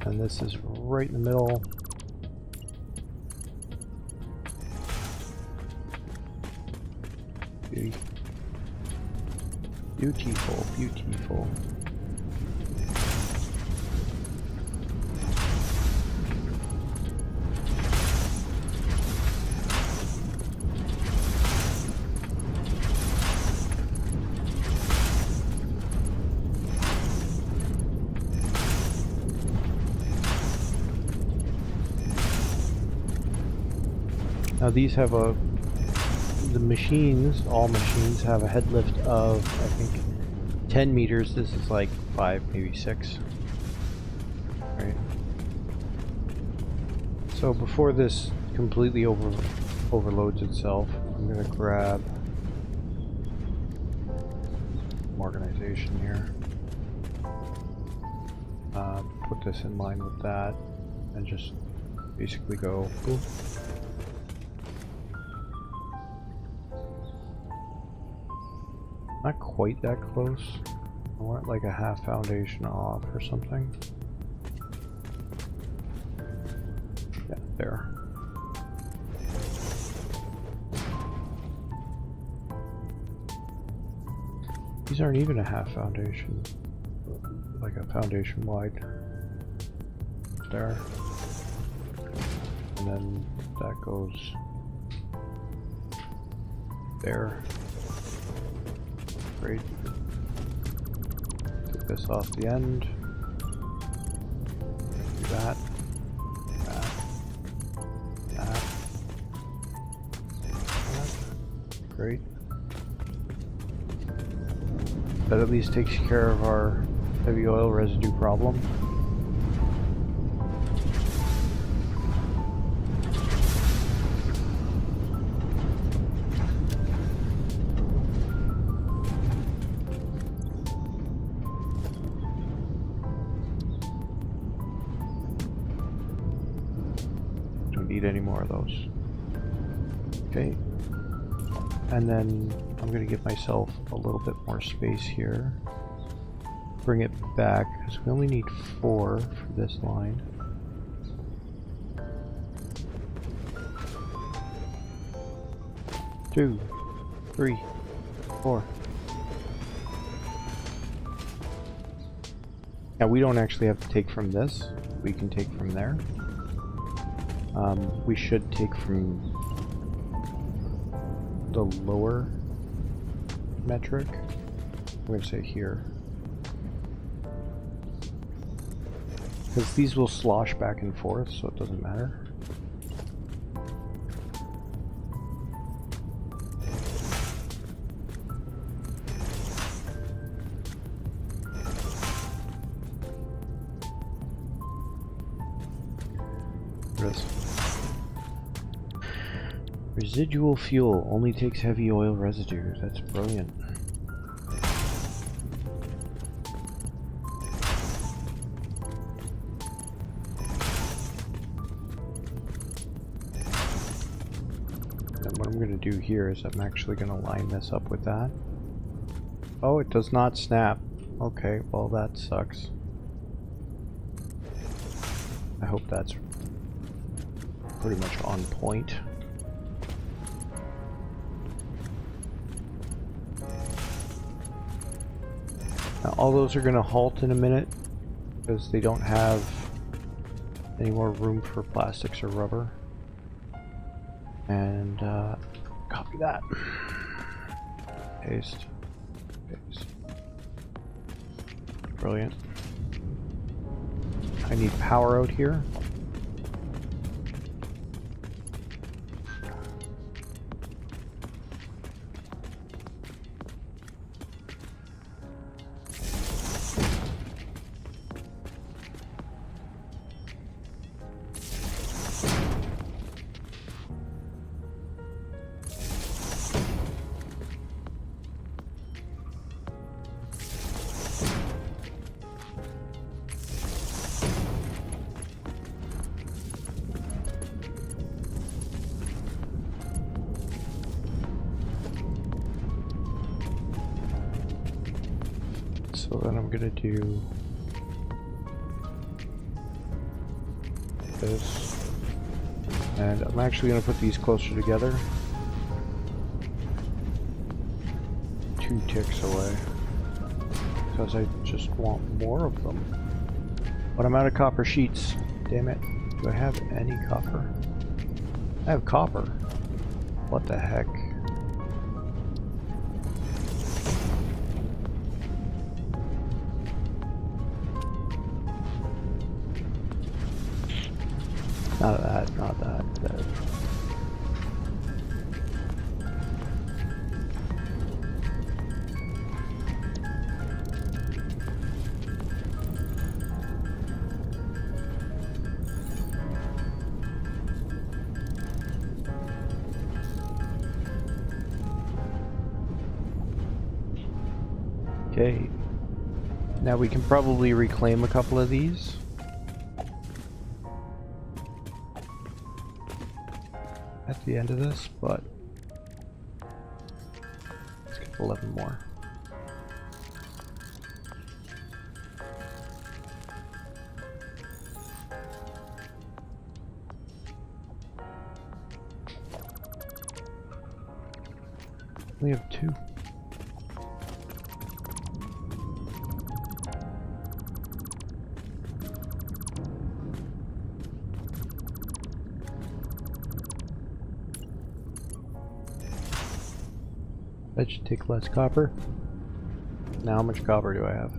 And this is right in the middle. Beautiful, beautiful. Now these have the machines, all machines have a head lift of, I think, 10 meters. This is like 5, maybe 6. Right. So before this completely overloads itself, I'm going to grab some organization here. Put this in line with that, and just basically go boop. Not quite that close. I want like a half foundation off or something. Yeah, there. These aren't even a half foundation. Like a foundation wide. There. And then that goes there. Great. take this off the end. Do that. That. Great. That at least takes care of our heavy oil residue problem. Don't need any more of those. Okay. And then I'm going to give myself a little bit more space here. Bring it back, because we only need 4 for this line. Two, 3, 4. Now we don't actually have to take from this. We can take from there. We should take from the lower metric. I'm going to say here. Because these will slosh back and forth, so it doesn't matter. Residual fuel only takes heavy oil residue. That's brilliant. And what I'm going to do here is I'm actually going to line this up with that. Oh, it does not snap. Okay, well that sucks. I hope that's pretty much on point. Now, all those are going to halt in a minute because they don't have any more room for plastics or rubber. And copy that. Paste. Paste. Brilliant. I need power out here. So then I'm gonna do this, and I'm actually gonna put these closer together. 2 ticks away, because I just want more of them. But I'm out of copper sheets. Damn it. Do I have any copper? I have copper. What the heck? Not that, not that, that. Okay. Now we can probably reclaim a couple of these. At the end of this, but let's get 11 more. We have 2. That should take less copper. Now how much copper do I have?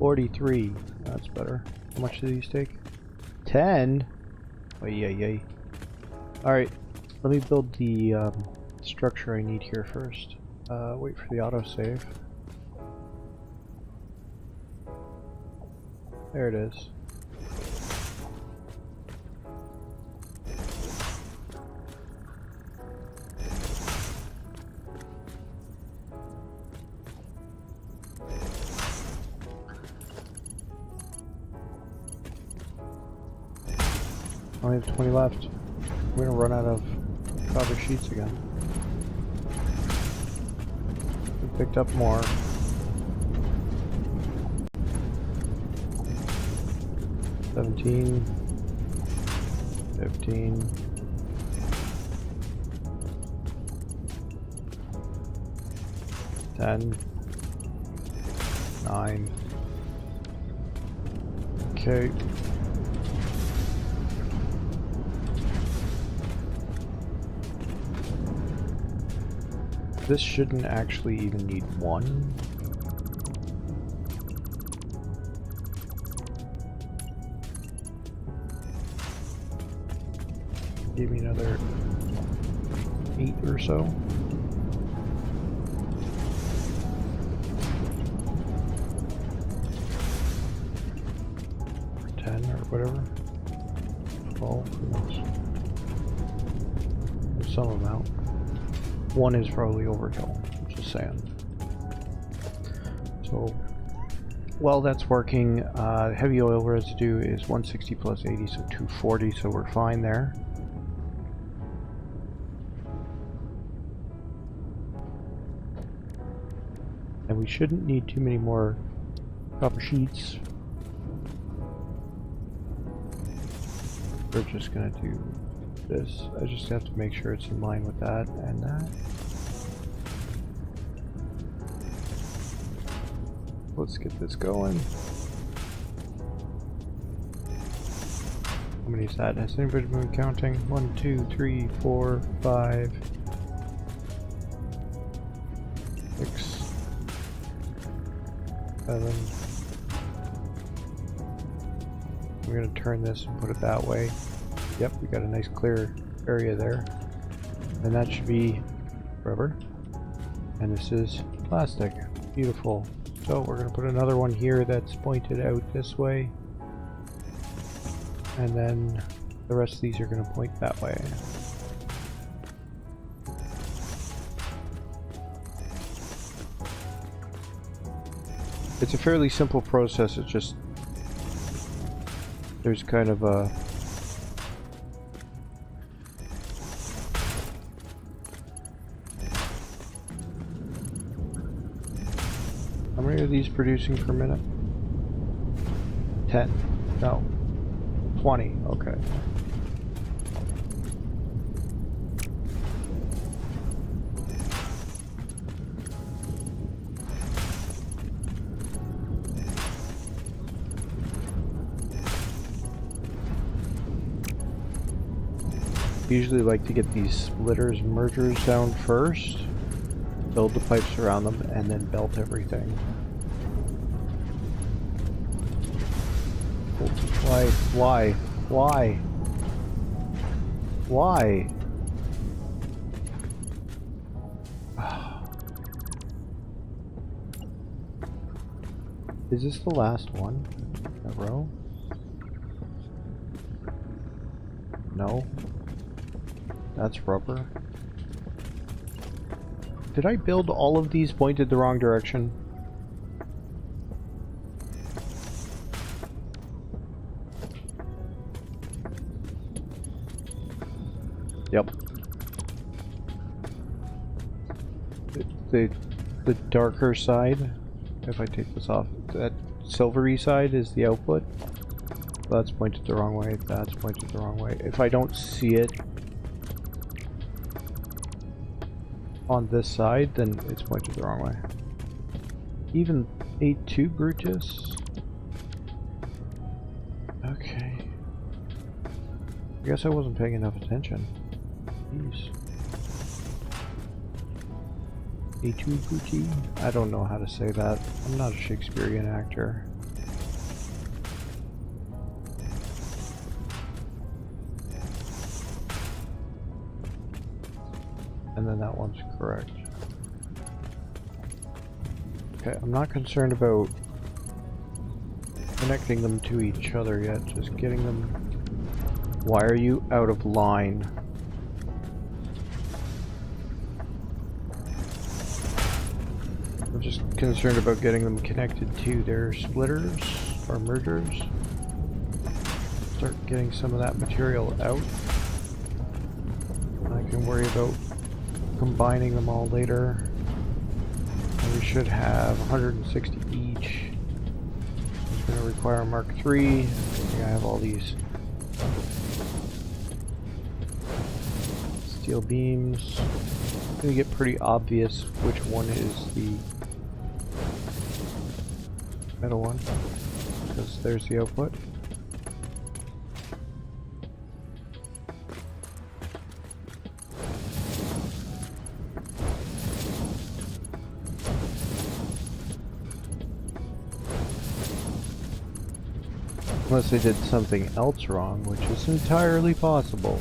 43. That's better. How much do these take? 10? Oh, yay. Alright, let me build the structure I need here first. Wait for the autosave. There it is. I only have 20 left. I'm gonna run out of copper sheets again. We picked up more. $17, $15, $10, $9. Okay. This shouldn't actually even need one. Give me another 8 or so. Or 10 or whatever. 12, who knows? There's some amount. 1 is probably overkill, just saying. So, while that's working, heavy oil residue is 160 plus 80, so 240, so we're fine there. And we shouldn't need too many more copper sheets. We're just gonna do this. I just have to make sure it's in line with that and that. Let's get this going. How many is that? Has anybody been counting? 1, 2, 3, 4, 5, 6, 7. I'm gonna turn this and put it that way. Yep, we got a nice clear area there. And that should be rubber. And this is plastic. Beautiful. So we're going to put another one here that's pointed out this way. And then the rest of these are going to point that way. It's a fairly simple process, it's just there's kind of a how many are these producing per minute? 10. No. 20. Okay. Usually like to get these splitters and mergers down first, build the pipes around them, and then belt everything. Why? Is this the last one in a row? No. That's rubber. Did I build all of these pointed the wrong direction? Yep. The darker side, if I take this off, that silvery side is the output. That's pointed the wrong way, that's pointed the wrong way. If I don't see it on this side, then it's pointed the wrong way. Even A2 Brutus? Okay. I guess I wasn't paying enough attention. Jeez. A2 Bruti? I don't know how to say that. I'm not a Shakespearean actor. and then that one's correct. Okay, I'm not concerned about connecting them to each other yet, just getting them... Why are you out of line? I'm just concerned about getting them connected to their splitters or mergers. Start getting some of that material out. I can worry about combining them all later. And we should have 160 each. It's going to require Mark III. I think I have all these steel beams. It's going to get pretty obvious which one is the middle one, because there's the output. Unless they did something else wrong, which is entirely possible.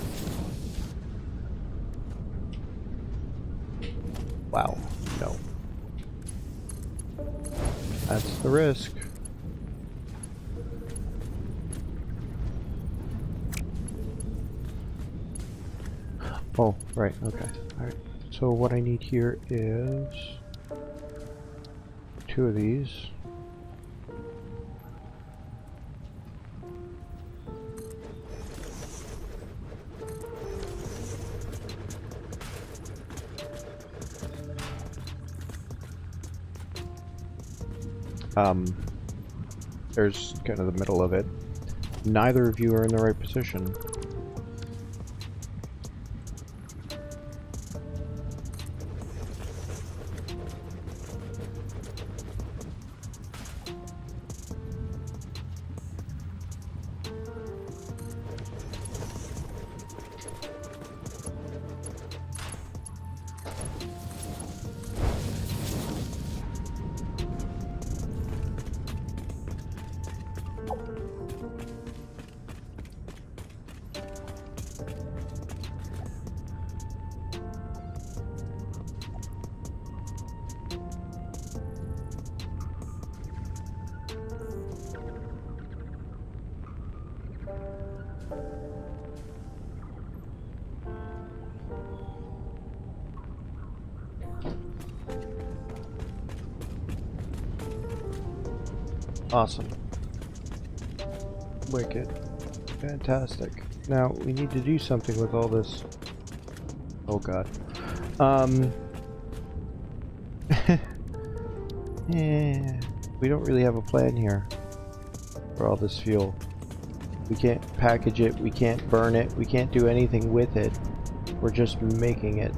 Wow, no. That's the risk. Oh, right, okay. Alright. So what I need here is 2 of these. There's kind of the middle of it. Neither of you are in the right position. Awesome. Wicked. Fantastic. Now, we need to do something with all this. Oh god. Yeah, we don't really have a plan here for all this fuel. We can't package it, we can't burn it, we can't do anything with it. We're just making it.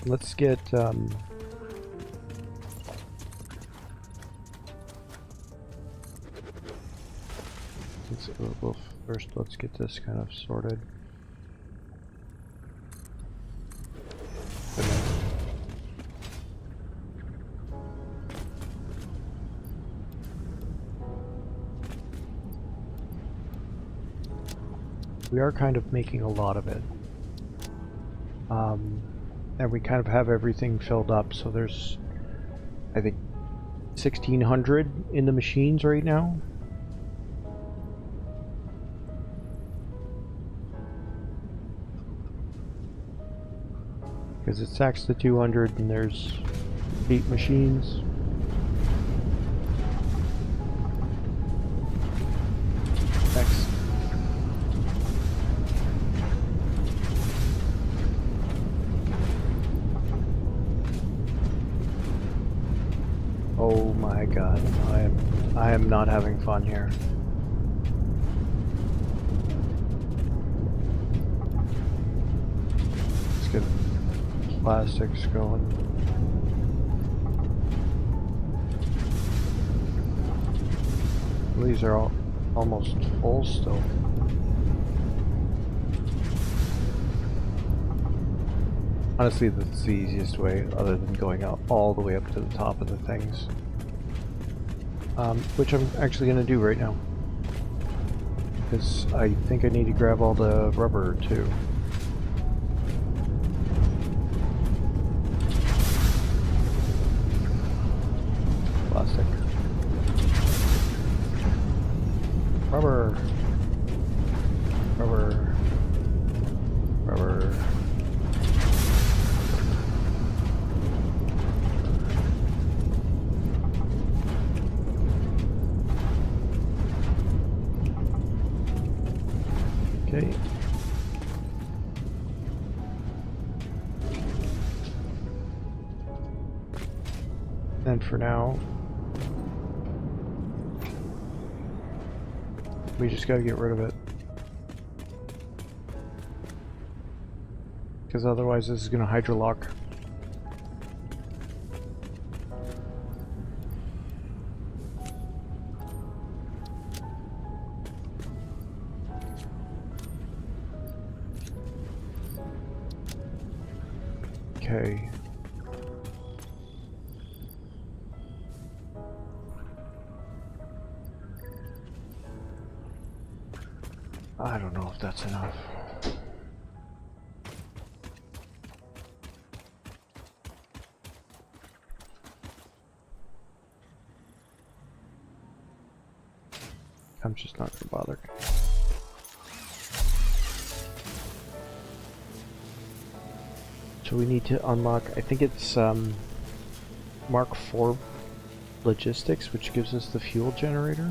Let's get well, first let's get this kind of sorted. We are kind of making a lot of it. And we kind of have everything filled up, so there's, I think, 1,600 in the machines right now. Because it stacks to 200 and there's 8 machines. Next. Oh my god, I am not having fun here. Let's get plastics going. These are all almost full still. Honestly, that's the easiest way, other than going out all the way up to the top of the things. Which I'm actually going to do right now. Because I think I need to grab all the rubber, too. Plastic. Rubber. Rubber. Rubber. Okay. And for now, we just gotta get rid of it. Because otherwise this is gonna hydrolock. Okay. I don't know if that's enough. I'm just not gonna bother. So we need to unlock, I think it's Mark 4 logistics, which gives us the fuel generator.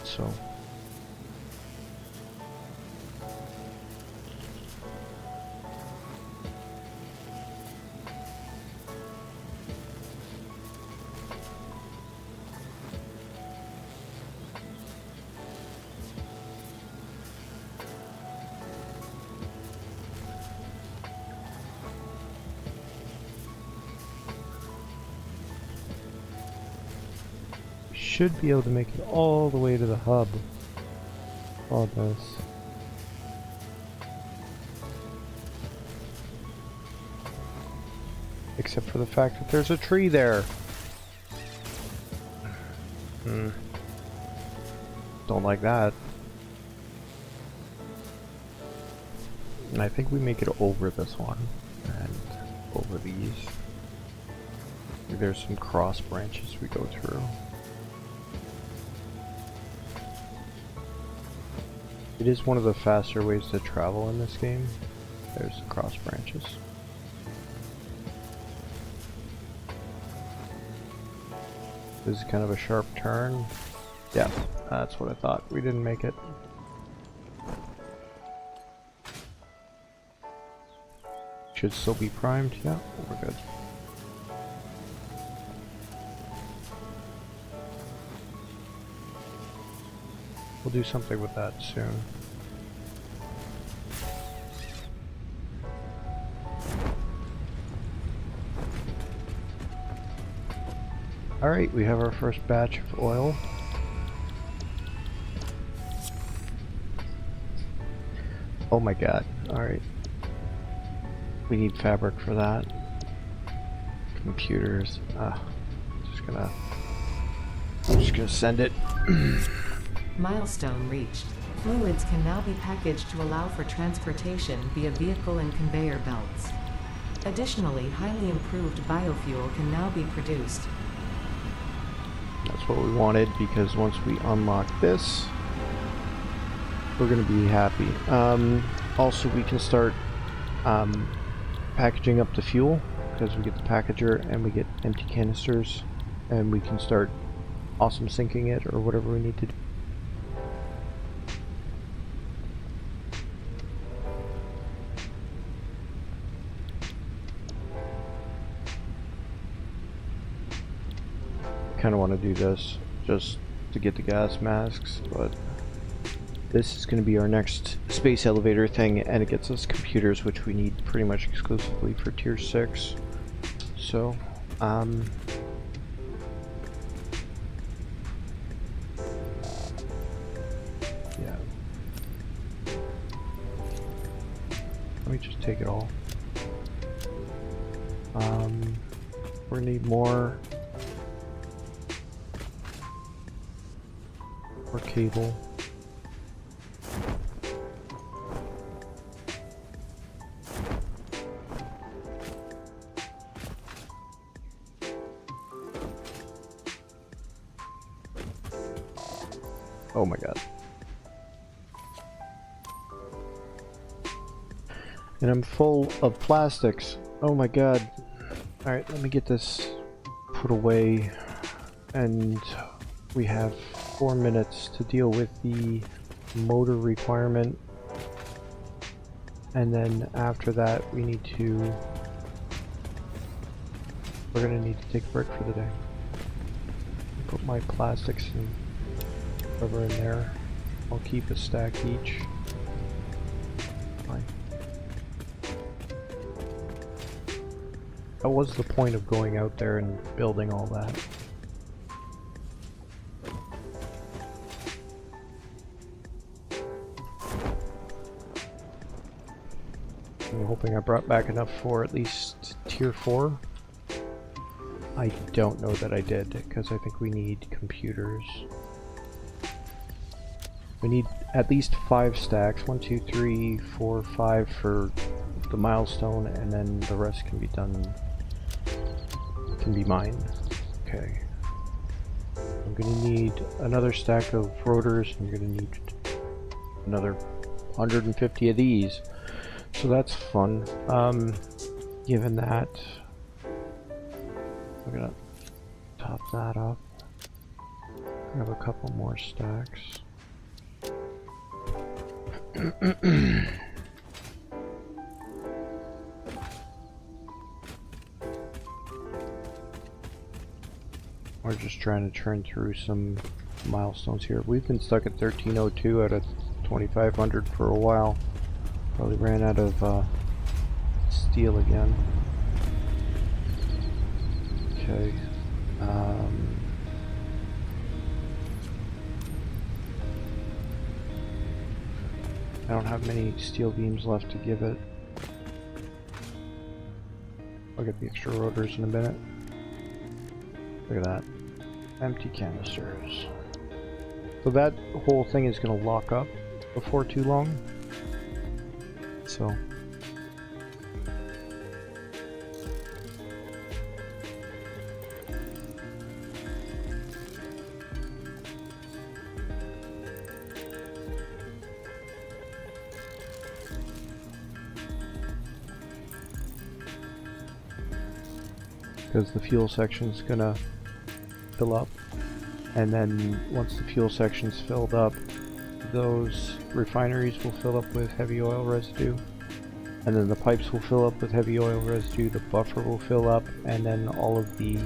So should be able to make it all the way to the hub. All this. Except for the fact that there's a tree there. Don't like that. And I think we make it over this one and over these. There's some cross branches we go through. It is one of the faster ways to travel in this game. There's the cross branches. This is kind of a sharp turn. Yeah, that's what I thought. We didn't make it. Should still be primed. Yeah, we're good. We'll do something with that soon. Alright, we have our first batch of oil. Oh my god, alright. We need fabric for that. Computers. I'm just gonna send it. Milestone reached. Fluids can now be packaged to allow for transportation via vehicle and conveyor belts. Additionally, highly improved biofuel can now be produced. That's what we wanted, because once we unlock this, we're gonna be happy. Also, we can start packaging up the fuel, because we get the packager and we get empty canisters, and we can start awesome sinking it or whatever we need to do. Kind of want to do this just to get the gas masks, but this is going to be our next space elevator thing, and it gets us computers, which we need pretty much exclusively for tier 6. So yeah, Let me just take it all. We're gonna need more cable. Oh my god. And I'm full of plastics. Oh my god. Alright, let me get this put away. And we have 4 minutes to deal with the motor requirement. And then after that, we're gonna need to take a break for the day. Put my plastics and rubber in there. I'll keep a stack each. Fine. That was the point of going out there and building all that. I'm hoping I brought back enough for at least tier 4. I don't know that I did, because I think we need computers. We need at least 5 stacks, 1, 2, 3, 4, 5 for the milestone, and then the rest can be done, can be mined. Okay. I'm gonna need another stack of rotors, and you're gonna need another 150 of these. So that's fun. Given that, we're gonna top that up. Grab a couple more stacks. We're just trying to churn through some milestones here. We've been stuck at 1302 out of 2500 for a while. Probably ran out of steel again. Okay. I don't have many steel beams left to give it. I'll get the extra rotors in a minute. Look at that. Empty canisters. So that whole thing is going to lock up before too long. So because the fuel section is gonna fill up, and then once the fuel section's filled up, those refineries will fill up with heavy oil residue, and then the pipes will fill up with heavy oil residue, the buffer will fill up, and then all of the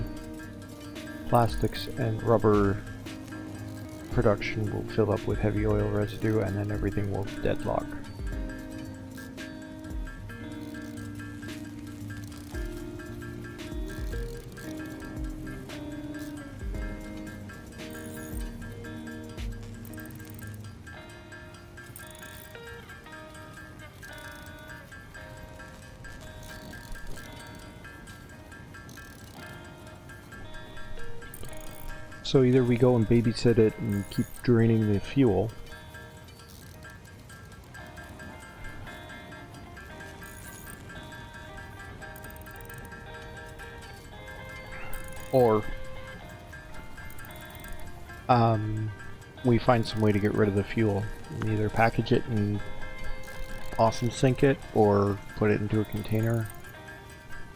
plastics and rubber production will fill up with heavy oil residue, and then everything will deadlock. So either we go and babysit it and keep draining the fuel, or we find some way to get rid of the fuel. We either package it and awesome sink it, or put it into a container,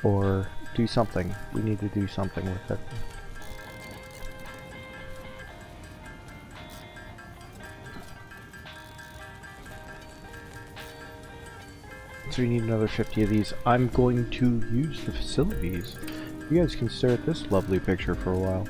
or do something. We need to do something with it. So we need another 50 of these. I'm going to use the facilities. You guys can stare at this lovely picture for a while.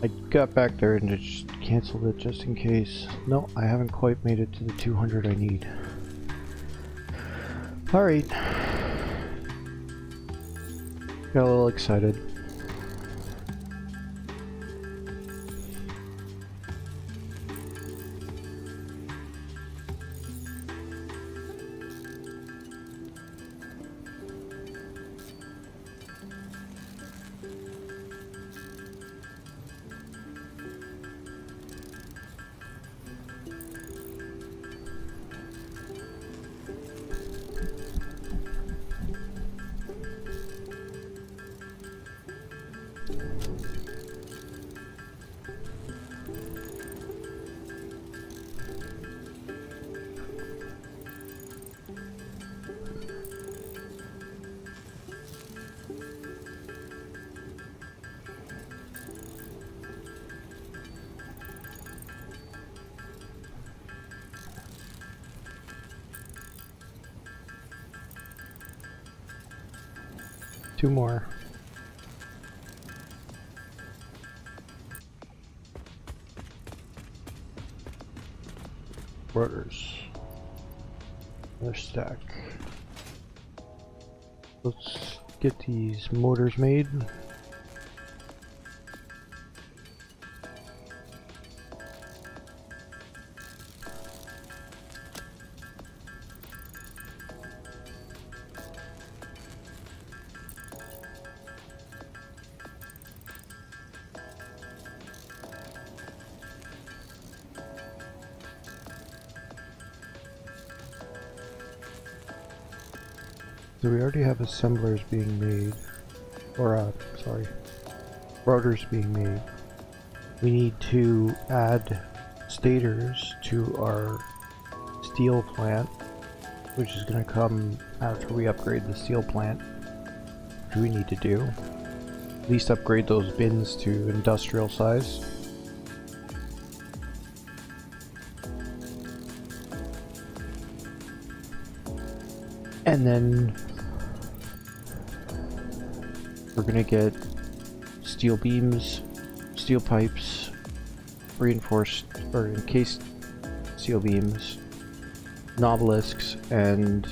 I got back there and just canceled it just in case. No, I haven't quite made it to the 200 I need. Alright. Got a little excited. Two more. Rotors. Another stack. Let's get these motors made. So we already have assemblers being made, or sorry, rotors being made. We need to add stators to our steel plant, which is going to come after we upgrade the steel plant, which we need to do. At least upgrade those bins to industrial size. And then we're gonna get steel beams, steel pipes, reinforced or encased steel beams, nobelisks, and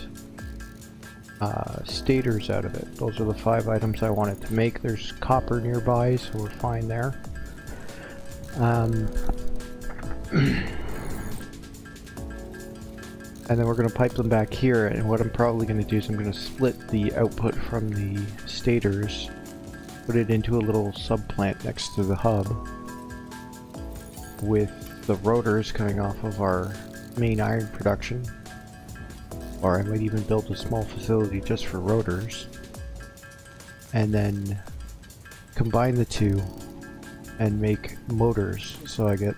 stators out of it. Those are the 5 items I wanted to make. There's copper nearby, so we're fine there. And then we're going to pipe them back here, and what I'm probably going to do is I'm going to split the output from the stators, put it into a little sub-plant next to the hub, with the rotors coming off of our main iron production. Or I might even build a small facility just for rotors, and then combine the two and make motors, so I get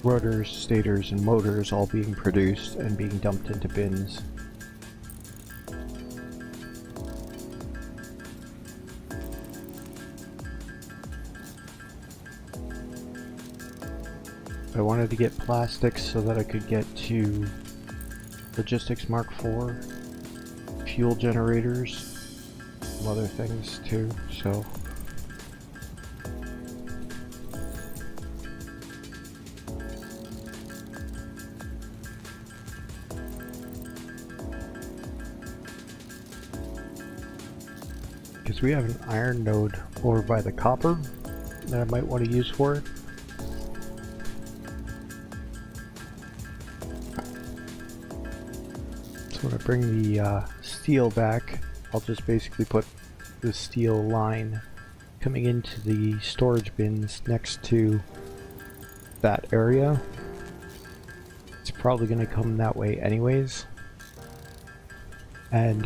rotors, stators, and motors all being produced and being dumped into bins. I wanted to get plastics so that I could get to Logistics Mark IV, fuel generators, some other things too, so because we have an iron node over by the copper that I might want to use for it. So when I bring the steel back, I'll just basically put the steel line coming into the storage bins next to that area. It's probably going to come that way anyways. And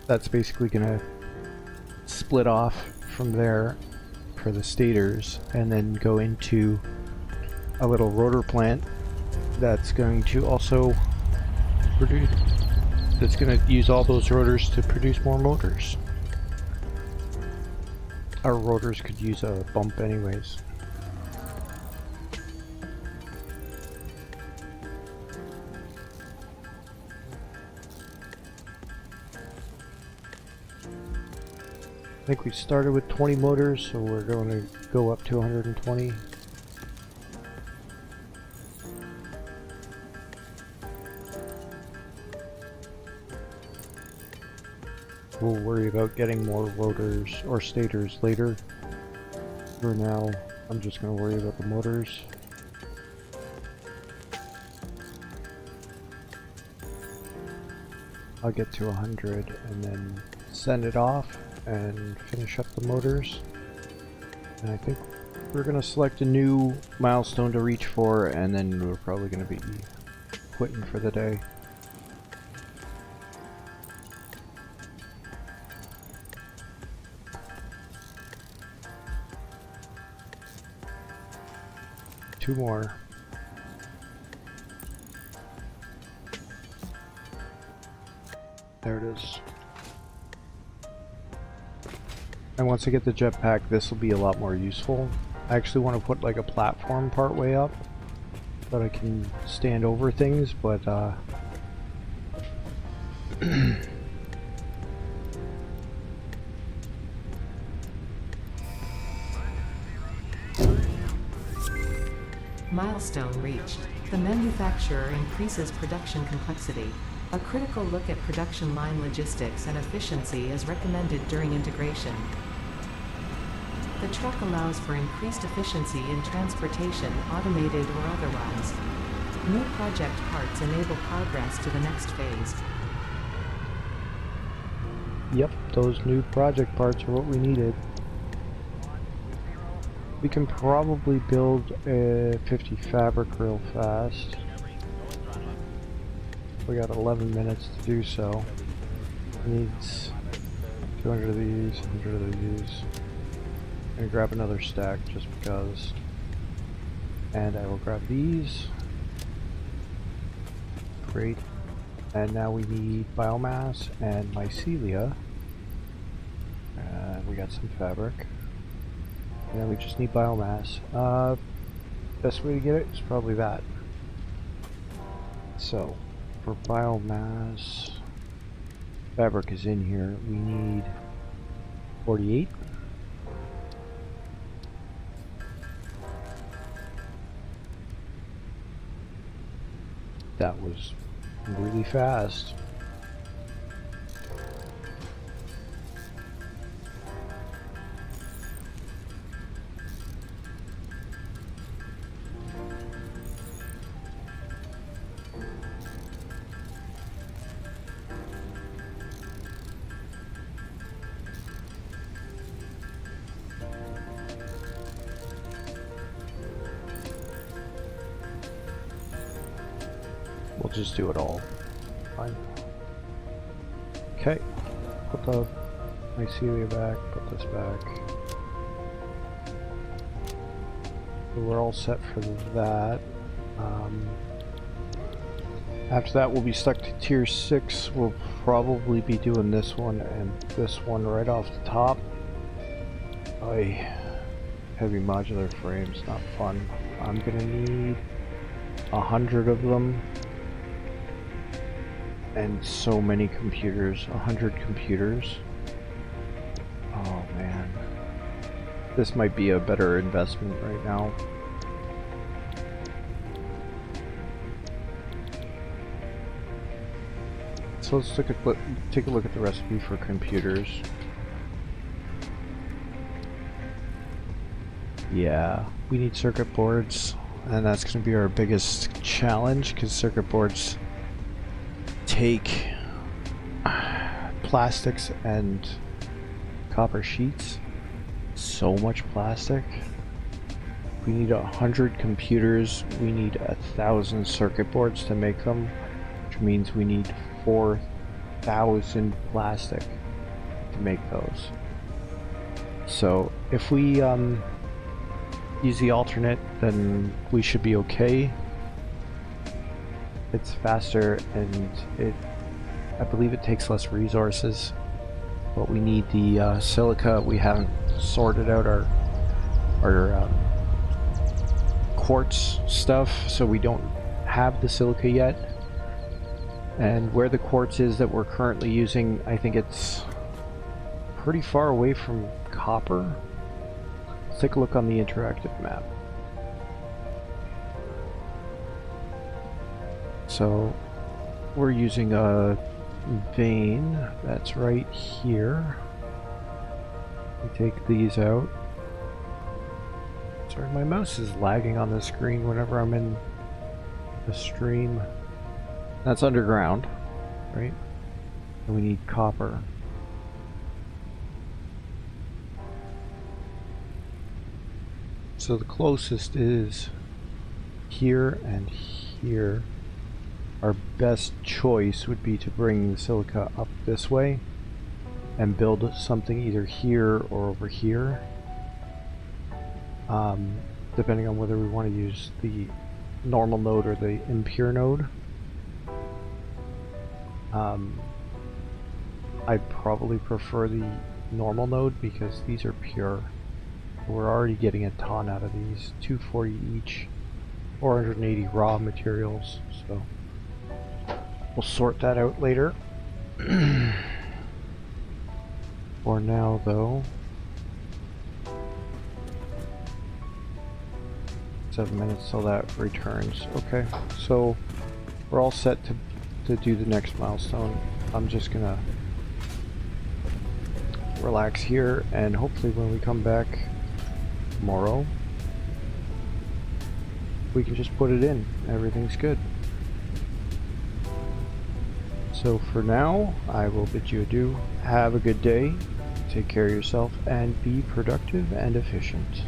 that's basically going to split off from there for the stators and then go into a little rotor plant that's going to also produce, that's going to use all those rotors to produce more motors. Our rotors could use a bump anyways. think we started with 20 motors, so we're going to go up to 120. We'll worry about getting more rotors or stators later. For now, I'm just going to worry about the motors. I'll get to 100 and then send it off and finish up the motors. And I think we're going to select a new milestone to reach for, and then we're probably going to be quitting for the day. Two more. There it is. And once I get the jetpack, this will be a lot more useful. I actually want to put like a platform part way up that I can stand over things, but Milestone reached. The manufacturer increases production complexity. A critical look at production line logistics and efficiency is recommended during integration. The truck allows for increased efficiency in transportation, automated or otherwise. New project parts enable progress to the next phase. yep, those new project parts are what we needed. We can probably build a 50 fabric real fast. We got 11 minutes to do so. Needs 200 of these, 100 of these. I'm gonna grab another stack just because. And I will grab these. Great. And now we need biomass and mycelia. We got some fabric. And then we just need biomass. Best way to get it is probably that. So, for biomass, fabric is in here. We need 48. That was really fast. We'll just do it all. Fine. Okay. Put the mycelia back, put this back. So we're all set for that. After that we'll be stuck to tier 6. We'll probably be doing this one and this one right off the top. Heavy modular frames, not fun. I'm gonna need 100 of them. And so many computers, 100 computers. Oh man. This might be a better investment right now. So let's take a look at the recipe for computers. Yeah, we need circuit boards, and that's going to be our biggest challenge because circuit boards take plastics and copper sheets. So much plastic. We need 100 computers. We need 1,000 circuit boards to make them, which means we need 4,000 plastic to make those. So if we use the alternate, then we should be okay. It's faster and I believe it takes less resources, but we need the silica. We haven't sorted out our quartz stuff, so we don't have the silica yet. And where the quartz is that we're currently using, I think it's pretty far away from copper. Let's take a look on the interactive map. So we're using a vein that's right here. We take these out. Sorry, my mouse is lagging on the screen whenever I'm in the stream. That's underground, right? And we need copper. So the closest is here and here. Our best choice would be to bring the silica up this way and build something either here or over here, depending on whether we want to use the normal node or the impure node. I probably prefer the normal node because these are pure. We're already getting a ton out of these, 240 each, 480 raw materials, so we'll sort that out later. For now though, 7 minutes till that returns. Okay, so we're all set to do the next milestone. I'm just gonna relax here, and hopefully when we come back tomorrow we can just put it in. Everything's good. So for now, I will bid you adieu. Have a good day, take care of yourself, and be productive and efficient.